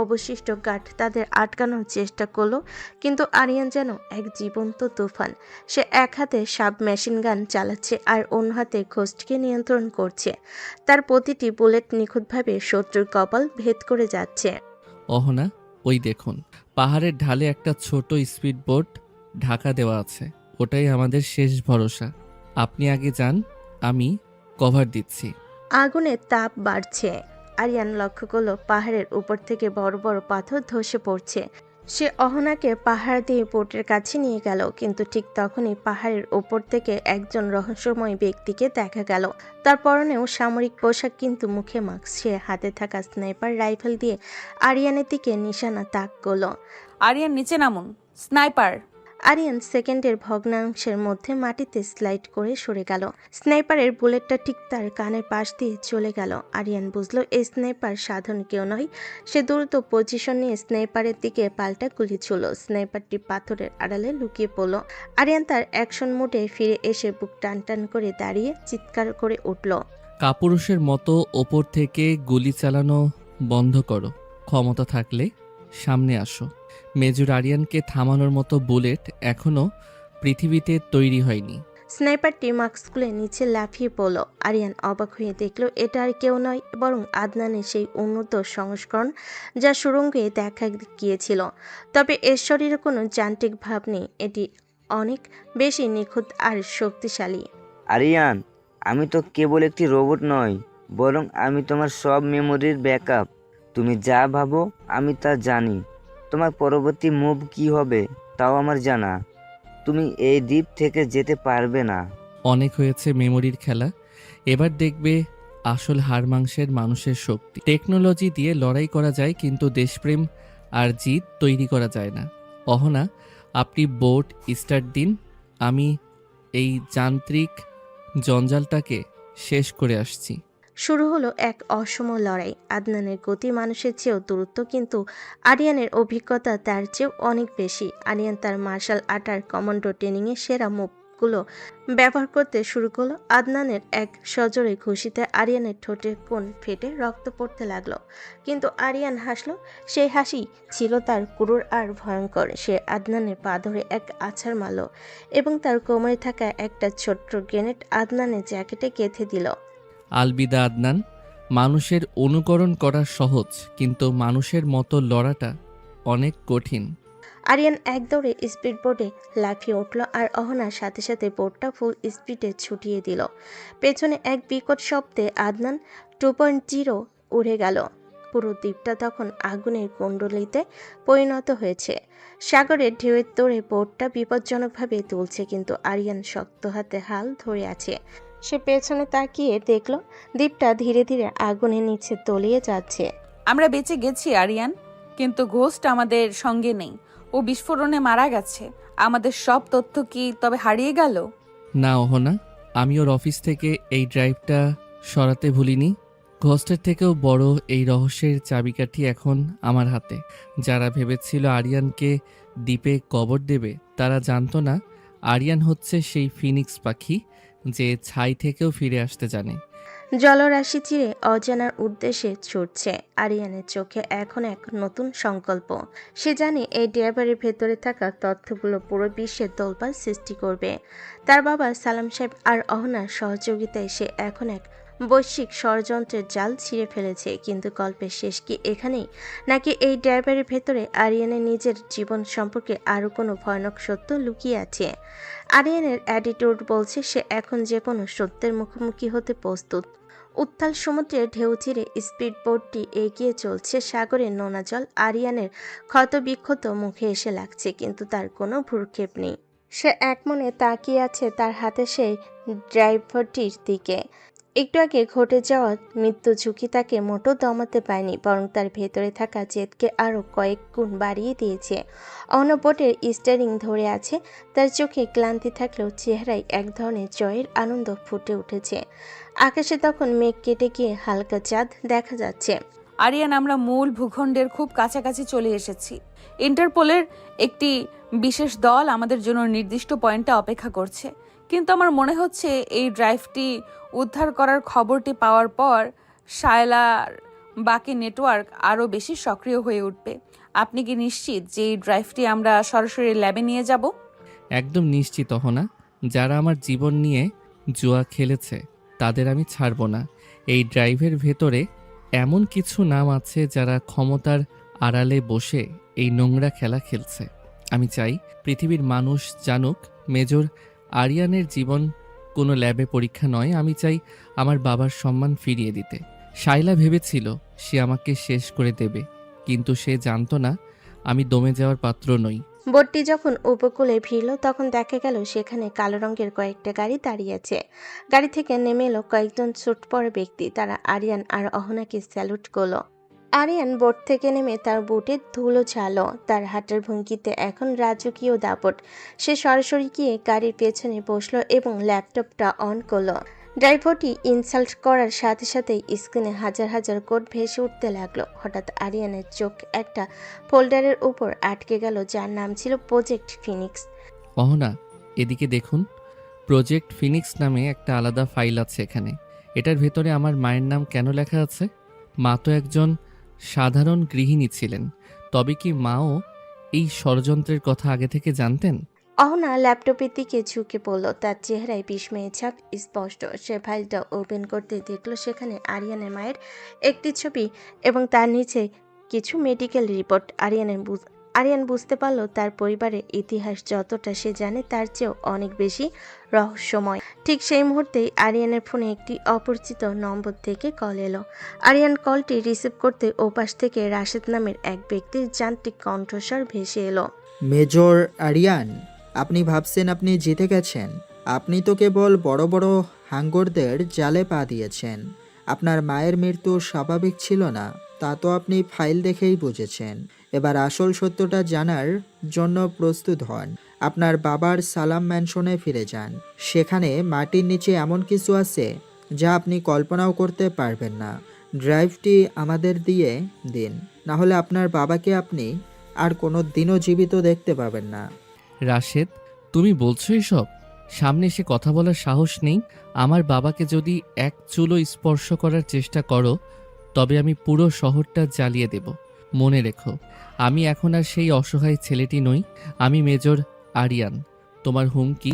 অবশিষ্ট গার্ড তাদের আটকানোর চেষ্টা করলো, কিন্তু আরিয়ান যেন এক জীবন্ত তুফান। সে এক হাতে সাব মেশিন গান চালাচ্ছে আর অন্য হাতে ঘোস্টকে নিয়ন্ত্রণ করছে। তার প্রতিটি বুলেট নিখুঁতভাবে শত্রুর কপাল ভেদ করে যাচ্ছে। অহনা, ওই দেখুন, পাহাড়ের ঢালে একটা ছোট স্পিড বোট ঢাকা দেওয়া আছে। ওটাই আমাদের শেষ ভরসা। আপনি আগে যান, আমি কভার দিচ্ছি। আগুনের তাপ বাড়ছে। আরিয়ান লক্ষ্য করলো পাহাড়ের উপর থেকে বড় বড় পাথর ধসে পড়ছে। সে অহনাকে পাহাড় দিয়ে বোটের কাছে নিয়ে গেল, কিন্তু ঠিক তখনই পাহাড়ের উপর থেকে একজন রহস্যময় ব্যক্তিকে দেখা গেল। তার পরনেও সামরিক পোশাক, কিন্তু মুখে মাস্ক। সে হাতে থাকা স্নাইপার রাইফেল দিয়ে আরিয়ানের দিকে নিশানা তাক করলো। আরিয়ান, নিচে নামুন। স্নাইপার! আরিয়ান সেকেন্ডের ভগ্নাংশের মধ্যে মাটিতে স্লাইড করে সরে গেল। স্নাইপারের বুলেটটা ঠিক তার কানের পাশ দিয়ে চলে গেল। আরিয়ান বুঝলো এই স্নাইপার সাধারণ কেউ নয়। সে দ্রুত পজিশন নিয়ে স্নাইপারের দিকে পাল্টা গুলি ছুড়ল। স্নাইপারটি পাথরের আড়ালে লুকিয়ে পড়ল। আরিয়ান তার অ্যাকশন মোডে ফিরে এসে বুক টান টান করে দাঁড়িয়ে চিৎকার করে উঠল। কাপুরুষের মতো ওপর থেকে গুলি চালানো বন্ধ করো। ক্ষমতা থাকলে সামনে আসো। মেজর আরিয়ানকে থামানোর মতো বুলেট এখনো পৃথিবীতে তৈরি হয়নি। স্নাইপারটি মাস্ক খুলে নিচে লাফিয়ে পড়ল। আরিয়ান অবাক হয়ে দেখল এটা আর কেউ নয়, বরং আদনানের সেই উন্নত সংস্করণ যা সুড়ঙ্গে দেখা গিয়েছিল। তবে এর শরীরে কোনো যান্ত্রিক ভাব নেই, এটি অনেক বেশি নিখুঁত আর শক্তিশালী। আরিয়ান, আমি তো কেবল একটি রোবট নই, বরং আমি তোমার সব মেমোরির ব্যাকআপ। তুমি যা ভাবো আমি তা জানি। তোমার পরবর্তী মুভ কি হবে তাও আমার জানা। তুমি এই দ্বীপ থেকে যেতে পারবে না। অনেক হয়েছে মেমোরির খেলা, এবার দেখবে আসল হাড় মাংসের মানুষের শক্তি। টেকনোলজি দিয়ে লড়াই করা যায়, কিন্তু দেশপ্রেম আর জিত তৈরি করা যায় না। অহনা, আপনি বোট স্টার্ট দিন, আমি এই যান্ত্রিক জঞ্জালটাকে শেষ করে আসছি। শুরু হলো এক অসম লড়াই। আদনানের গতি মানুষের চেয়েও দূরত্ব, কিন্তু আরিয়ানের অভিজ্ঞতা তার চেয়েও অনেক বেশি। আরিয়ান তার মার্শাল আর্টার কমান্ডো ট্রেনিংয়ে সেরা মুভগুলো ব্যবহার করতে শুরু করলো। আদনানের এক সজোরে খুশিতে আরিয়ানের ঠোঁটের কোণ ফেটে রক্ত পড়তে লাগলো, কিন্তু আরিয়ান হাসলো। সেই হাসি ছিল তার ক্রূর আর ভয়ঙ্কর। সে আদনানের পা ধরে এক আছাড় মারল এবং তার কোমরে থাকা একটা ছোট্ট গ্রেনেড আদনানের জ্যাকেটে গেঁথে দিল। আলবিদা আদনান, মানুষের অনুকরণ করা সহজ, কিন্তু মানুষের মতো লড়াটা অনেক কঠিন। আরিয়ান এক দৌড়ে স্পিড বোর্ডে লাফিয়ে উঠল আর অহনার সাথে সাথে বোর্ডটা ফুল স্পিডে ছুটিয়ে দিল। পেছনে এক বিকট শব্দে আদনান 2.0 উড়ে গেল। পুরো দ্বীপটা তখন আগুনের কুণ্ডলিতে পরিণত হয়েছে। সাগরের ঢেউয়ের তোড়ে বোর্ডটা বিপজ্জনকভাবে তুলছে, কিন্তু আরিয়ান শক্ত হাতে হাল ধরে আছে। সে পেছনে তাকিয়ে দেখল দ্বীপটা ধীরে ধীরে আগুনের নিচে তলিয়ে যাচ্ছে। আমরা বেঁচে গেছি আরিয়ান, কিন্তু ঘোস্ট আমাদের সঙ্গে নেই। ও বিস্ফোরণে মারা গেছে। আমাদের সব তথ্য কি তবে হারিয়ে গেল? না অহনা, আমি ওর অফিস থেকে এই ড্রাইভটা সরাতে ভুলিনি। ঘোস্টের থেকেও বড় এই রহস্যের চাবিকাঠি এখন আমার হাতে। যারা ভেবেছিল আরিয়ানকে দ্বীপে কবর দেবে, তারা জানতো না আরিয়ান হচ্ছে সেই ফিনিক্স পাখি যে ছাই থেকেও ফিরে আসতে জানে। জলরাশি চিরে অজানার উদ্দেশ্যে ছুটছে। আরিয়ানের চোখে এখন এক নতুন সংকল্প। সে জানে এই ড্রাইভারের ভেতরে থাকা তথ্যগুলো পুরো বিশ্বের তোলপাড় সৃষ্টি করবে। তার বাবা সালাম সাহেব আর অহনার সহযোগিতায় সে এখন এক বৈশ্বিক ষড়যন্ত্রের জাল ছিঁড়ে ফেলেছে। কিন্তু গল্পের শেষ কি এখানেই, নাকি এই ড্রাইভারের ভেতরে আরিয়ানের নিজের জীবন সম্পর্কে আরও কোনো ভয়ানক সত্য লুকিয়ে আছে? আরিয়ানের অ্যাটিটিউড বলছে সে এখন যে কোনো সত্যের মুখোমুখি হতে প্রস্তুত। উত্তাল সমুদ্রের ঢেউ চিরে স্পিড বোটটি এগিয়ে চলছে। সাগরের নোনা জল আরিয়ানের ক্ষতবিক্ষত মুখে এসে লাগছে, কিন্তু তার কোনো ভ্রুক্ষেপ নেই। সে একমনে তাকিয়ে আছে তার হাতে সেই ড্রাইভারটির দিকে। একটু আগে ঘটে যাওয়া মৃত্যু ঝুঁকি তাকে মোটেও দমাতে পারেনি, বরং তার ভেতরে থাকা জেদকে আরও কয়েক গুণ বাড়িয়ে দিয়েছে। অনবোটের স্টিয়ারিং ধরে আছে, তার চোখে ক্লান্তি থাকলেও চেহারায় এক ধরনের জয়ের আনন্দ ফুটে উঠেছে। আকাশে তখন মেঘ কেটে গিয়ে হালকা চাঁদ দেখা যাচ্ছে। আরিয়ান, আমরা মূল ভূখণ্ডের খুব কাছাকাছি চলে এসেছি। ইন্টারপোলের একটি বিশেষ দল আমাদের জন্য নির্দিষ্ট পয়েন্টে অপেক্ষা করছে, কিন্তু আমার মনে হচ্ছে এই ড্রাইভটি উদ্ধার করার খবরটি পাওয়ার পর শায়লার বাকি নেটওয়ার্ক আরও বেশি সক্রিয় হয়ে উঠবে। আপনি কি নিশ্চিত যে এই ড্রাইভটি আমরা সরাসরি ল্যাবে নিয়ে যাব? একদম নিশ্চিত অহনা, যারা আমার জীবন নিয়ে জুয়া খেলেছে তাদের আমি ছাড়ব না। এই ড্রাইভের ভেতরে এমন কিছু নাম আছে যারা ক্ষমতার আড়ালে বসে এই নোংরা খেলা খেলছে। আমি চাই পৃথিবীর মানুষ জানুক মেজর আরিয়ানের জীবন কোনো ল্যাবে পরীক্ষা নয়। আমি চাই আমার বাবার সম্মান ফিরিয়ে দিতে। শাইলা ভেবেছিল সে আমাকে শেষ করে দেবে, কিন্তু সে জানতো না আমি দমে যাওয়ার পাত্র নই। বোটটি যখন উপকূলে ভিড়ল তখন দেখা গেল সেখানে কালো রঙের কয়েকটা গাড়ি দাঁড়িয়ে আছে। গাড়ি থেকে নেমে এলো কয়েকজন ছোট বড় ব্যক্তি। তারা আরিয়ান আর অহনাকে স্যালুট করলো। আরিয়ান বোট থেকে নেমে তার বুটে ধুলো ঝালো। তার হাঁটার ভঙ্গিতে এখন রাজকীয় দাপট। সে সরাসরি গিয়ে গাড়ির পেছনে বসলো এবং ল্যাপটপটা অন করলো। ড্রাইভারটি ইনসাল্ট করার সাথে সাথেই স্ক্রিনে হাজার হাজার কোড ভেসে উঠতে লাগলো। হঠাৎ আরিয়ানের চোখ একটা ফোল্ডারের উপর আটকে গেল, যার নাম ছিল প্রজেক্ট ফিনিক্স। অহনা, এদিকে দেখুন। প্রজেক্ট ফিনিক্স নামে একটা আলাদা ফাইল আছে এখানে। এটার ভেতরে আমার মায়ের নাম কেন লেখা আছে? মা তো একজন সাধারণ গৃহিণী ছিলেন, তবে কি মাও এই ষড়যন্ত্রের কথা আগে থেকে জানতেন? অহনা ল্যাপটপের দিকে ঝুঁকে পড়ল, তার চেহারায় বিস্ময়ের ছাপ স্পষ্ট। সে ফাইলটা ওপেন করতে দেখল সেখানে আরিয়ানের মায়ের একটি ছবি এবং তার নিচে কিছু মেডিকেল রিপোর্ট। আরিয়ান বুঝতে পারল তার পরিবারের ইতিহাস যতটা সে জানে তার চেয়েও অনেক বেশি রহস্যময়। ঠিক সেই মুহূর্তেই আরিয়ানের ফোনে একটি অপরিচিত নম্বর থেকে কল এলো। আরিয়ান কলটি রিসিভ করতে ওপাশ থেকে রাশেদ নামের এক ব্যক্তির যান্ত্রিক কণ্ঠস্বর ভেসে এলো। মেজর আরিয়ান, আপনি ভাবছেন আপনি জিতে গেছেন? আপনি তো কেবল বড় বড় হাঙ্গরদের জালে পা দিয়েছেন। আপনার মায়ের মৃত্যু স্বাভাবিক ছিল না, তা তো আপনি ফাইল দেখেই বুঝেছেন। এবার আসল সত্যটা জানার জন্য প্রস্তুত হন। আপনার বাবার সালাম ম্যানশনে ফিরে যান। সেখানে মাটির নিচে এমন কিছু আছে যা আপনি কল্পনাও করতে পারবেন না। ড্রাইভটি আমাদের দিয়ে দিন, না হলে আপনার বাবাকে আপনি আর কোনো দিনও জীবিত দেখতে পাবেন না। রাশেদ, তুমি বলছো এসব? সামনে এসে কথা বলার সাহস নেই? আমার বাবাকে যদি এক চুলো স্পর্শ করার চেষ্টা করো তবে আমি পুরো শহরটা জ্বালিয়ে দেব। মনে রেখো, আমি এখন আর সেই অসহায় ছেলেটি নই। আমি মেজর আরিয়ান। তোমার হুমকি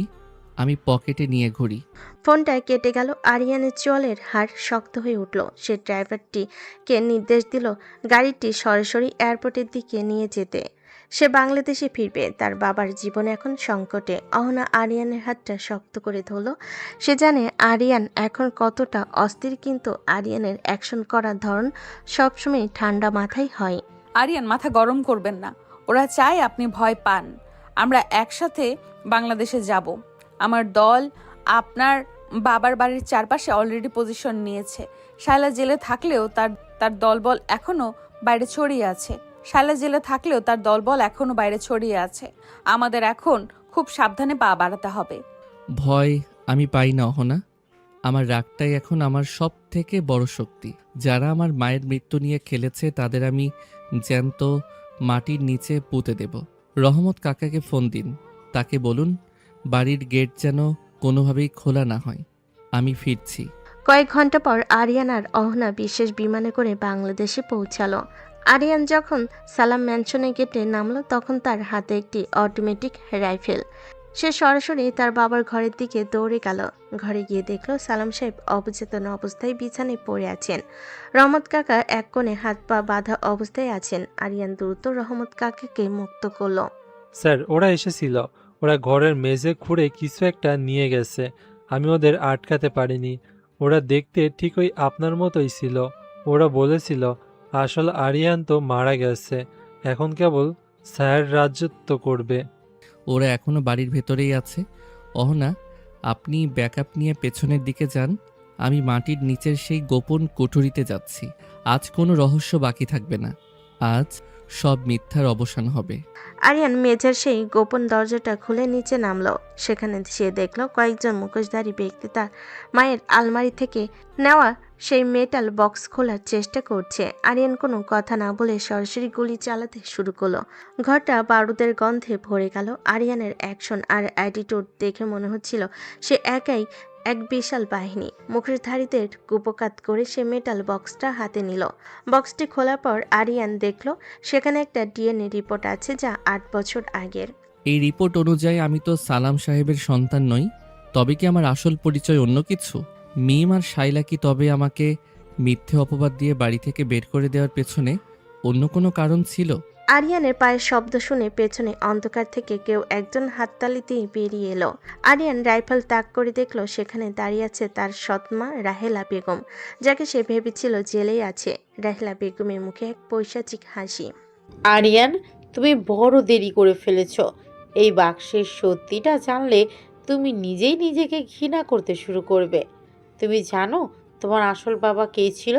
আমি পকেটে নিয়ে ঘুরি। ফোনটা কেটে গেল। আরিয়ানের চোয়ালের হাড় শক্ত হয়ে উঠল। সে ড্রাইভারটিকে নির্দেশ দিল গাড়িটি সরাসরি এয়ারপোর্টের দিকে নিয়ে যেতে। সে বাংলাদেশে ফিরবে। তার বাবার জীবন এখন সংকটে। অহনা আরিয়ানের হাতটা শক্ত করে ধরল। সে জানে আরিয়ান এখন কতটা অস্থির, কিন্তু আরিয়ানের অ্যাকশন করার ধরন সবসময় ঠান্ডা মাথায় হয়। আরিয়ান, মাথা গরম করবেন না। ওরা চায় আপনি ভয় পান। আমরা একসাথে বাংলাদেশে যাব। আমার দল আপনার বাবার বাড়ির চারপাশে অলরেডি পজিশন নিয়েছে। শায়লা জেলে থাকলেও তার দলবল এখনো বাইরে ছড়িয়ে আছে। আমাদের এখন খুব সাবধানে পা বাড়াতে হবে। ভয় আমি পাই না অহনা। আমার রাগটাই এখন আমার সব থেকে বড় শক্তি। যারা আমার মায়ের মৃত্যু নিয়ে খেলেছে তাদের আমি জ্যান্ত মাটির নিচে পুঁতে দেব। রহমত কাকাকে ফোন দিন, তাকে বলুন বাড়ির গেট যেন কোনোভাবেই খোলা না হয়। আমি ফিরছি। কয়েক ঘন্টা পর আরিয়ান আর অহনা বিশেষ বিমানে করে বাংলাদেশে পৌঁছালো। আরিয়ান যখন সালাম ম্যানশনে গেটে নামলো তখন তার হাতে একটি অটোমেটিক রাইফেল। সে সরাসরি তার বাবার ঘরের দিকে দৌড়ে গেল। ঘরে গিয়ে দেখলো সালাম সাহেব অবচেতন অবস্থায় বিছানায় পড়ে আছেন। রহমত কাকা এক কোণে হাত পা বাঁধা অবস্থায় আছেন। আরিয়ান দ্রুত রহমত কাকাকে মুক্ত করলো। স্যার, ওরা এসেছিল। ওরা ঘরের মেঝে খুঁড়ে কিছু একটা নিয়ে গেছে। আমি ওদের আটকাতে পারিনি। ওরা দেখতে ঠিক ওই আপনার মতোই ছিল। ওরা বলেছিল আসলে আরিয়ান তো মারা গেছে, এখন কেবল স্যার রাজত্ব করবে। ওরা এখনো বাড়ির ভেতরেই আছে। অহনা, আপনি ব্যাকআপ নিয়ে পেছনের দিকে যান। আমি মাটির নিচের সেই গোপন কুঠুরিতে যাচ্ছি। আজ কোনো রহস্য বাকি থাকবে না। আজ সব মিথ্যার অবসান হবে। আরিয়ান মেঝের সেই গোপন দরজাটা খুলে নিচে নামলো। সেখানে সে দেখলো কয়েকজন মুখোশধারী ব্যক্তি তার মায়ের আলমারি থেকে নেওয়া সেই মেটাল বক্স খোলার চেষ্টা করছে। আরিয়ান কোনো কথা না বলে সরাসরি গুলি চালাতে শুরু করলো। ঘরটা বারুদের গন্ধে ভরে গেল। আরিয়ানের অ্যাকশন আর অ্যাটিটিউড দেখে মনে হচ্ছিল সে একাই এক বিশাল বাহিনী। মুখোশধারীদের কুপকাত করে সে মেটাল বক্সটা হাতে নিল। বক্সটি খোলার পর আরিয়ান দেখল সেখানে একটা ডিএনএ রিপোর্ট আছে যা 8 বছর আগের। এই রিপোর্ট অনুযায়ী আমি তো সালাম সাহেবের সন্তান নই। তবে কি আমার আসল পরিচয় অন্য কিছু? মিম আর শাইলা কি তবে আমাকে মিথ্যে অপবাদ দিয়ে বাড়ি থেকে বের করে দেওয়ার পেছনে অন্য কোনো কারণ ছিল? আরিয়ানের পায়ের শব্দ শুনে পেছনে অন্ধকার থেকে কেউ একজন হাততালিতেই বেরিয়ে এলো। আরিয়ান রাইফেল তাক করে দেখলো সেখানে দাঁড়িয়ে আছে তার সৎমা রাহেলা বেগম, যাকে সে ভেবেছিল জেলেই আছে। রাহেলা বেগমের মুখে এক পৈশাচিক হাসি। আরিয়ান, তুমি বড় দেরি করে ফেলেছ। এই বাক্সের সত্যিটা জানলে তুমি নিজেই নিজেকে ঘৃণা করতে শুরু করবে। তুমি জানো তোমার আসল বাবা কে ছিল?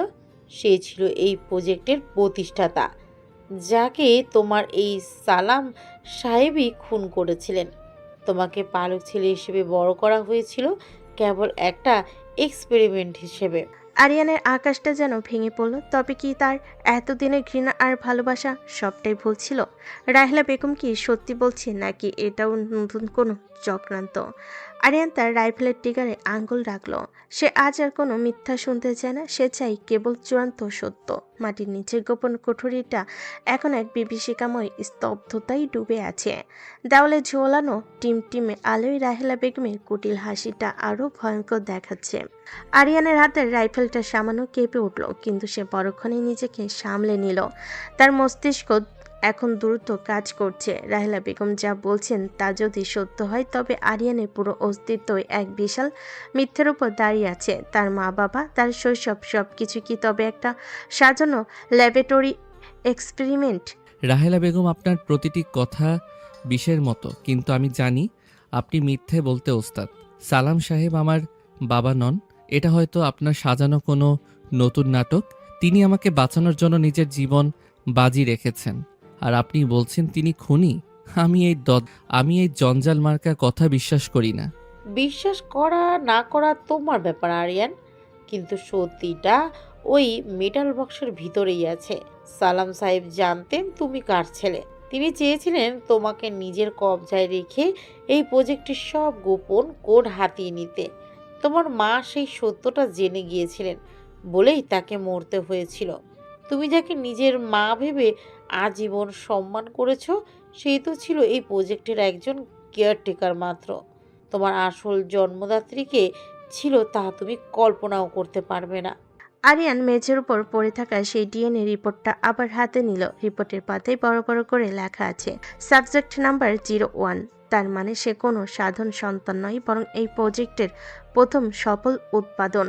সে ছিল এই প্রজেক্টের প্রতিষ্ঠাতা, যাকে তোমার এই সালাম সাহেবই খুন করেছিলেন। তোমাকে পালক ছেলে হিসেবে বড় করা হয়েছিল কেবল একটা এক্সপেরিমেন্ট হিসেবে। আরিয়ানের আকাশটা যেন ভেঙে পড়ল। তবে কি তার এতদিনের ঘৃণা আর ভালোবাসা সবটাই ভুল ছিল? রাহেলা বেগম কি সত্যি বলছে, নাকি এটাও নতুন কোনো চক্রান্ত? আরিয়ান তার রাইফেলের ট্রিগারে আঙ্গুল রাখলো। সে আজ আর কোনো মিথ্যা শুনতে চায় না। সে চাই কেবল চূড়ান্ত সত্য। মাটির নিচের গোপন কুঠুরিটা এখন এক বিভীষিকাময় স্তব্ধতায় ডুবে আছে। দেওয়ালে ঝোলানো টিমটিমে আলোয় রাহেলা বেগমের কুটিল হাসিটা আরো ভয়ঙ্কর দেখাচ্ছে। আরিয়ানের হাতের রাইফেলটা সামান্য কেঁপে উঠল, কিন্তু সে পরক্ষণে নিজেকে সামলে নিল। তার মস্তিষ্ক এখন দ্রুত কাজ করছে। রাহেলা বেগম যা বলছেন তা যদি সত্য হয়, তবে আরিয়ানের পুরো অস্তিত্বই এক বিশাল মিথ্যের উপর দাঁড়িয়ে আছে। তার মা বাবা, তার শৈশব, সব কিছু কি তবে একটা সাজানো ল্যাবরেটরি এক্সপেরিমেন্ট? রাহেলা বেগম, আপনার প্রতিটি কথা বিষের মতো, কিন্তু আমি জানি আপনি মিথ্যে বলতে ওস্তাদ। সালাম সাহেব আমার বাবা নন। এটা হয়তো আপনার সাজানো কোনো নতুন নাটক। তিনি আমাকে বাঁচানোর জন্য নিজের জীবন বাজি রেখেছেন, আর আপনি বলছেন তিনি খুনি? আমি এই জঞ্জাল মার্কা কথা বিশ্বাস করি না। বিশ্বাস করা না করা তোমার ব্যাপার আরিয়ান, কিন্তু সত্যিটা ওই মেটাল বক্সের ভিতরেই আছে। সালাম সাহেব জানতেন তুমি কার ছেলে। তিনি চেয়েছিলেন তোমাকে নিজের কবজায় রেখে এই প্রজেক্টের সব গোপন কোড হাতিয়ে নিতে। তোমার মা সেই সত্যটা জেনে গিয়েছিলেন বলেই তাকে মরতে হয়েছিল। তুমি যাকে নিজের মা ভেবে আজীবন সম্মান করেছো, সেই তো ছিল এই প্রজেক্টের একজন কেয়ারটেকার মাত্র। তোমার আসল জন্মদাত্রীকে ছিল তা তুমি কল্পনাও করতে পারবে না। আরিয়ান মেঝের উপর পড়ে থাকা সেই ডিএনএ রিপোর্টটা আবার হাতে নিল। রিপোর্টের পাতায় বড় বড় করে লেখা আছে সাবজেক্ট নাম্বার 01। তার মানে সে কোনো সাধারণ সন্তান নয়, বরং এই প্রজেক্টের প্রথম সফল উৎপাদন।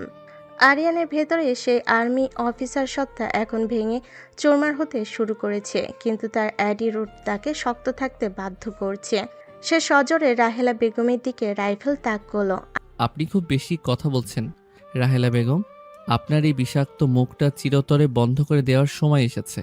আরিয়ানের ভেতরে সেই আর্মি অফিসার সত্তা এখন ভেঙে চুরমার হতে শুরু করেছে, কিন্তু তার অ্যাটিটিউড তাকে শক্ত থাকতে বাধ্য করছে। সে সজোরে রাহেলা বেগমের দিকে রাইফেল তাক করলো। আপনি খুব বেশি কথা বলছেন রাহেলা বেগম। আপনার এই বিষাক্ত মুখটা চিরতরে বন্ধ করে দেওয়ার সময় এসেছে।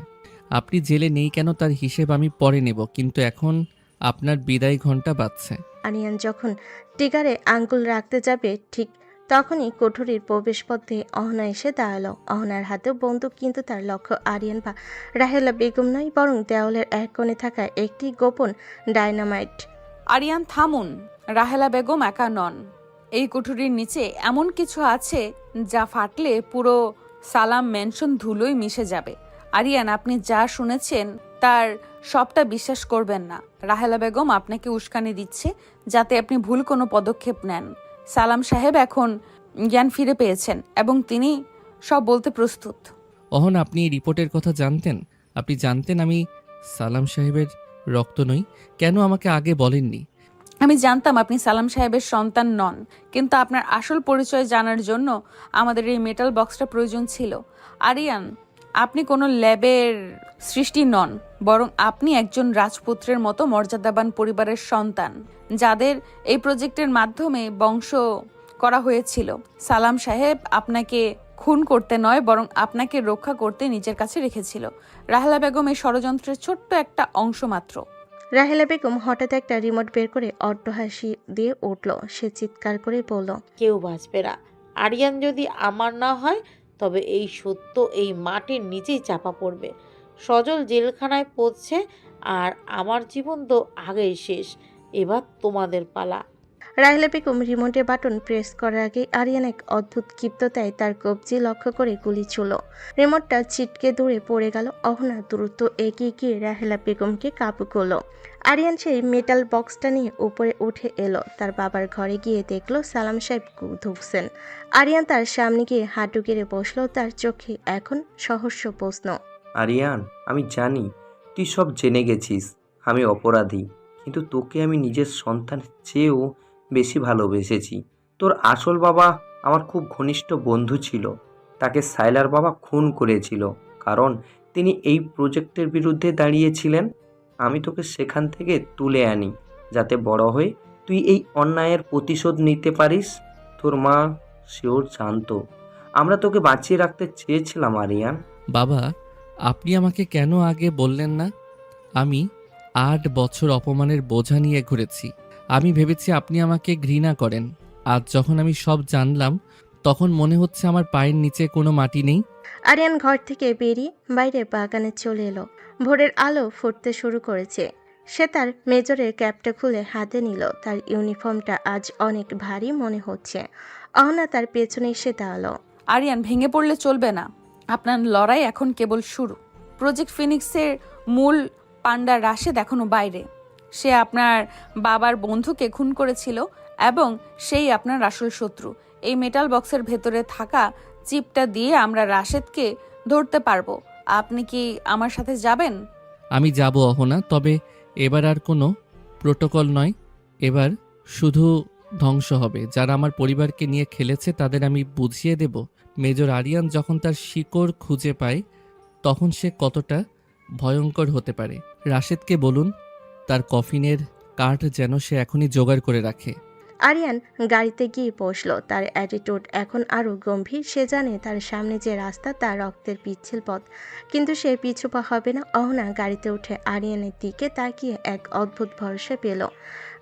আপনি জেলে নেই কেন তার হিসেব আমি পরে নেব, কিন্তু এখন আপনার বিদায় ঘন্টা বাজছে। আরিয়ান যখন টিগারে আঙ্গুল রাখতে যাবে, ঠিক তখনই কোঠরির প্রবেশপথে অহনা এসে দাঁড়ালো। অহনার হাতেও বন্দুক, কিন্তু তার লক্ষ্য আরিয়ান বা রাহেলা বেগম নয়, বরং দেওয়ালের এক কোণে থাকা একটি গোপন ডায়নামাইট। আরিয়ান থামুন, রাহেলা বেগম একা নন। এই কুঠুরির নিচে এমন কিছু আছে যা ফাটলে পুরো সালাম মেনশন ধুলোয় মিশে যাবে। আরিয়ান, আপনি যা শুনেছেন তার সবটা বিশ্বাস করবেন না। রাহেলা বেগম আপনাকে উস্কানি দিচ্ছে যাতে আপনি ভুল কোনো পদক্ষেপ নেন। সালাম সাহেব এখন জ্ঞান ফিরে পেয়েছেন এবং তিনি সব বলতে প্রস্তুত। অহন, আপনি এই রিপোর্টের কথা জানতেন? আপনি জানতেন আমি সালাম সাহেবের রক্ত নই? কেন আমাকে আগে বলেননি? আমি জানতাম আপনি সালাম সাহেবের সন্তান নন, কিন্তু আপনার আসল পরিচয় জানার জন্য আমাদের এই মেটাল বক্সটা প্রয়োজন ছিল। আরিয়ান, আপনি কোনো ল্যাবের সৃষ্টি নন, বরং আপনি একজন রাজপুত্রের মতো মর্যাদাবান পরিবারের সন্তান, যাদের এই প্রজেক্টের মাধ্যমে বংশ করা হয়েছিল। সালাম সাহেব আপনাকে খুন করতে নয়, বরং আপনাকে রক্ষা করতে নিজের কাছে রেখেছিল। রাহেলা বেগম এই ষড়যন্ত্রের ছোট্ট একটা অংশ মাত্র। রাহেলা বেগম হঠাৎ একটা রিমোট বের করে অট্টহাসি দিয়ে উঠল। সে চিৎকার করে বলল, কেউ বাঁচবে না। আরিয়ান যদি আমার না হয়, তবে এই সত্য এই মাটির নিচেই চাপা পড়বে। সজল জেলখানায় পড়ছে, আর আমার জীবন তো আগেই শেষ। এবার তোমাদের পালা। রাহেলা বেগম রিমোটের বাটন প্রেস করার আগে আরিয়ান এক অদ্ভুত ক্ষিপ্ততায় তার কবজি লক্ষ্য করে গুলি ছুড়ল। রিমোটটা ছিটকে দূরে পড়ে গেল। অহনা দ্রুত এগিয়ে গিয়ে রাহেলা বেগমকে কাবু করল। আরিয়ান সেই মেটাল বক্সটা নিয়ে উপরে উঠে এলো। তার বাবার ঘরে গিয়ে দেখলো সালাম সাহেব ঢুকছেন। আরিয়ান তার সামনে গিয়ে হাঁটু গেড়ে বসলো। তার চোখে এখন সহস্র প্রশ্ন। আরিয়ান, আমি জানি তুই সব জেনে গেছিস। আমি অপরাধী, কিন্তু তোকে আমি নিজের সন্তানের চেয়েও বেশি ভালোবেসেছি। তোর আসল বাবা আমার খুব ঘনিষ্ঠ বন্ধু ছিল। তাকে সাইলার বাবা খুন করেছিল, কারণ তিনি এই প্রজেক্টের বিরুদ্ধে দাঁড়িয়েছিলেন। আমি তোকে সেখান থেকে তুলে আনি, যাতে বড় হয়ে তুই এই অন্যায়ের প্রতিশোধ নিতে পারিস। তোর মা, সেও জানতো। আমরা তোকে বাঁচিয়ে রাখতে চেয়েছিলাম আরিয়ান। বাবা, আপনি আমাকে কেন আগে বললেন না? আমি 8 বছর অপমানের বোঝা নিয়ে ঘুরেছি। আমি ভেবেছি আপনি আমাকে ঘৃণা করেন। আজ যখন আমি সব জানলাম, তখন মনে হচ্ছে আমার পায়ের নিচে কোনো মাটি নেই। আরিয়ান ঘর থেকে বেরিয়ে বাইরে বাগানে চলে এলো। ভোরের আলো ফুটতে শুরু করেছে। সে তার মেজরের ক্যাপটা খুলে হাতে নিল। তার ইউনিফর্মটা আজ অনেক ভারী মনে হচ্ছে। অহনা তার পেছনে এসে দাঁড়ালো। আরিয়ান, ভেঙে পড়লে চলবে না। আপনার লড়াই এখন কেবল শুরু। প্রজেক্ট ফিনিক্সের মূল পান্ডা রাশেদ এখনো বাইরে। সে আপনার বাবার বন্ধুকে খুন করেছিল এবং সেই আপনার আসল শত্রু। এই মেটাল বক্সের ভেতরে থাকা চিপটা দিয়ে আমরা রাশেদকে ধরতে পারবো। আপনি কি আমার সাথে যাবেন? আমি যাব অহনা, তবে এবার আর কোনো প্রোটোকল নয়। এবার শুধু ধ্বংস হবে। যারা আমার পরিবারকে নিয়ে খেলেছে তাদের আমি বুঝিয়ে দেব মেজর আরিয়ান যখন তার শিকড় খুঁজে পায় তখন সে কতটা ভয়ঙ্কর হতে পারে। রাশেদকে বলুন তার কফিনের কাঠ যেন সে এখনই জোগাড় করে রাখে। আরিয়ান গাড়িতে গিয়ে বসলো। তার অ্যাটিটিউড এখন আরও গম্ভীর। সে জানে তার সামনে যে রাস্তা তার রক্তের পিচ্ছিল পথ, কিন্তু সে পিছু পা হবে না। অহনা গাড়িতে উঠে আরিয়ানের দিকে তাকিয়ে এক অদ্ভুত ভরসা পেল।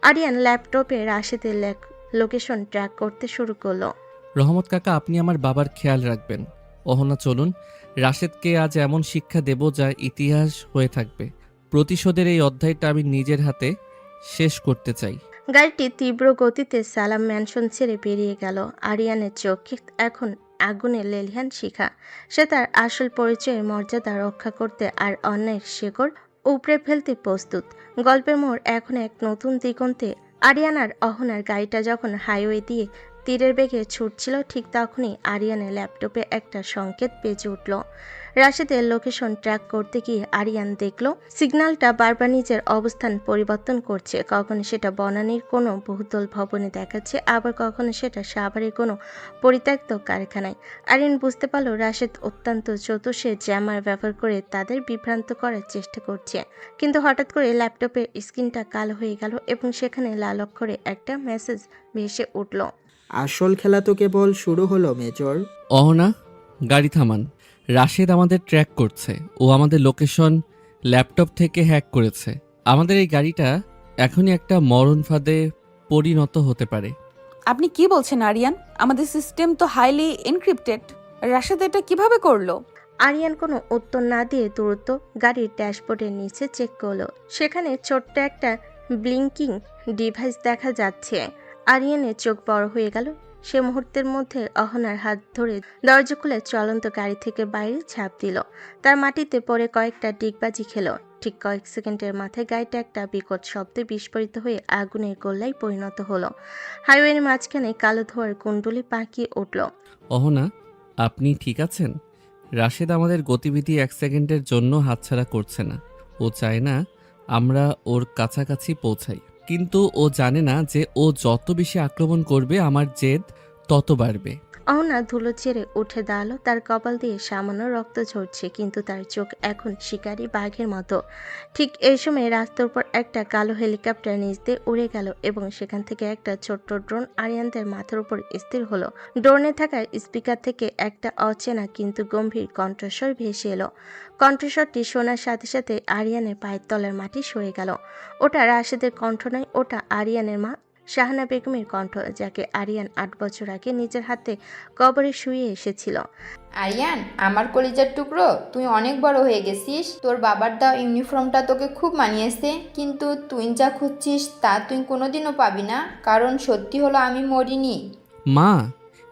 আরিয়ান ল্যাপটপে রাশেদের লোকেশন ট্র্যাক করতে শুরু করলো। রহমত কাকা, আপনি আমার বাবার খেয়াল রাখবেন। অহনা চলুন, রাশেদকে আজ এমন শিক্ষা দেব যা ইতিহাস হয়ে থাকবে। প্রতিশোধের এই অধ্যায়টা আমি নিজের হাতে শেষ করতে চাই। গাড়িটি তীব্র গতিতে সালাম ম্যানশন ছেড়ে বেরিয়ে গেল। আরিয়ানের চোখে এখন আগুনে লেলিহান শিখা। সে তার আসল পরিচয়ের মর্যাদা রক্ষা করতে আর অন্যের শেকড় উপড়ে ফেলতে প্রস্তুত। গল্পের মোড় এখন এক নতুন দিগন্তে। আরিয়ান আর অহনার গাড়িটা যখন হাইওয়ে দিয়ে তীরের বেগে ছুটছিল, ঠিক তখনই আরিয়ানের ল্যাপটপে একটা সংকেত বেজে উঠল। রাশেদের লোকেশন ট্র্যাক করতে গিয়ে আরিয়ান দেখল সিগন্যালটা বারবার নিজের অবস্থান পরিবর্তন করছে। কখনো সেটা বনানীর কোনো বহুতল ভবনে দেখাচ্ছে, আবার কখনো সেটা সাভারের কোনো পরিত্যক্ত কারখানায়। আরিয়ান বুঝতে পারল রাশেদ অত্যন্ত চতুর। সে জ্যামার ব্যবহার করে তাদের বিভ্রান্ত করার চেষ্টা করছে। কিন্তু হঠাৎ করে ল্যাপটপের স্ক্রিনটা কালো হয়ে গেল এবং সেখানে লাল অক্ষরে একটা মেসেজ ভেসে উঠল। আসল খেলা তো কেবল শুরু হলো মেজর। অহনা, গাড়ি থামান। রাশেদ আমাদের ট্র্যাক করছে। ও আমাদের লোকেশন ল্যাপটপ থেকে হ্যাক করেছে। আমাদের এই গাড়িটা এখনই একটা মরণ ফাঁদে পরিণত হতে পারে। আপনি কি বলছেন আরিয়ান? আমাদের সিস্টেম তো হাইলি এনক্রিপ্টেড। রাশেদ এটা কিভাবে করলো? আরিয়ান কোনো উত্তর না দিয়ে দ্রুত গাড়ির ড্যাশবোর্ডের নিচে চেক করলো। সেখানে ছোট্ট একটা ব্লিঙ্কিং ডিভাইস দেখা যাচ্ছে। আরিয়ানের চোখ বড় হয়ে গেল। সে মুহূর্তের মধ্যে অহনার হাত ধরে দরজা খুলে চলন্ত গাড়ি থেকে বাইরে ঝাঁপ দিল। তার মাটিতে পড়ে কয়েকটা ডিগবাজি খেলো। ঠিক কয়েক সেকেন্ডের মাথায় গাড়িটা একটা বিকট শব্দে বিস্ফোরিত হয়ে আগুনের গোল্লায় পরিণত হলো। হাইওয়ের মাঝখানে কালো ধোঁয়ার কুণ্ডলি পাকিয়ে উঠল। অহনা, আপনি ঠিক আছেন? রাশেদ আমাদের গতিবিধি 1 সেকেন্ডের জন্য হাতছাড়া করছে না। ও চায় না আমরা ওর কাছাকাছি পৌঁছাই, কিন্তু ও জানে না যে ও যত বেশি আক্রমণ করবে আমার জেদ তত বাড়বে। অহনা ধুলো ছেড়ে উঠে দাঁড়ালো। তার কপাল দিয়ে সামান্য রক্ত ঝরছে, কিন্তু তার চোখ এখন শিকারী বাঘের মতো। ঠিক এই সময় রাস্তার উপর একটা কালো হেলিকপ্টার নিচ দিয়ে উড়ে গেল এবং সেখান থেকে একটা ছোট্ট ড্রোন আরিয়ানদের মাথার উপর স্থির হলো। ড্রোনে থাকা স্পিকার থেকে একটা অচেনা কিন্তু গম্ভীর কণ্ঠস্বর ভেসে এলো। কণ্ঠস্বরটি শোনার সাথে সাথে আরিয়ানের পায়ের তলার মাটি সরে গেল। ওটা রাশেদের কণ্ঠ নয়, ওটা আরিয়ানের মা শাহানা বেগমের কণ্ঠ, যাকে আরিয়ান 8 বছর আগে নিজের হাতে কবরে শুয়ে এসেছিল। আরিয়ান, আমার কলিজার টুকরো, তুই অনেক বড় হয়ে গেছিস। তোর বাবার দেওয়া ইউনিফর্মটা তোকে খুব মানিয়েছে, কিন্তু তুই যা খুঁজছিস তা তুই কোনোদিনও পাবি না, কারণ সত্যি হলো আমি মরিনি। মা,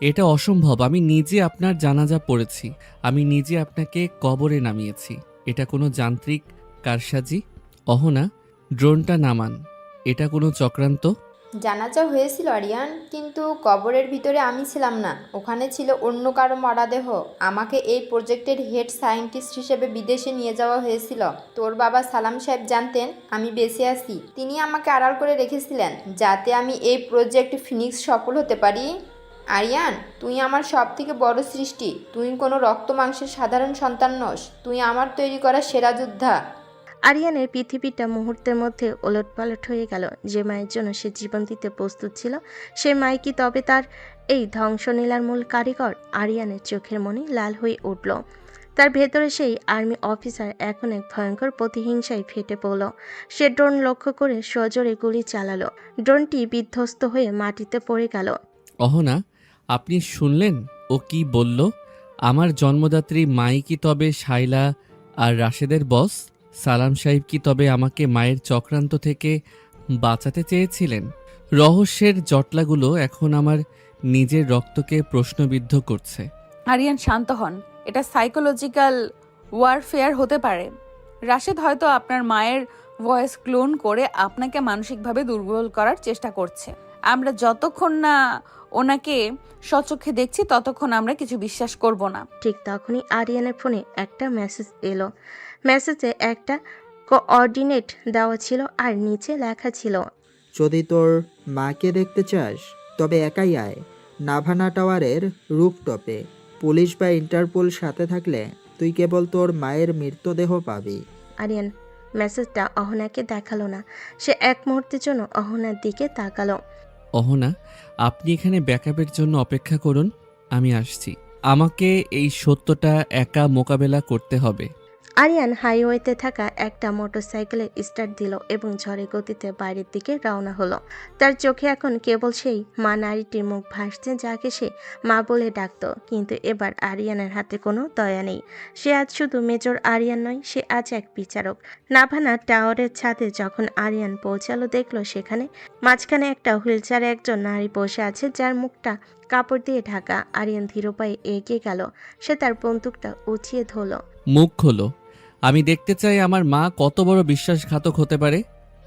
এটা অসম্ভব। আমি নিজে আপনার জানাজা পড়েছি। আমি নিজে আপনাকে কবরে নামিয়েছি। এটা কোনো যান্ত্রিক কারসাজি। অহনা, ড্রোনটা নামান। এটা কোনো চক্রান্ত। জানাজা হয়েছিল আরিয়ান, কিন্তু কবরের ভিতরে আমি ছিলাম না, ওখানে ছিল অন্য কারো মরাদেহ। আমাকে এই প্রজেক্টের হেড সায়েন্টিস্ট হিসেবে বিদেশে নিয়ে যাওয়া হয়েছিল। তোর বাবা সালাম সাহেব জানতেন আমি বেঁচে আছি। তিনি আমাকে আড়াল করে রেখেছিলেন যাতে আমি এই প্রজেক্ট ফিনিক্স সফল হতে পারি। আরিয়ান, তুই আমার সব থেকে বড় সৃষ্টি। তুই কোনো রক্ত মাংসের সাধারণ সন্তান নস। তুই আমার তৈরি করা সেরা যোদ্ধা। আরিয়ানের পৃথিবীটা মুহূর্তের মধ্যে ওলটপালট হয়ে গেল। যে মায়ের জন্য সে জীবন দিতে প্রস্তুত ছিল, সে মাই কি তবে তার এই ধ্বংসলীলার মূল কারিগর? আরিয়ানের চোখের মনি লাল হয়ে উঠল। তার ভেতরে সেই আর্মি অফিসার এখন এক ভয়ঙ্কর প্রতিহিংসায় ফেটে পড়ল। সে ড্রোন লক্ষ্য করে সজোরে গুলি চালালো। ড্রোনটি বিধ্বস্ত হয়ে মাটিতে পড়ে গেল। অহনা, আপনি শুনলেন ও কি বলল? আমার জন্মদাত্রী মাই কি তবে শাইলা আর রাশেদের বস? সালাম সাহেব কি তবে আমাকে মায়ের চক্রান্ত থেকে বাঁচাতে চেয়েছিলেন? রহস্যের জটলাগুলো এখন আমার নিজের রক্তকে প্রশ্নবিদ্ধ করছে। আরিয়ান, শান্ত হন। এটা সাইকোলজিক্যাল ওয়ারফেয়ার হতে পারে। রাশেদ হয়তো আপনার মায়ের ভয়েস ক্লোন করে আপনাকে মানসিকভাবে দুর্বল করার চেষ্টা করছে। আমরা যতক্ষণ না ওনাকে স্বচক্ষে দেখছি ততক্ষণ আমরা কিছু বিশ্বাস করব না। ঠিক তখনই আরিয়ানের ফোনে একটা মেসেজ এলো। মেসেজে একটা কোঅর্ডিনেট দেওয়া ছিল আর নিচে লেখা ছিল, যদি তোর মাকে দেখতে চাস তবে একাই আয়, নাভানা টাওয়ারের রুফটপে। পুলিশ বা ইন্টারপোল সাথে থাকলে তুই কেবল তোর মায়ের মৃতদেহ পাবি। আরিয়ান মেসেজটা অহনাকে দেখালো না। সে এক মুহূর্তের জন্য অহনার দিকে তাকালো। অহনা, আপনি এখানে ব্যাকআপের জন্য অপেক্ষা করুন, আমি আসছি। আমাকে এই সত্যটা একা মোকাবেলা করতে হবে। আরিয়ান হাইওয়েতে থাকা একটা মোটরসাইকেলে স্টার্ট দিল এবং ঝড়ে গতিতে বাইরের দিকে রওনা হলো। তার চোখে এখন কেবল সেই মা নারীটির মুখ ভাসছে যাকে সে মা বলে ডাকত। কিন্তু এবার আরিয়ানের হাতে কোনো দয়া নেই। সে আজ শুধু মেজর আরিয়ান নয়, সে আজ এক বিচারক। নাভানা টাওয়ারের ছাদে যখন আরিয়ান পৌঁছালো, দেখলো সেখানে মাঝখানে একটা হুইলচেয়ারে একজন নারী বসে আছে যার মুখটা কাপড় দিয়ে ঢাকা। আরিয়ান ধীর পায়ে এগিয়ে গেল। সে তার বন্দুকটা উঁচিয়ে ধরল। মুখ খোলো, আমি দেখতে চাই আমার মা কত বড় বিশ্বাসঘাতক হতে পারে।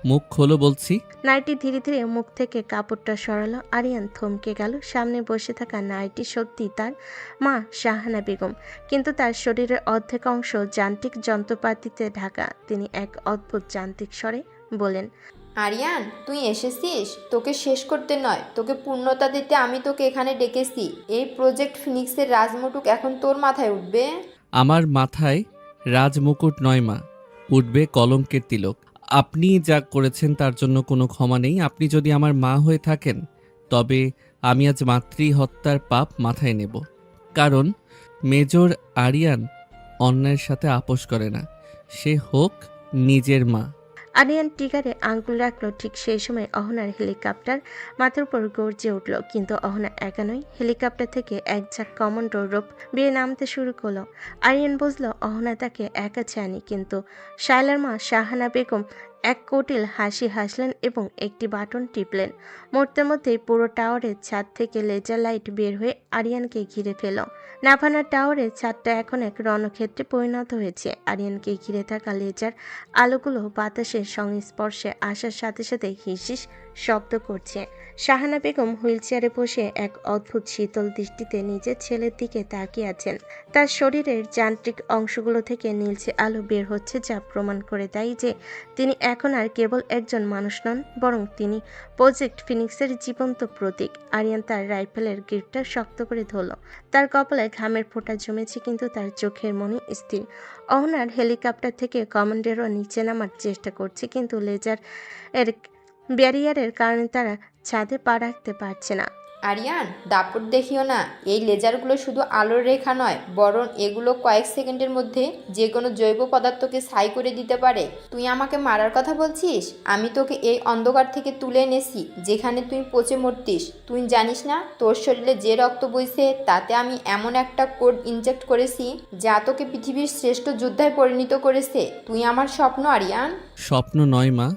মুখ খোলো বলছি। নারীটি ধীরে ধীরে মুখ থেকে কাপড়টা সরালো। আরিয়ান থমকে গেল। সামনে বসে থাকা নারীটি সত্যি তার মা শাহানা বেগম, কিন্তু তার শরীরের অর্ধেক অংশ যান্ত্রিক যন্ত্রপাতিতে ঢাকা। তিনি এক অদ্ভুত যান্ত্রিক স্বরে বলেন, আরিয়ান, তুই এসেছিস? তোকে শেষ করতে নয়, তোকে পূর্ণতা দিতে আমি তোকে এখানে ডেকেছি। এই প্রজেক্ট ফিনিক্সের রাজমুটুক এখন তোর মাথায় উঠবে। আমার মাথায় রাজমুকুট নয় মা, উঠবে কলঙ্কের তিলক। আপনি যা করেছেন তার জন্য কোনো ক্ষমা নেই। আপনি যদি আমার মা হয়ে থাকেন তবে আমি আজ মাতৃ হত্যার পাপ মাথায় নেব। কারণ মেজর আরিয়ান অন্যায়ের সাথে আপোষ করে না, সে হোক নিজের মা। আরিয়ান টিগারে আঙ্গুল রাখলো। ঠিক সেই সময় অহনার হেলিকপ্টার মাথার উপর গর্জে উঠল। কিন্তু অহনা একা নয়, হেলিকপ্টার থেকে এক ঝাঁক কমান্ডো রোপ বেয়ে নামতে শুরু করলো। আরিয়ান বুঝলো অহনা তাকে একা চায়নি, কিন্তু শায়লার মা শাহানা বেগম এক কুটিল হাসি হাসলেন এবং একটি বাটন টিপলেন। মুহূর্তের মধ্যেই পুরো টাওয়ারের ছাদ থেকে লেজার লাইট বের হয়ে আরিয়ানকে ঘিরে ফেল। নাভানা টাওয়ারের ছাদটা এখন এক রণক্ষেত্রে পরিণত হয়েছে। আরিয়ানকে ঘিরে থাকা লেজার আলোগুলো বাতাসের সংস্পর্শে আসার সাথে সাথে হিসিস শব্দ করছে। শাহানা বেগম হুইলচেয়ারে বসে এক অদ্ভুত শীতল দৃষ্টিতে নিজের ছেলের দিকে তাকিয়ে আছেন। তার শরীরের যান্ত্রিক অংশগুলো থেকে নীলচে আলো বের হচ্ছে, যা প্রমাণ করে দেয় যে তিনি এখন আর কেবল একজন মানুষ নন, বরং তিনি প্রজেক্ট ফিনিক্সের জীবন্ত প্রতীক। আরিয়ান তার রাইফেলের গ্রিপটা শক্ত করে ধরল। তার কপালে ঘামের ফোঁটা জমেছে, কিন্তু তার চোখের মনে স্থির। অহনার হেলিকপ্টার থেকে কমান্ডারও নিচে নামার চেষ্টা করছে, কিন্তু লেজার এর ব্যারিয়ারের কারণে তারা ছাদে পা রাখতে পারছে না। আরিয়ান, দাপট দেখিও না। এই লেজারগুলো শুধু আলোর রেখা নয়, বরং এগুলো কয়েক সেকেন্ডের মধ্যে যে কোনো জৈব পদার্থকে ছাই করে দিতে পারে। তুই আমাকে মারার কথা বলছিস? আমি তোকে এই অন্ধকার থেকে তুলে এনেছি যেখানে তুই পচে মরতিস। তুই জানিস না তোর শরীরে যে রক্ত বইছে তাতে আমি এমন একটা কোড ইনজেক্ট করেছি যা তোকে পৃথিবীর শ্রেষ্ঠ যোদ্ধায় পরিণত করেছে। তুই আমার স্বপ্ন আরিয়ান। স্বপ্ন নয় মা,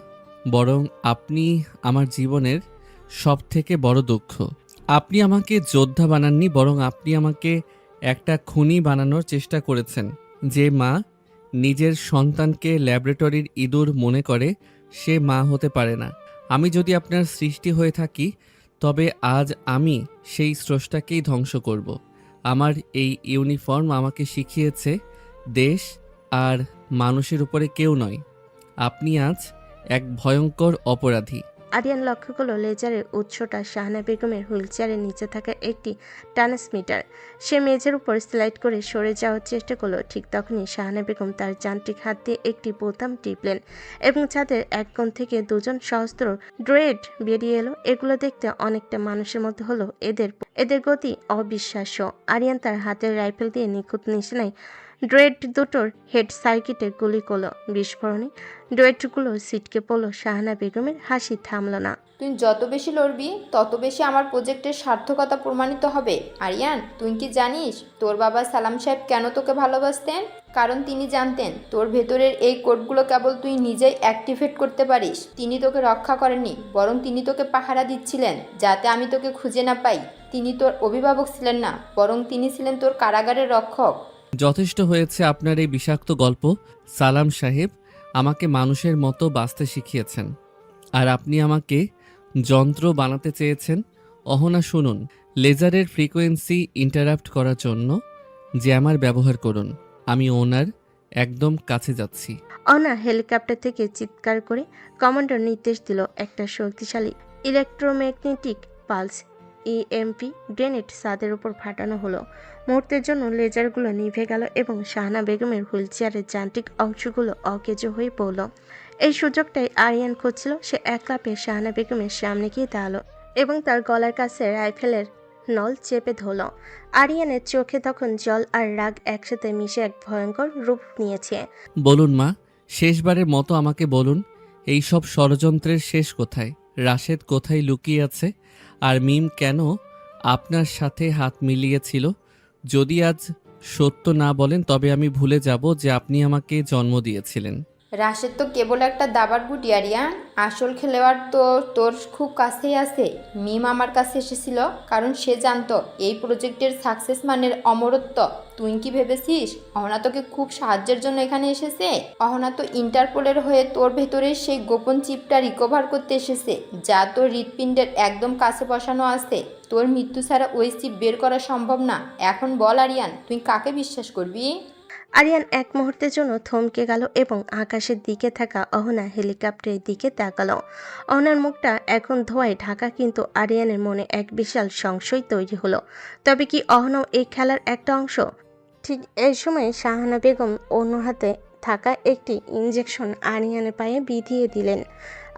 বরং আপনি আমার জীবনের সব থেকে বড় দুঃখ। আপনি আমাকে যোদ্ধা বানাননি, বরং আপনি আমাকে একটা খুনি বানানোর চেষ্টা করেছেন। যে মা নিজের সন্তানকে ল্যাবরেটরির ইঁদুর মনে করে সে মা হতে পারে না। আমি যদি আপনার সৃষ্টি হয়ে থাকি তবে আজ আমি সেই স্রষ্টাকেই ধ্বংস করব। আমার এই ইউনিফর্ম আমাকে শিখিয়েছে দেশ আর মানুষের উপরে কেউ নয়। আপনি আজ এক ভয়ঙ্কর অপরাধী। আরিয়ান লক্ষ্য করলো লেজারের উৎসটা শাহানা বেগমের হুইলচেয়ারের নিচে থাকা একটি ট্রান্সমিটার। সে মেঝের উপর স্লাইড করে সরে যাওয়ার চেষ্টা করলো। ঠিক তখনই শাহানা বেগম তার যান্ত্রিক হাত দিয়ে একটি বোতাম টিপলেন এবং ছাদের এক কোণ থেকে দুজন সহস্র ড্রয়েড বেরিয়ে এলো। এগুলো দেখতে অনেকটা মানুষের মতো হলো, এদের গতি অবিশ্বাস্য। আরিয়ান তার হাতের রাইফেল দিয়ে নিখুঁত নিশানায় ড্রয়েড দুটোর হেড সার্কিটে গুলি করলো। বিস্ফোরণে ড্রয়েডগুলো ছিটকে পড়ল। শাহানা বেগমের হাসি থামল না। তুই যত বেশি লড়বি তত বেশি আমার প্রজেক্টের সার্থকতা প্রমাণিত হবে। আরিয়ান, তুই কি জানিস তোর বাবা সালাম সাহেব কেন তোকে ভালোবাসতেন? কারণ তিনি জানতেন তোর ভেতরের এই কোডগুলো কেবল তুই নিজেই অ্যাক্টিভেট করতে পারিস। তিনি তোকে রক্ষা করেননি, বরং তিনি তোকে পাহারা দিচ্ছিলেন যাতে আমি তোকে খুঁজে না পাই। তিনি তোর অভিভাবক ছিলেন না, বরং তিনি ছিলেন তোর কারাগারের রক্ষক। যথেষ্ট হয়েছে আপনার এই বিষাক্ত গল্প। সালাম সাহেব আমাকে মানুষের মতো বাঁচতে শিখিয়েছেন, আর আপনি আমাকে যন্ত্র বানাতে চেয়েছেন। অহনা শুনুন, লেজারের ফ্রিকোয়েন্সি ইন্টারাপ্ট করার জন্য জ্যামার ব্যবহার করুন। আমি ওনার একদম কাছে যাচ্ছি। অনা হেলিকপ্টার থেকে চিৎকার করে কমান্ডার নির্দেশ দিল। একটা শক্তিশালী ইলেকট্রোম্যাগনেটিক পালস ইএমপি গ্রেনেড ছাদের উপর ফাটানো হলো। মুহূর্তের জন্য লেজারগুলো নিভে গেল এবং শাহানা বেগমের হুইলচেয়ারের যান্ত্রিক অংশগুলো অকেজো হয়ে পড়ল। এই সুযোগটাই আরিয়ান খুঁজছিল। সে এক লাফে শাহানা বেগমের সামনে গিয়ে দাঁড়ালো এবং তার গলার কাছে রাইফেলের নল চেপে ধরল। আরিয়ানের চোখে তখন জল আর রাগ একসাথে মিশে এক ভয়ঙ্কর রূপ নিয়েছে। বলুন মা, শেষবারের মতো আমাকে বলুন, এই সব ষড়যন্ত্রের শেষ কোথায়? রাশেদ কোথায় লুকিয়ে আছে? আর মিম কেন আপনার সাথে হাত মিলিয়েছিল? যদি আজ সত্য না বলেন তবে আমি ভুলে যাব যে আপনি আমাকে জন্ম দিয়েছিলেন। রাশেদ তো কেবল একটা দাবার গুটি আরিয়ান, আসল খেলোয়াড় তো তোর খুব কাছেই আছে। মিম আমার কাছে এসেছিল কারণ সে জানতো এই প্রজেক্টের সাকসেস মানের অমরত্ব। তুই কি ভেবেছিস অহনা তোকে খুব সাহায্যের জন্য এখানে এসেছে? অহনা তো ইন্টারপোলের হয়ে তোর ভেতরে সেই গোপন চিপটা রিকভার করতে এসেছে, যা তোর হৃৎপিণ্ডের একদম কাছে বসানো আছে। তোর মৃত্যু ছাড়া ওই চিপ বের করা সম্ভব না। এখন বল আরিয়ান, তুই কাকে বিশ্বাস করবি? আরিয়ান এক মুহূর্তের জন্য থমকে গেল এবং আকাশের দিকে থাকা অহনা হেলিকপ্টারের দিকে তাকালো। অহনার মুখটা এখন ধোঁয়ায় ঢাকা, কিন্তু আরিয়ানের মনে এক বিশাল সংশয় তৈরি হলো। তবে কি অহনাও এই খেলার একটা অংশ? ঠিক এই সময় শাহানা বেগম অন্য হাতে থাকা একটি ইঞ্জেকশন আরিয়ানের পায়ে বিধিয়ে দিলেন।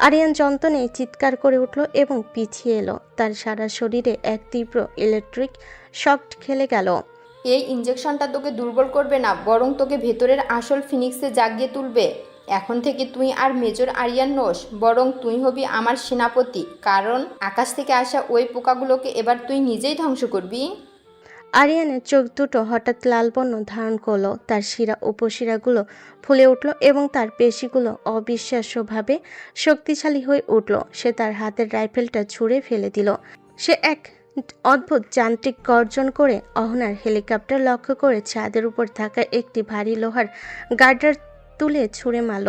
আরিয়ান যন্ত্রণায় চিৎকার করে উঠল এবং পিছিয়ে এলো। তার সারা শরীরে এক তীব্র ইলেকট্রিক শক খেলে গেল। এই ইঞ্জেকশনটা তোকে দুর্বল করবে না, বরং তোকে ভেতরের আসল ফিনিক্সে জাগিয়ে তুলবে। এখন থেকে তুই আর মেজর আরিয়ান নোস, বরং তুই হবি আমার সেনাপতি। কারণ আকাশ থেকে আসা ওই পোকাগুলোকে এবার তুই নিজেই ধ্বংস করবি। আরিয়ানের চোখ দুটো হঠাৎ লাল বর্ণ ধারণ করলো। তার শিরা উপশিরাগুলো ফুলে উঠল এবং তার পেশিগুলো অবিশ্বাস্যভাবে শক্তিশালী হয়ে উঠল। সে তার হাতের রাইফেলটা ছুঁড়ে ফেলে দিল। সে এক অদ্ভুত যান্ত্রিক গর্জন করে অহনার হেলিকপ্টার লক্ষ্য করে ছাদের উপর থাকা একটি ভারী লোহার গার্ডার তুলে ছুঁড়ে মারল।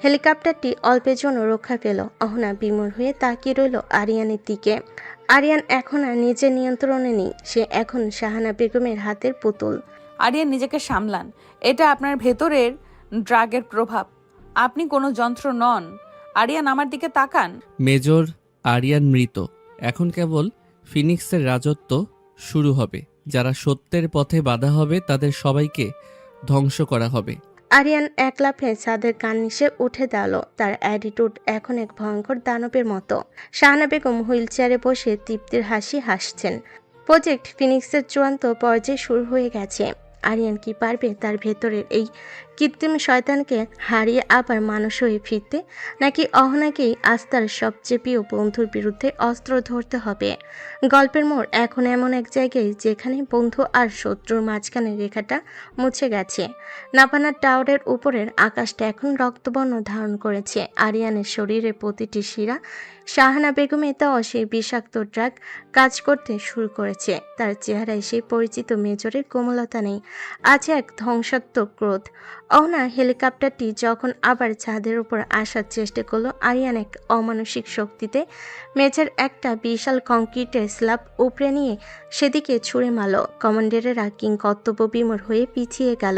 হেলিকপ্টারটি অল্পের জন্য রক্ষা পেল। অহনা বিমূঢ় হয়ে তাকিয়ে রইল আরিয়ানের দিকে। আরিয়ান এখন আর নিজের নিয়ন্ত্রণে নেই। সে এখন শাহানা বেগমের হাতের পুতুল। আরিয়ান, নিজেকে সামলান। এটা আপনার ভেতরের ড্রাগের প্রভাব। আপনি কোনো যন্ত্র নন। আরিয়ান, আমার দিকে তাকান। মেজর আরিয়ান মৃত। এখন কেবল ফিনিক্সের রাজত্ব শুরু হবে। যারা সত্যের পথে বাধা হবে তাদের সবাইকে ধ্বংস করা হবে। আরিয়ান এক লাফে ছাদের কার্নিশে উঠে দাঁড়ালো। তার অ্যাটিটিউড এখন এক ভয়ঙ্কর দানবের মতো। শাহানা বেগম হুইলচেয়ারে বসে তৃপ্তির হাসি হাসছেন। প্রজেক্ট ফিনিক্সের চূড়ান্ত পর্যায়ে শুরু হয়ে গেছে। আরিয়ান কি পারবে তার ভেতরের এই কৃত্রিম শয়তানকে হারিয়ে আবার মানুষ হয়ে ফিরতে, নাকি অহনাকেই আস্থার সবচেয়ে প্রিয় বন্ধুর বিরুদ্ধে অস্ত্র ধরতে হবে? গল্পের মোড় এখন এমন এক জায়গায় যেখানে বন্ধু আর শত্রুর মাঝখানে রেখাটা মুছে গেছে। নাপানার টাওয়ারের উপরের আকাশটা এখন রক্তবর্ণ ধারণ করেছে। আরিয়ানের শরীরের প্রতিটি শিরা শাহানা বেগমের দেওয়া সেই বিষাক্ত ড্রাগ কাজ করতে শুরু করেছে। তার চেহারায় সেই পরিচিত মেজরের কোমলতা নেই, আছে এক ধ্বংসাত্মক ক্রোধ। অহনা হেলিকপ্টারটি যখন আবার ছাদের উপর আসার চেষ্টা করলো, আরিয়ান এক অমানসিক শক্তিতে মেঝের একটা বিশাল কংক্রিটের স্ল্যাব উপড়ে নিয়ে সেদিকে ছুঁড়ে মারল। কমান্ডারেরা কিংকর্তব্য বিমূঢ় হয়ে পিছিয়ে গেল।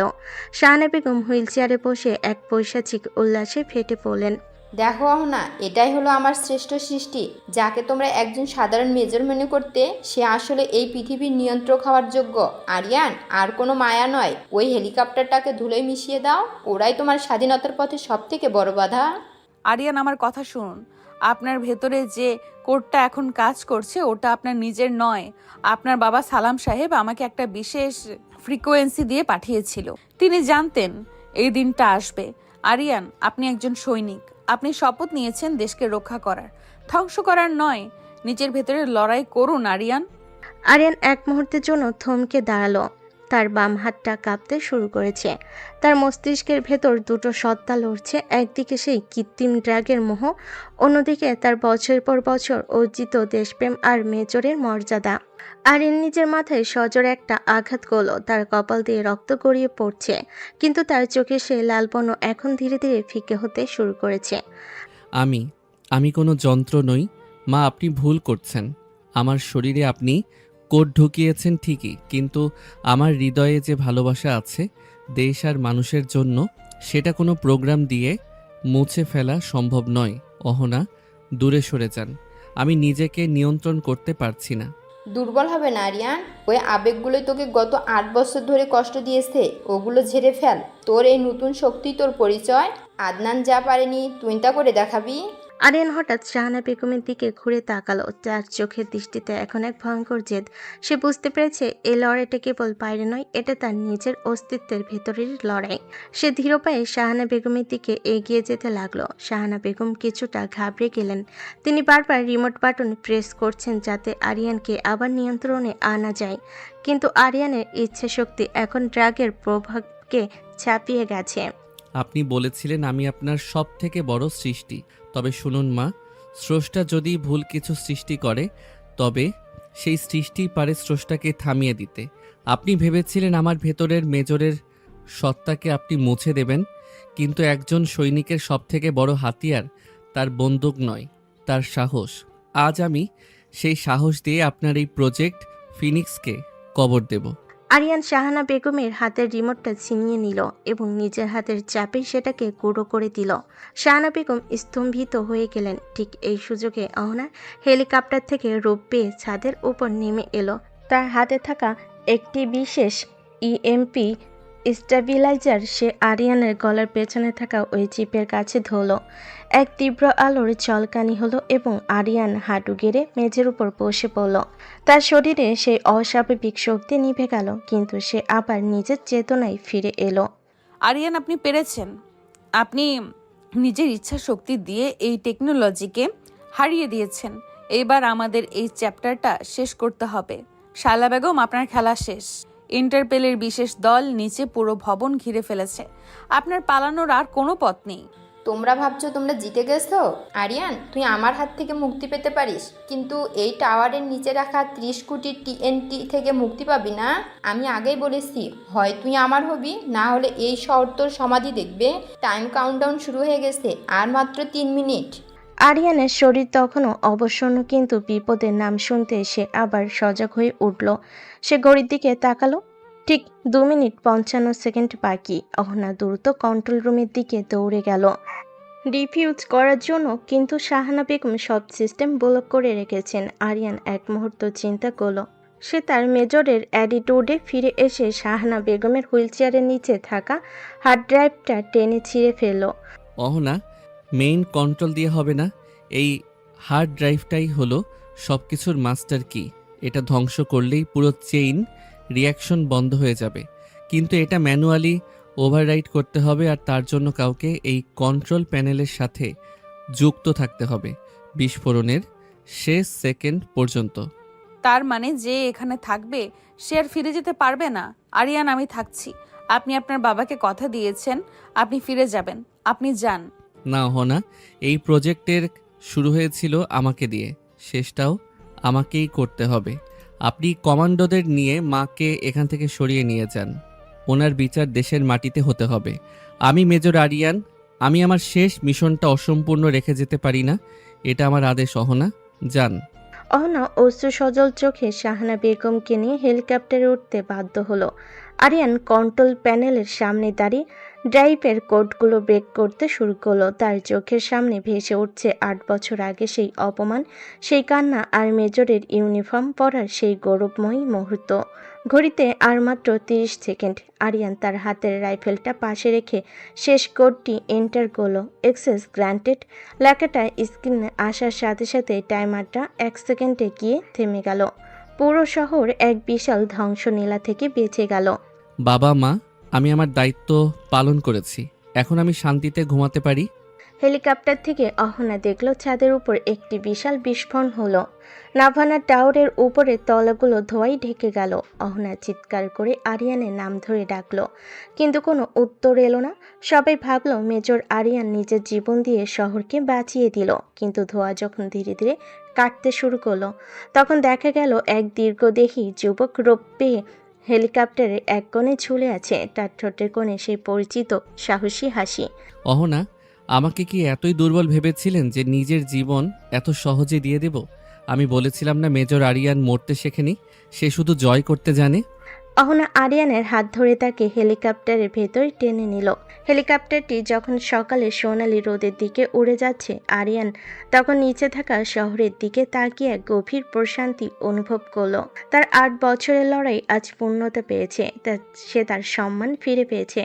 শাহানা বেগম হুইলচেয়ারে বসে এক পৈশাচিক উল্লাসে ফেটে পড়লেন। দেখো অহনা, এটাই হলো আমার শ্রেষ্ঠ সৃষ্টি। যাকে তোমরা একজন সাধারণ মেজর মনে করতে, সে আসলে এই পৃথিবীর নিয়ন্ত্রক হওয়ার যোগ্য। আরিয়ান, আর কোনো মায়া নয়। ওই হেলিকপ্টারটাকে ধুলোয় মিশিয়ে দাও। ওরাই তোমার স্বাধীনতার পথে সব থেকে বড় বাধা। আরিয়ান, আমার কথা শুনুন। আপনার ভেতরে যে কোডটা এখন কাজ করছে ওটা আপনার নিজের নয়। আপনার বাবা সালাম সাহেব আমাকে একটা বিশেষ ফ্রিকোয়েন্সি দিয়ে পাঠিয়েছিল। তিনি জানতেন এই দিনটা আসবে। আরিয়ান, আপনি একজন সৈনিক। আপনি শপথ নিয়েছেন দেশকে রক্ষা করার, ধ্বংস করার নয়। নিজের ভেতরে লড়াই করুন আরিয়ান। আরিয়ান এক মুহূর্তের জন্য থমকে দাঁড়ালো। তার বাম হাতটা কাঁপতে শুরু করেছে। তার মস্তিষ্কের ভেতর দুটো সত্তা লড়ছে, একদিকে সেই কৃত্রিম ড্রাগের মোহ, অন্যদিকে তার বছর পর বছর অর্জিত দেশপ্রেম আর মেজরের মর্যাদা। আরিয়ান নিজের মাথায় সজোরে একটা আঘাত করল, তার কপাল দিয়ে রক্ত গড়িয়ে পড়ছে, কিন্তু তার চোখে সেই লালবর্ণ এখন ধীরে ধীরে ফিকে হতে শুরু করেছে। আমি কোনো যন্ত্র নই মা, আপনি ভুল করছেন। আমার শরীরে আপনি কোড ঢুকিয়েছেন ঠিকই, কিন্তু আমার হৃদয়ে যে ভালোবাসা আছে দেশ আর মানুষের জন্য, সেটা কোনো প্রোগ্রাম দিয়ে মুছে ফেলা সম্ভব নয়। অহনা, দূরে সরে যান, আমি নিজেকে নিয়ন্ত্রণ করতে পারছি না। দুর্বল হবে না আরিয়ান, ওই আবেগগুলোই তোকে গত 8 বছর ধরে কষ্ট দিয়েছে, ওগুলো ঝেড়ে ফেল। তোর এই নতুন শক্তি তোর পরিচয়। আদনান যা পারেনি তুই তা করে দেখাবি। আরিয়ান হঠাৎ শাহানা বেগমের দিকে ঘুরে তাকালো, তার চোখের দৃষ্টিতে এখন এক ভয়ঙ্কর জেদ। সে বুঝতে পেরেছে এই লড়াইটা কেবল বাইরে নয়, এটা তার নিজের অস্তিত্বের ভেতরের লড়াই। সে ধীর পায়ে শাহানা বেগমের দিকে এগিয়ে যেতে লাগলো। শাহানা বেগম কিছুটা ঘাবড়ে গেলেন। তিনি বারবার রিমোট বাটন প্রেস করছেন যাতে আরিয়ানকে আবার নিয়ন্ত্রণে আনা যায়, কিন্তু আরিয়ানের ইচ্ছে শক্তি এখন ড্রাগের প্রভাবকে ছাপিয়ে গেছে। আপনি বলেছিলেন আমি আপনার সব থেকে বড় সৃষ্টি। তবে শুনুন মা, স্রষ্টা যদি ভুল কিছু সৃষ্টি করে তবে সেই সৃষ্টি পারে স্রষ্টাকে থামিয়ে দিতে। আপনি ভেবেছিলেন আমার ভেতরের মেজরের সত্তাকে আপনি মুছে দেবেন, কিন্তু একজন সৈনিকের সব থেকে বড় হাতিয়ার তার বন্দুক নয়, তার সাহস। আজ আমি সেই সাহস দিয়ে আপনার এই প্রজেক্ট ফিনিক্সকে কবর দেব। আরিয়ান শাহানা বেগমের হাতের রিমোটটা ছিনিয়ে নিল এবং নিজের হাতের চাপে সেটাকে গুঁড়ো করে দিল। শাহানা বেগম স্তম্ভিত হয়ে গেলেন। ঠিক এই সুযোগে অহনা হেলিকপ্টার থেকে রূপ পেয়ে ছাদের উপর নেমে এলো। তার হাতে থাকা একটি বিশেষ ইএমপি স্টেবিলাইজার সে আরিয়ানের গলার পেছনে থাকা ওই চিপের কাছে ধরল। এক তীব্র আলোর ঝলকানি হলো এবং আরিয়ান হাঁটু গেড়ে মেঝের উপর বসে পড়ল। তার শরীরে সেই অস্বাভাবিক শক্তি নিভে গেল, কিন্তু সে আবার নিজের চেতনায় ফিরে এলো। আরিয়ান, আপনি পেরেছেন। আপনি নিজের ইচ্ছা শক্তি দিয়ে এই টেকনোলজিকে হারিয়ে দিয়েছেন। এবার আমাদের এই চ্যাপ্টারটা শেষ করতে হবে। শায়লা বেগম, আপনার খেলা শেষ। ইন্টারপেলের বিশেষ দল নিচে পুরো ভবন ঘিরে ফেলেছে। আপনার পালানোর আর কোনো পথ নেই। তোমরা ভাবছো তোমরা জিতে গেছো? আরিয়ান, তুই আমার হাত থেকে মুক্তি পেতে পারিস, কিন্তু এই টাওয়ারের নিচে রাখা 30 কোটি TNT থেকে মুক্তি পাবি না। আমি আগেই বলেছি, হয় তুই আমার হবি, না হলে এই শহর তোর সমাধি দেখবে। টাইম কাউন্টডাউন শুরু হয়ে গেছে, আর মাত্র 3 মিনিট। আরিয়ানের শরীর তখনও অবসন্ন, কিন্তু বিপদের নাম শুনতে সে আবার সজাগ হয়ে উঠল। সে ঘড়ির দিকে তাকালো। ঠিক 2 মিনিট 55 সেকেন্ড বাকি। অহনা দ্রুত কন্ট্রোল রুমের দিকে দৌড়ে গেল ডিফিউজ করার জন্য, কিন্তু শাহানা বেগম সব সিস্টেম ব্লক করে রেখেছেন। আরিয়ান এক মুহূর্ত চিন্তা করল। সে তার মেজরের অ্যাটিটিউডে ফিরে এসে শাহানা বেগমের হুইলচেয়ারের নিচে থাকা হার্ড ড্রাইভটা টেনে ছিঁড়ে ফেলল। অহনা, মেইন কন্ট্রোল দিয়ে হবে না। এই হার্ড ড্রাইভটাই হলো সব কিছুর মাস্টার কি। এটা ধ্বংস করলেই পুরো চেইন রিয়াকশন বন্ধ হয়ে যাবে, কিন্তু এটা ম্যানুয়ালি ওভাররাইড করতে হবে, আর তার জন্য কাউকে এই কন্ট্রোল প্যানেলের সাথে যুক্ত থাকতে হবে বিস্ফোরণের শেষ সেকেন্ড পর্যন্ত। তার মানে যে এখানে থাকবে সে আর ফিরে যেতে পারবে না। আরিয়ান, আমি থাকছি। আপনি আপনার বাবাকে কথা দিয়েছেন, আপনি ফিরে যাবেন। আপনি যান। না অহনা, এই প্রজেক্টের শুরু হয়েছিল আমাকে দিয়ে, শেষটাও আমাকেই করতে হবে। আপনি কমান্ডোদের নিয়ে মাকে এখান থেকে সরিয়ে নিয়ে যান। ওনার বিচার দেশের মাটিতে হতে হবে। আমি মেজর আরিয়ান, আমি আমার শেষ মিশনটা অসম্পূর্ণ রেখে যেতে পারি না। এটা আমার আদেশ। অহনা, যান। অহনা অশ্রু সজল চোখে শাহানা বেগমকে নিয়ে হেলিকপ্টারে উঠতে বাধ্য হলো। আরিয়ান কন্ট্রোল প্যানেলের সামনে দাঁড়িয়ে ড্রাইভের কোডগুলো ব্রেক করতে শুরু করলো। তার চোখের সামনে ভেসে উঠছে 8 বছর আগে সেই অপমান, সেই কান্না, আর মেজরের ইউনিফর্ম পরার সেই গৌরবময়ী মুহূর্ত। ঘড়িতে আর মাত্র 30 সেকেন্ড। আরিয়ান তার হাতের রাইফেলটা পাশে রেখে শেষ কোডটি এন্টার করলো। এক্সেস গ্রান্টেড লেখাটা স্ক্রিনে আসার সাথে সাথে টাইমারটা 1 সেকেন্ডে গিয়ে থেমে গেল। পুরো শহর এক বিশাল ধ্বংসলীলা থেকে বেঁচে গেল। বাবা মা, আমি আমার দায়িত্ব পালন করেছি, এখন আমি শান্তিতে ঘুমাতে পারি। হেলিকপ্টার থেকে অহনা দেখল ছাদের উপর একটি বিশাল বিস্ফোরণ হলো। নাভানা টাওয়ারের উপরের তলাগুলো ধোঁয়ায় ঢেকে গেল। অহনা চিৎকার করে আরিয়ানের নাম ধরে ডাকলো, কিন্তু কোনো উত্তর এলো না। সবাই ভাবলো মেজর আরিয়ান নিজের জীবন দিয়ে শহরকে বাঁচিয়ে দিল। কিন্তু ধোঁয়া যখন ধীরে ধীরে কাটতে শুরু করলো, তখন দেখা গেল এক দীর্ঘদেহী যুবক রোপ পেয়ে হেলিকপ্টারের এক কোণে ঝুলে আছে। তার ঠোঁটের কোণে সেই পরিচিত সাহসী হাসি। অহনা, আমাকে কি এতই দুর্বল ভেবেছিলেন যে নিজের জীবন এত সহজে দিয়ে দেব? আমি বলেছিলাম না মেজর আরিয়ান মরতে শেখেনি, সে শুধু জয় করতে জানে। অহনা আরিয়ানের হাত ধরে তাকে হেলিকপ্টারের ভেতর টেনে নিল। হেলিকপ্টারটি যখন সকালে সোনালি রোদের দিকে উড়ে যাচ্ছে, আরিয়ান তখন নিচে থাকা শহরের দিকে তাকিয়ে এক গভীর প্রশান্তি অনুভব করলো। তার 8 বছরের লড়াই আজ পূর্ণতা পেয়েছে। সে তার সম্মান ফিরে পেয়েছে,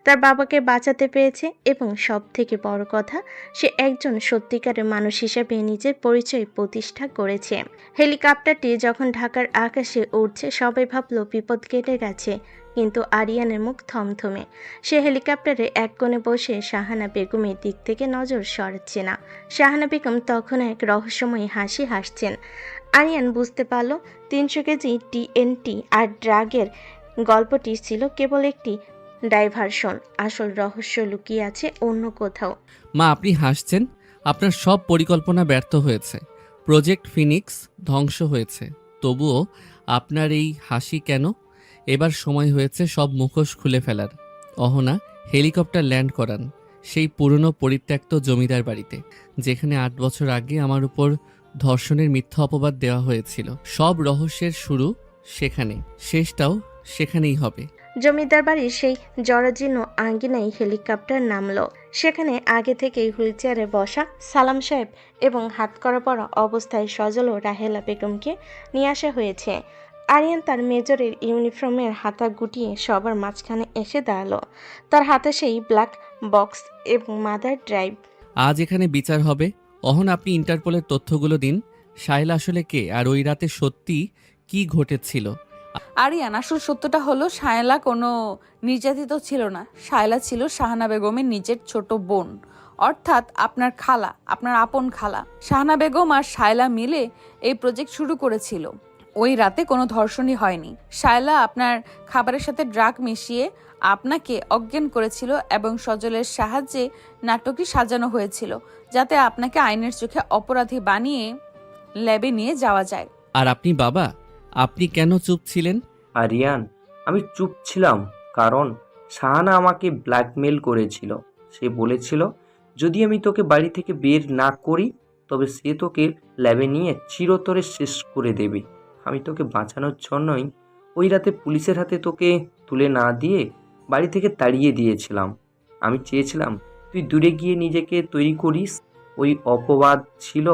তার বাবাকে বাঁচাতে পেরেছে, এবং সব থেকে বড় কথা, সে একজন সত্যিকারের মানুষ হিসেবে নিজের পরিচয় প্রতিষ্ঠা করেছে। হেলিকপ্টারটি যখন ঢাকার আকাশে উঠছে, সবাই ভাবলো বিপদ কেটে গেছে, কিন্তু আরিয়ানের মুখ থমথমে। সে হেলিকপ্টারে এক কোণে বসে শাহানা বেগমের দিক থেকে নজর সরাচ্ছে না। শাহানা বেগম তখন এক রহস্যময়ী হাসি হাসছেন। আরিয়ান বুঝতে পারল 300 কেজি টিএনটি আর ড্রাগের গল্পটি ছিল কেবল একটি ডাইভারশন। আসল রহস্য লুকিয়ে আছে অন্য কোথাও। মা, আপনি হাসছেন? আপনার সব পরিকল্পনা ব্যর্থ হয়েছে, প্রজেক্ট ফিনিক্স ধ্বংস হয়েছে, তবুও আপনার এই হাসি কেন? এবার সময় হয়েছে সব মুখোশ খুলে ফেলার। অহনা, হেলিকপ্টার ল্যান্ড করান সেই পুরনো পরিত্যক্ত জমিদার বাড়িতে, যেখানে 8 বছর আগে আমার উপর ধর্ষণের মিথ্যা অপবাদ দেওয়া হয়েছিল। সব রহস্যের শুরু সেখানে, শেষটাও সেখানেই হবে। জমিদার বাড়ির সেই জরাজীর্ণ আঙ্গিনায় হেলিকপ্টার নামলো। সেখানে আগে থেকেই হুইলচেয়ারে বসা সালাম সাহেব এবং হাত করা পড়া অবস্থায় সজল ও রাহেলা বেগমকে নিয়ে আসা হয়েছে। আরিয়ান তার মেজরের ইউনিফর্মের হাতা গুটিয়ে সবার মাঝখানে এসে দাঁড়ালো। তার হাতে সেই ব্ল্যাক বক্স এবং মাদার ড্রাইভ। আজ এখানে বিচার হবে। অহন, আপনি ইন্টারপোলের তথ্যগুলো দিন। শায়লা আসলে কে, আর ওই রাতে সত্যি কি ঘটেছিল? আরিয়ান, আসল সত্যটা হলো শায়লা কোনো নির্যাতিত ছিল না। শায়লা ছিল শাহানা বেগমের নিজের ছোট বোন, অর্থাৎ আপনার খালা, আপনার আপন খালা। শাহানা বেগম আর শায়লা মিলে এই প্রজেক্ট শুরু করেছিল। ওই রাতে কোনো ধর্ষণই হয়নি। শায়লা আপনার খাবারের সাথে ড্রাগ মিশিয়ে আপনাকে অজ্ঞান করেছিল এবং সজলের সাহায্যে নাটকটি সাজানো হয়েছিল, যাতে আপনাকে আইনের চোখে অপরাধী বানিয়ে ল্যাবে নিয়ে যাওয়া যায়। আর আপনি বাবা, আপনি কেন চুপ ছিলেন? আরিয়ান, আমি চুপ ছিলাম কারণ শাহানা আমাকে ব্ল্যাকমেল করেছিল। সে বলেছিল যদি আমি তোকে বাড়ি থেকে বের না করি, তবে সে তোকে ল্যাবে নিয়ে চিরতরে শেষ করে দেবে। আমি তোকে বাঁচানোর জন্যই ওই রাতে পুলিশের হাতে তোকে তুলে না দিয়ে বাড়ি থেকে তাড়িয়ে দিয়েছিলাম। আমি চেয়েছিলাম তুই দূরে গিয়ে নিজেকে তৈরি করিস। ওই অপবাদ ছিল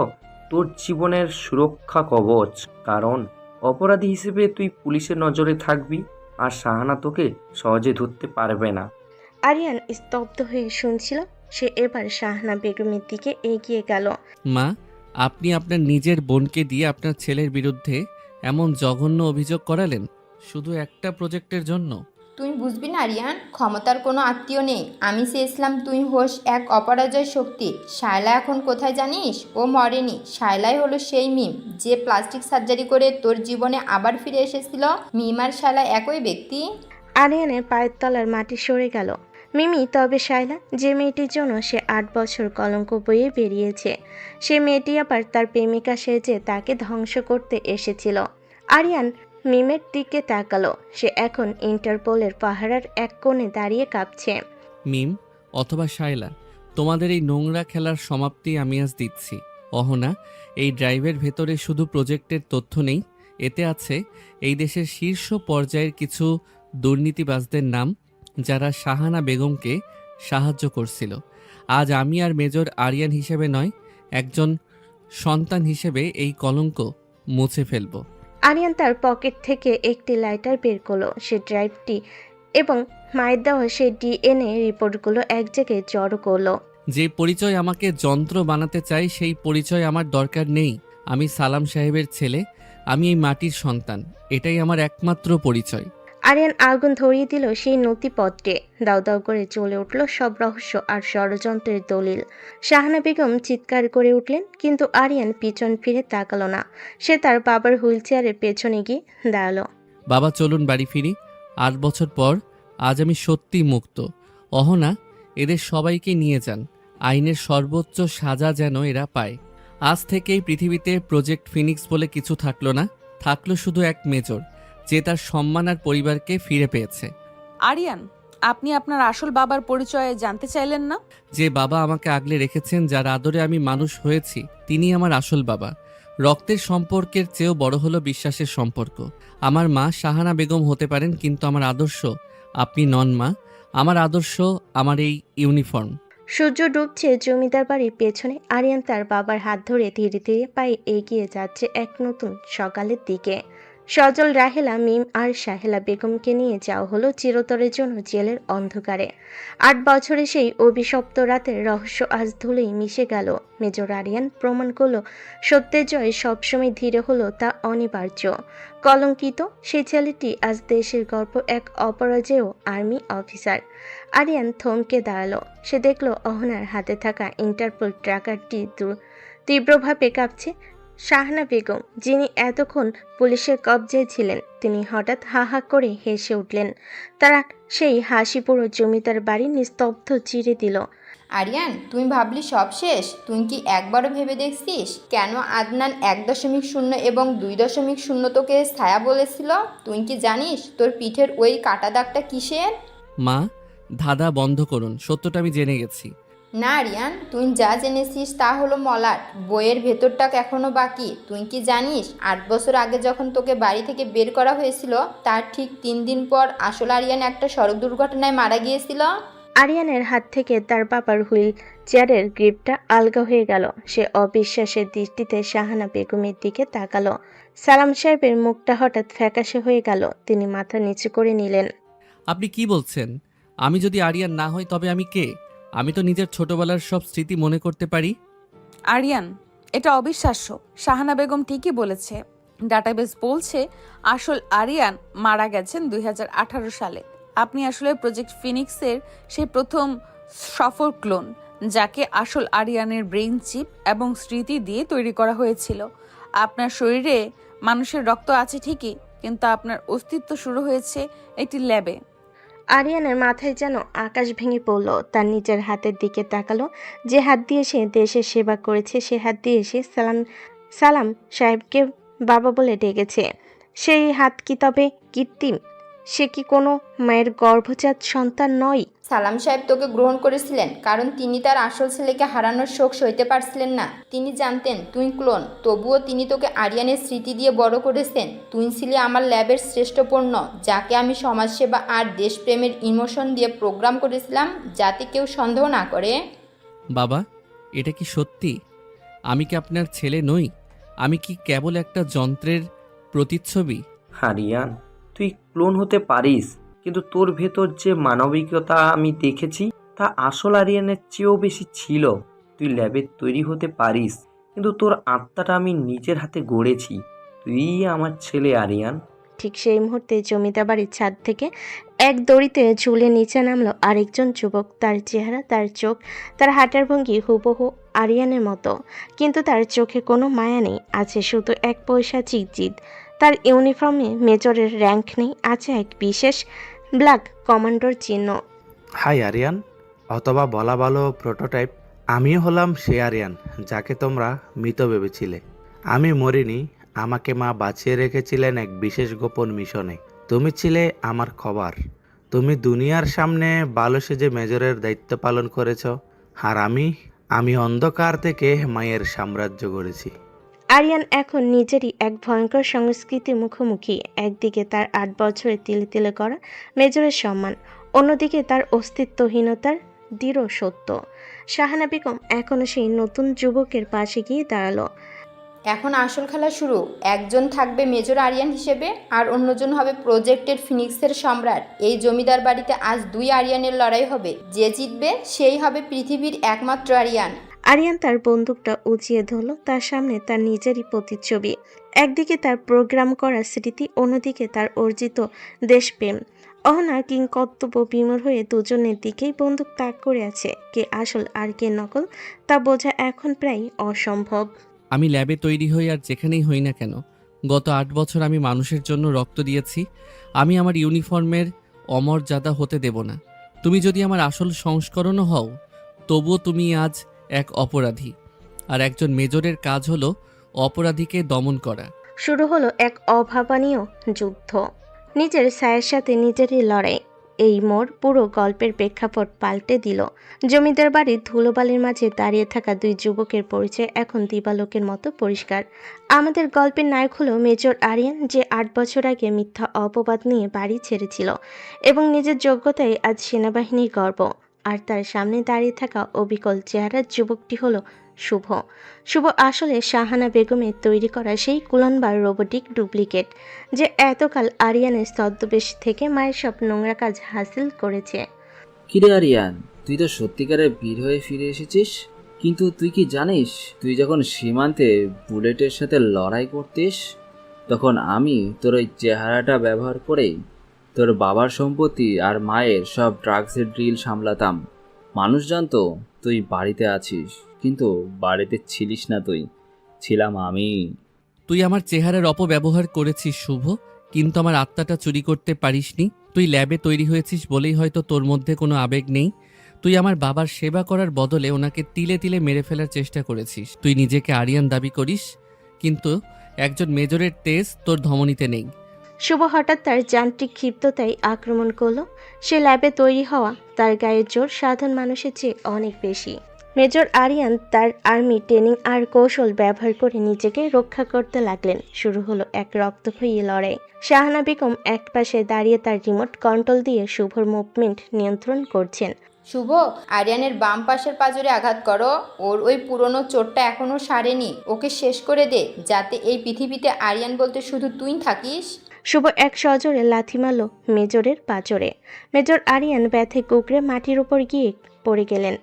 তোর জীবনের সুরক্ষা কবচ, কারণ অপরাধী হিসেবে তুই পুলিশের নজরে থাকবি আর শাহানা তোকে সহজে ধরতে পারবে না। আরিয়ান স্তব্ধ হয়ে শুনছিল। সে এবার শাহানা বেগমের দিকে এগিয়ে গেল। মা, আপনি আপনার নিজের বোনকে দিয়ে আপনার ছেলের বিরুদ্ধে এমন জঘন্য অভিযোগ করালেন শুধু একটা প্রজেক্টের জন্য? তুই বুঝবি না আরিয়ান, ক্ষমতার কোনো আত্মীয় নেই। আমি চেয়েছিলাম তুই হোস এক অপরাজয় শক্তি। শায়লা এখন কোথায় জানিস? ও মরেনি। শায়লাই হলো সেই মিম যে প্লাস্টিক সার্জারি করে তোর জীবনে আবার ফিরে এসেছিল। মিম আর শায়লা একই ব্যক্তি। আরিয়ানের পায়ের তলার মাটি সরে গেল। মিমি তবে শায়লা, যে মেয়েটির জন্য সে 8 বছর কলঙ্ক বয়ে বেরিয়েছে। সে মেয়েটি আবার তার প্রেমিকা সেজে তাকে ধ্বংস করতে এসেছিল। আরিয়ান মিমের দিকে তাকালো। সে এখন ইন্টারপোলের পাহারার এক কোণে দাঁড়িয়ে কাঁপছে। মিম অথবা শায়লা, তোমাদের এই নোংরা খেলার সমাপ্তি আমি আজ দিচ্ছি। অহনা, এই ড্রাইভের ভেতরে শুধু প্রজেক্টের তথ্য নেই, এতে আছে এই দেশের শীর্ষ পর্যায়ের কিছু দুর্নীতিবাজদের নাম, যারা শাহানা বেগমকে সাহায্য করছিল। আজ আমি আর মেজর আরিয়ান হিসেবে নয়, একজন সন্তান হিসেবে এই কলঙ্ক মুছে ফেলব। আরিয়ান তার পকেট থেকে একটি লাইটার বের করলো। সে ড্রাইভটি এবং মায়ের দেওয়া সেই ডিএনএ রিপোর্টগুলো এক জায়গায় জড়ো করলো। যে পরিচয় আমাকে যন্ত্র বানাতে চাই, সেই পরিচয় আমার দরকার নেই। আমি সালাম সাহেবের ছেলে, আমি এই মাটির সন্তান, এটাই আমার একমাত্র পরিচয়। আরিয়ান আগুন ধরিয়ে দিল সেই নথিপত্রে। দাউ দাউ করে চলে উঠল সব রহস্য আর ষড়যন্ত্রের দলিল। শাহানা বেগম চিৎকার করে উঠলেন, কিন্তু আরিয়ান পিছন ফিরে তাকালো না। সে তার বাবার হুইল চেয়ারের পেছনে গিয়ে দাঁড়ালো। বাবা চলুন বাড়ি ফিরি। 8 বছর পর আজ আমি সত্যি মুক্ত। অহনা, এদের সবাইকে নিয়ে যান। আইনের সর্বোচ্চ সাজা যেন এরা পায়। আজ থেকেই পৃথিবীতে প্রজেক্ট ফিনিক্স বলে কিছু থাকলো না, থাকলো শুধু এক মেজর, যে তার সম্মান আর পরিবারকে ফিরে পেয়েছে। আরিয়ান, আপনি আপনার আসল বাবার পরিচয় জানতে চাইলেন না? যে বাবা আমাকে আগলে রেখেছেন, যার আদরে আমি মানুষ হয়েছি, তিনি আমার আসল বাবা। রক্তের সম্পর্কের চেয়েও বড় হলো বিশ্বাসের সম্পর্ক। আমার মা শাহানা বেগম হতে পারেন, কিন্তু আমার আদর্শ আপনি নন মা। আমার আদর্শ আমার এই ইউনিফর্ম। সূর্য ডুবছে জমিদার বাড়ির পেছনে। আরিয়ান তার বাবার হাত ধরে ধীরে ধীরে পায়ে এগিয়ে যাচ্ছে এক নতুন সকালের দিকে। সজল, রাহেলা, মিম আর সাহেলা বেগমকে নিয়ে যাওয়া হলো চিরতরের জন্য জেলের অন্ধকারে। 8 বছরে সেই অভিশপ্ত রাতের রহস্য আজ ধুলোই মিশে গেল। মেজর আরিয়ান প্রমাণ করল সত্যের জয় সবসময় ধীরে হলো তা অনিবার্য। কলঙ্কিত সেই ছেলেটি আজ দেশের গর্ব, এক অপরাজেয় আর্মি অফিসার। আরিয়ান থমকে দাঁড়ালো। সে দেখল অহনার হাতে থাকা ইন্টারপোল ট্র্যাকারটি তীব্রভাবে কাঁপছে। শাহানা বেগম, যিনি এতক্ষণ পুলিশের কবজায় ছিলেন, তিনি হঠাৎ হা হা করে হেসে উঠলেন। তারা সেই হাসি পুরো জমিদার বাড়ি নিস্তব্ধ চিরে দিল। আরিয়ান, তুমি ভাবলি সব শেষ? তুই কি একবারও ভেবে দেখছিস কেন আদনান 1.0 এবং 2.0 তোকে ছায়া বলেছিল? তুই কি জানিস তোর পিঠের ওই কাটা দাগটা কিসের? মা, ধাঁধা বন্ধ করুন, সত্যটা আমি জেনে গেছি। না আরিয়ান, তুই যা জেনেছিস তা হলো মলাট, বইয়ের ভেতরটা এখনো বাকি। তুই কি জানিস 8 বছর আগে যখন তোকে বাড়ি থেকে বের করা হয়েছিল, তার ঠিক 3 দিন পর আসল আরিয়ান একটা সড়ক দুর্ঘটনায় মারা গিয়েছিল? আরিয়ানের হাত থেকে তার বাবার হুইল চেয়ারের গ্রিপটা আলগা হয়ে গেল। সে অবিশ্বাসের দৃষ্টিতে শাহানা বেগমের দিকে তাকালো। সালাম সাহেবের মুখটা হঠাৎ ফ্যাকাশে হয়ে গেল। তিনি মাথা নিচু করে নিলেন। আপনি কি বলছেন? আমি যদি আরিয়ান না হই তবে আমি কে? আমি তো নিজের ছোটবেলার সব স্মৃতি মনে করতে পারি। আরিয়ান, এটা অবিশ্বাস্য। শাহানা বেগম ঠিকই বলেছে। ডাটাবেস বলছে আসল আরিয়ান মারা গেছেন 2018 সালে। আপনি আসলে প্রজেক্ট ফিনিক্সের সেই প্রথম সফল ক্লোন, যাকে আসল আরিয়ানের ব্রেইন চিপ এবং স্মৃতি দিয়ে তৈরি করা হয়েছিল। আপনার শরীরে মানুষের রক্ত আছে ঠিকই, কিন্তু আপনার অস্তিত্ব শুরু হয়েছে একটি ল্যাবে। আরিয়ানের মাথায় যেন আকাশ ভেঙে পড়ল। তার নিজের হাতের দিকে তাকালো। যে হাত দিয়ে সে দেশের সেবা করেছে, সে হাত দিয়ে সে সালাম সাহেবকে বাবা বলে ডেকেছে। সেই হাত কি তবে কৃত্রিম? সে কি কোনো মায়ের গর্ভজাত সন্তান নয়? সালাম সাহেব তোকে গ্রহণ করেছিলেন কারণ তিনি তার আসল ছেলেকে হারানোর শোক সইতে পারছিলেন না। তিনি জানতেন তুই ক্লোন, তবুও তিনি তোকে আরিয়ানের স্মৃতি দিয়ে বড় করেছেন। তুই ছিলি আমার ল্যাবের শ্রেষ্ঠ পণ্য, যাকে আমি সমাজসেবা আর দেশপ্রেমের ইমোশন দিয়ে প্রোগ্রাম করেছিলাম, যাতে কেউ সন্দেহ না করে। বাবা, এটা কি সত্যি? আমি কি আপনার ছেলে নই? আমি কি কেবল একটা যন্ত্রের প্রতিচ্ছবি? আরিয়ান, তুই ক্লোন হতে পারিস, কিন্তু তোর ভেতর যে মানবিকতা আমি দেখেছি তা আসল আরিয়ানের চেয়েও বেশি ছিল। তুই ল্যাবে তৈরি হতে পারিস, কিন্তু তোর আত্মাটা আমি নিজের হাতে গড়েছি। তুই আমার ছেলে আরিয়ান। ঠিক সেই মুহূর্তে জমিদার বাড়ির ছাদ থেকে এক দড়িতে ঝুলে নিচে নামলো আরেকজন যুবক। তার চেহারা, তার চোখ, তার হাঁটার ভঙ্গি হুবহু আরিয়ানের মতো, কিন্তু তার চোখে কোনো মায়া নেই। আছে শুধু এক পৈশাচিক জিদ। তার ইউনিফর্মে মেজরের র্যাঙ্ক নেই, আছে এক বিশেষ ব্ল্যাক কমান্ডোর চিহ্ন। হাই আরিয়ান, অথবা বলা ভালো প্রোটোটাইপ। আমিও হলাম সে আরিয়ান যাকে তোমরা মৃত ভেবেছিলে। আমি মরিনি, আমাকে মা বাঁচিয়ে রেখেছিলেন এক বিশেষ গোপন মিশনে। তুমি ছিলে আমার খবর। তুমি দুনিয়ার সামনে ভালো সেজে মেজরের দায়িত্ব পালন করেছ, আর আমি অন্ধকার থেকে মায়ের সাম্রাজ্য গড়েছি। আরিয়ান এখন নিজেরই এক ভয়ঙ্কর সংস্কৃতির মুখোমুখি। একদিকে তার 8 বছরে তিলে তিলে করা মেজরের সম্মান, অন্যদিকে তার অস্তিত্বহীনতার দৃঢ় সত্য। শাহানা বেগম এখনও সেই নতুন যুবকের পাশে গিয়ে দাঁড়ালো। এখন আসল খেলা শুরু। একজন থাকবে মেজর আরিয়ান হিসেবে, আর অন্যজন হবে প্রজেক্টের ফিনিক্সের সম্রাট। এই জমিদার বাড়িতে আজ 2 আরিয়ানের লড়াই হবে। যে জিতবে সেই হবে পৃথিবীর একমাত্র আরিয়ান। আরিয়ান তার বন্দুকটা উঁচিয়ে ধরল। তার সামনে তার নিজেরই প্রতিচ্ছবি। একদিকে তার প্রোগ্রাম করা স্মৃতি, অন্যদিকে তার অর্জিত দেশপ্রেম। অহনা কিংকর্তব্য বিমূঢ় হয়ে দুজনের দিকেই বন্দুক তাক করে আছে। কে আসল আর কে নকল তা বোঝা এখন প্রায় অসম্ভব। আমি ল্যাবে তৈরি হই আর যেখানেই হই না কেন, গত 8 বছর আমি মানুষের জন্য রক্ত দিয়েছি। আমি আমার ইউনিফর্মের অমর্যাদা হতে দেব না। তুমি যদি আমার আসল সংস্করণও হও, তবুও তুমি আজ এক অপরাধী। আর একজন মেজরের কাজ হলো অপরাধীকে দমন করা। শুরু হলো এক অভাবনীয় যুদ্ধ, নিজের ছায়ের সাথে নিজেরই লড়াই। এই মোড় পুরো গল্পের প্রেক্ষাপট পাল্টে দিল। জমিদার বাড়ির ধুলোবালির মাঝে দাঁড়িয়ে থাকা দুই যুবকের পরিচয় এখন দিবালোকের মতো পরিষ্কার। আমাদের গল্পের নায়ক হলো মেজর আরিয়ান, যে 8 বছর আগে মিথ্যা অপবাদ নিয়ে বাড়ি ছেড়েছিল এবং নিজের যোগ্যতায় আজ সেনাবাহিনীর গর্ব। আর তার সামনে দাঁড়িয়ে থাকা অবিকল চেহারার যুবকটি হলো শুভ। শুভ আসলে শাহানা বেগমের তৈরি করা সেই কুলানবার রোবোটিক ডুপ্লিকেট, যে এতকাল আরিয়ানের ছদ্মবেশ থেকে মায়ের সব নোংরা কাজ হাসিল করেছে। কিরে আরিয়ান, তুই তো সত্যিকারের বীর হয়ে ফিরে এসেছিস। কিন্তু তুই কি জানিস, তুই যখন সীমান্তে বুলেটের সাথে লড়াই করতিস, তখন আমি তোর ওই চেহারাটা ব্যবহার করেই তোর বাবার সম্পত্তি আর মায়ের সব ড্রাগসের ড্রিল সামলাতাম। মানুষ জানতো তুই বাড়িতে আছিস, কিন্তু বাড়িতে ছিলিস না তুই, ছিলাম আমি। তুই আমার চেহারার অপব্যবহার করেছিস শুভ, কিন্তু আমার আত্মাটা চুরি করতে পারিসনি। তুই ল্যাবে তৈরি হয়েছিস বলেই হয়তো তোর মধ্যে কোনো আবেগ নেই। তুই আমার বাবার সেবা করার বদলে ওনাকে তিলে তিলে মেরে ফেলার চেষ্টা করেছিস। তুই নিজেকে আরিয়ান দাবি করিস, কিন্তু একজন মেজরের তেজ তোর ধমনীতে নেই। শুভ হঠাৎ তার যান্ত্রিক ক্ষিপ্ততায় আক্রমণ করলো। সে ল্যাবে তৈরি হওয়া, তার গায়ের জোর সাধারণ মানুষের চেয়ে অনেক বেশি। মেজর আরিয়ান তার আর্মি ট্রেনিং আর কৌশল ব্যবহার করে নিজেকে রক্ষা করতে লাগলেন। শুরু হলো এক রক্তক্ষয়ী লড়াই। শাহানা বেগম এক পাশে দাঁড়িয়ে তার রিমোট কন্ট্রোল দিয়ে শুভর মুভমেন্ট নিয়ন্ত্রণ করছেন। শুভ, আরিয়ানের বাম পাশের পাঁজরে আঘাত করো। ওর ওই পুরনো চোটটা এখনও সারেনি। ওকে শেষ করে দে, যাতে এই পৃথিবীতে আরিয়ান বলতে শুধু তুই থাকিস। শুভ এক সজোরে লাথি মারল মেজরের পাঁজরে। মেজর আরিয়ান ব্যথে কুকড়ে মাটির উপর গিয়ে পড়ে গেলেন।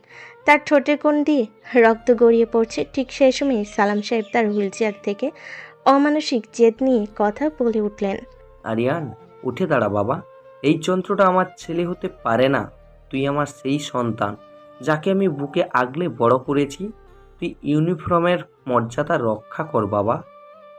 তার ঠোঁটের কোণ দিয়ে রক্ত গড়িয়ে পড়ছে। ঠিক সেই সময় সালাম সাহেব তার হুইলচেয়ার থেকে অমানসিক জেদ নিয়ে কথা বলে উঠলেন। আরিয়ান, উঠে দাঁড়া বাবা। এই যন্ত্রটা আমার ছেলে হতে পারে না। তুই আমার সেই সন্তান, যাকে আমি বুকে আগলে বড় করেছি। তুই ইউনিফর্মের মর্যাদা রক্ষা কর বাবা।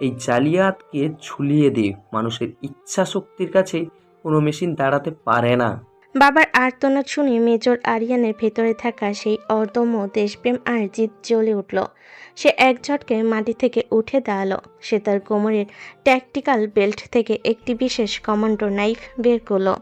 এই জালিয়াতকে ঝুলিয়ে দে। মানুষের ইচ্ছা শক্তির কাছে কোনো মেশিন দাঁড়াতে পারে না। বাবার আর্তনাদ শুনে মেজর আরিয়ানের ভেতরে থাকা সেই অদম্য দেশপ্রেম আর জিদ জ্বলে উঠল। সে এক ঝটকায় মাটি থেকে উঠে দাঁড়ালো। সে তার কোমরের ট্যাকটিক্যাল বেল্ট থেকে একটি বিশেষ কমান্ডো নাইফ বের করলো।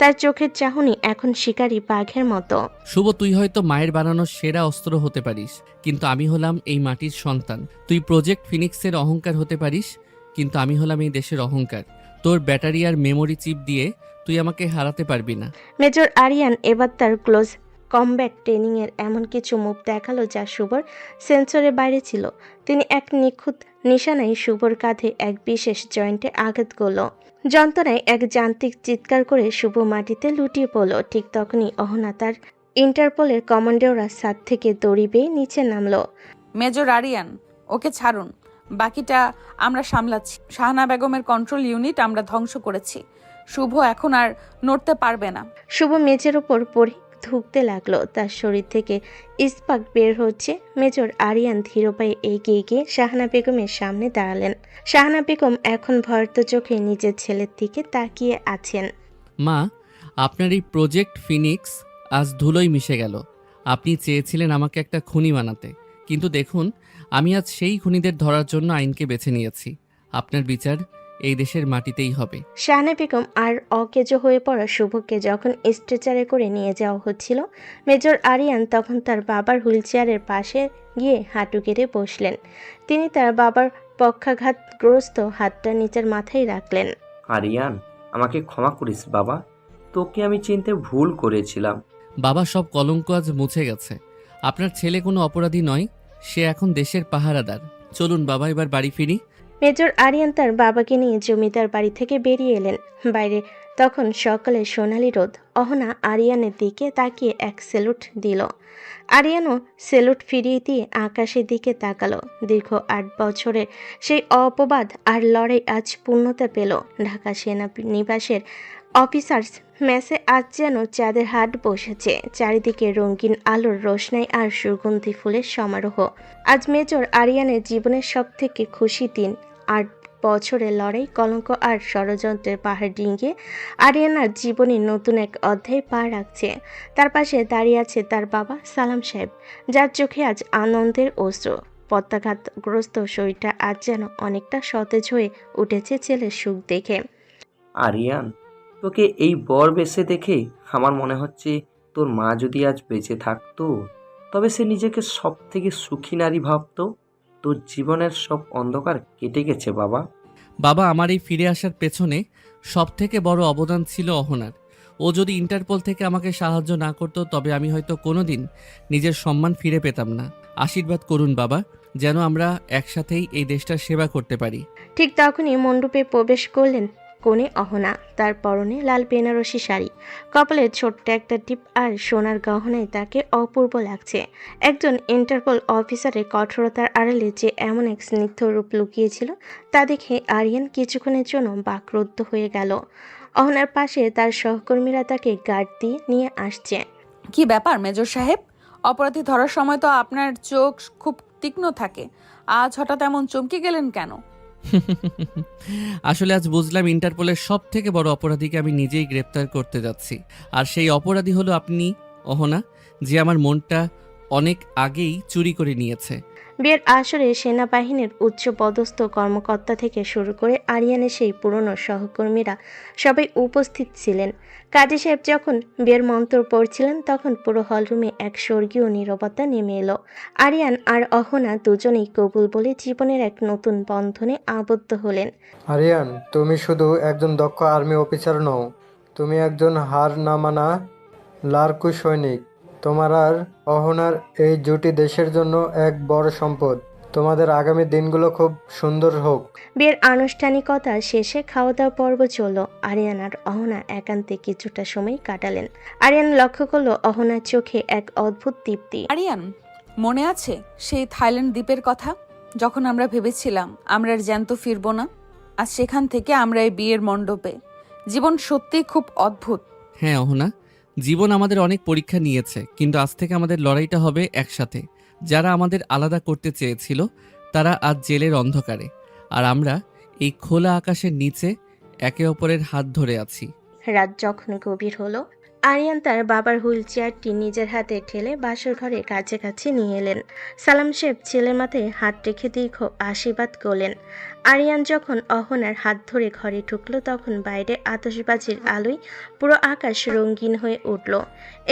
তার চোখের চাহনি এখন শিকারী বাঘের মতো। শুভ, তুই হয়তো মায়ের বানানো সেরা অস্ত্র হতে পারিস, কিন্তু আমি হলাম এই মাটির সন্তান। তুই প্রজেক্ট ফিনিক্সের অহংকার হতে পারিস, কিন্তু আমি হলাম এই দেশের অহংকার। তোর ব্যাটারি আর মেমোরি চিপ দিয়ে তুই আমাকে হারাতে পারবি না। মেজর আরিয়ান এবার তার ক্লোজ কমব্যাট ট্রেনিংয়ের এমন কিছু মুভ দেখালো যা শুভর সেন্সরের বাইরে ছিল। তিনি এক নিখুঁত নিশানায় শুভর কাঁধে এক বিশেষ জয়েন্টে আঘাত করল। যন্ত্রণায় এক যান্ত্রিক চিৎকার করে শুভ মাটিতে লুটিয়ে পড়ল। ঠিক তখনই অহনা তার ইন্টারপোলের কমান্ডোরা ছাদ থেকে দড়ি বেয়ে নিচে নামলো। মেজর আরিয়ান, ওকে ছাড়ুন, বাকিটা আমরা সামলাচ্ছি। শাহানা বেগমের কন্ট্রোল ইউনিট আমরা ধ্বংস করেছি। শুভ এখন আর নড়তে পারবে না। শুভ মেঝের ওপর পড়ে ধুঁকতে লাগলো। তার শরীর থেকে ইস্পাক বের হচ্ছে। মেজর আরিয়ান ধীর পায়ে এগিয়ে গিয়ে শাহানা বেগমের সামনে দাঁড়ালেন। শাহানা বেগম এখন ভয়ার্ত চোখে নিজের ছেলের দিকে তাকিয়ে আছেন। মা, আপনার এই প্রজেক্ট ফিনিক্স আজ ধুলোয় মিশে গেল। আপনি চেয়েছিলেন আমাকে একটা খুনি বানাতে, কিন্তু দেখুন আমি আজ সেই খুনিদের ধরার জন্য আইনকে বেছে নিয়েছি। আপনার বিচার এই দেশের মাটিতেই হবে। শাহানা বেগম আর অকেজো হয়ে পড়া শুভকে যখন স্ট্রেচারে করে নিয়ে যাওয়া হচ্ছিল, মেজর আরিয়ান তখন তার বাবার হুইলচেয়ারের পাশে গিয়ে হাঁটু গেড়ে বসলেন। তিনি তার বাবার পক্ষাঘাতগ্রস্ত হাতটা নিচের মাথায় রাখলেন। আরিয়ান, আমাকে ক্ষমা করিস বাবা। তোকে আমি চিনতে ভুল করেছিলাম। বাবা, সব কলঙ্ক আজ মুছে গেছে। আপনার ছেলে কোনো অপরাধী নয়, সে এখন দেশের পাহারাদার। চলুন বাবা, এবার বাড়ি ফিরি। মেজর আরিয়ান তার বাবাকে নিয়ে জমিদার বাড়ি থেকে বেরিয়ে এলেন। বাইরে তখন সকালে সোনালি রোদ। অহনা আরিয়ানের দিকে তাকিয়ে এক স্যালুট দিল। আরিয়ানও স্যালুট ফিরিয়ে দিয়ে আকাশের দিকে তাকালো। দীর্ঘ ৮ বছরের সেই অপবাদ আর লড়াই আজ পূর্ণতা পেল। ঢাকা সেনানিবাসের অফিসার্স মেসে আজ যেন চাঁদের হাট বসেছে। চারিদিকে রঙিন আলোর রোশনাই আর সুগন্ধি ফুলের সমারোহ। আজ মেজর আরিয়ানের জীবনের সবথেকে খুশি দিন। ৮ বছরের লড়াই, কলঙ্ক আর ষড়যন্ত্রের পাহাড় ডিঙ্গিয়ে আরিয়ানার জীবনের নতুন এক অধ্যায় পা রাখছে। তার পাশে দাঁড়িয়ে আছে তার বাবা সালাম সাহেব, যার চোখে আজ আনন্দের অশ্রু। পত্যাঘাতগ্রস্ত শরীরটা আজ যেন অনেকটা সতেজ হয়ে উঠেছে ছেলের সুখ দেখে। আরিয়ান, তোকে এই বর বেশে দেখে আমার মনে হচ্ছে তোর মা যদি আজ বেঁচে থাকতো তবে সে নিজেকে সব থেকে সুখী নারী ভাবতো। তোর জীবনের সব অন্ধকার কেটে গেছে বাবা। বাবা, আমার এই ফিরে আসার পেছনে সব থেকে বড় অবদান ছিল অহনার। ও যদি ইন্টারপোল থেকে আমাকে সাহায্য না করতো তবে আমি হয়তো কোনোদিন নিজের সম্মান ফিরে পেতাম না। আশীর্বাদ করুন বাবা, যেন আমরা একসাথেই এই দেশটার সেবা করতে পারি। ঠিক তখনই মণ্ডপে প্রবেশ করলেন কোণে অহনা। তার পরনে লাল বেনারসি শাড়ি, কপালে ছোট্ট একটা টিপ আর সোনার গহনায় তাকে অপূর্ব লাগছে। একজন ইন্টারপোল অফিসারের কঠোরতার আড়ালে যে এমন এক স্নিগ্ধ রূপ লুকিয়েছিল তা দেখে আরিয়ান কিছুক্ষণের জন্য বাকরুদ্ধ হয়ে গেল। অহনার পাশে তার সহকর্মীরা তাকে গার্ড দিয়ে নিয়ে আসছে। কি ব্যাপার মেজর সাহেব? অপরাধী ধরার সময় তো আপনার চোখ খুব তীক্ষ্ণ থাকে, আজ হঠাৎ এমন চমকে গেলেন কেন? আসলে আজ বুঝলাম ইন্টারপোলের সব থেকে বড় অপরাধীকে আমি নিজেই গ্রেপ্তার করতে যাচ্ছি। আর সেই অপরাধী হলো আপনি, অহনা, যে আমার মনটা অনেক আগেই চুরি করে নিয়েছে। বিয়ের আসরে সেনাবাহিনীর উচ্চ পদস্থ কর্মকর্তা থেকে শুরু করে আরিয়ানের সেই পুরনো সহকর্মীরা সবাই উপস্থিত ছিলেন। কাজী সাহেব যখন বিয়ের মন্ত্র পড়ছিলেন তখন পুরো হলরুমে এক স্বর্গীয় নীরবতা নেমে এলো। আরিয়ান আর অহনা দুজনেই কবুল বলে জীবনের এক নতুন বন্ধনে আবদ্ধ হলেন। আরিয়ান, তুমি শুধু একজন দক্ষ আর্মি অফিসার নও, তুমি একজন হার না মানা লাড়াকু সৈনিক। তোমার আর অহনার এই জুটি দেশের জন্য এক বড় সম্পদ। তোমাদের আগামী দিনগুলো খুব সুন্দর হোক। বিয়ের আনুষ্ঠানিকতা শেষে খাওয়া দাওয়া পর্ব চলল। আরিয়ান আর অহনা একান্তে কিছুটা সময় কাটালেন। আরিয়ান লক্ষ্য করলো অহনার চোখে এক অদ্ভুত দীপ্তি। আরিয়ান, মনে আছে সেই থাইল্যান্ড দ্বীপের কথা, যখন আমরা ভেবেছিলাম আমরা আর জ্যান্ত ফিরবো না? আজ সেখান থেকে আমরা এই বিয়ের মণ্ডপে। জীবন সত্যিই খুব অদ্ভুত। হ্যাঁ অহনা, জীবন আমাদের অনেক পরীক্ষা নিয়েছে, কিন্তু আজ থেকে আমাদের লড়াইটা হবে একসাথে। যারা আমাদের আলাদা করতে চেয়েছিল তারা আজ জেলের অন্ধকারে, আর আমরা এই খোলা আকাশের নিচে একে অপরের হাত ধরে আছি। রাত যখন গভীর হলো, আরিয়ান তার বাবার হুইল চেয়ারটি নিজের হাতে ঠেলে বাসর ঘরে কাছে নিয়ে এলেন। সালাম সাহেব ছেলের মাথায় হাত রেখে দীর্ঘ আশীর্বাদ করলেন। আরিয়ান যখন অহনার হাত ধরে ঘরে ঢুকলো তখন বাইরে আতশবাজির আলোয় পুরো আকাশ রঙিন হয়ে উঠল।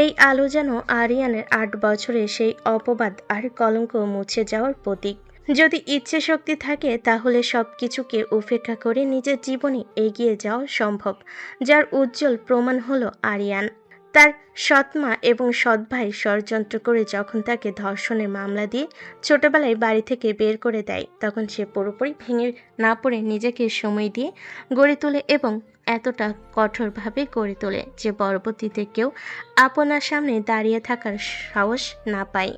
এই আলো যেন আরিয়ানের ৮ বছরের সেই অপবাদ আর কলঙ্ক মুছে যাওয়ার প্রতীক। যদি ইচ্ছে শক্তি থাকে তাহলে সব কিছুকে উপেক্ষা করে নিজের জীবনে এগিয়ে যাওয়া সম্ভব, যার উজ্জ্বল প্রমাণ হলো আরিয়ান। তার সৎমা এবং সৎ ভাই ষড়যন্ত্র করে যখন তাকে ধর্ষণের মামলা দিয়ে ছোটবেলায় বাড়ি থেকে বের করে দেয়, তখন সে পুরোপুরি ভেঙে না পড়ে নিজেকে সময় দিয়ে গড়ে তোলে এবং এতটা কঠোরভাবে গড়ে তোলে যে পরবর্তীতে কেউ আপনার সামনে দাঁড়িয়ে থাকার সাহস না পায়।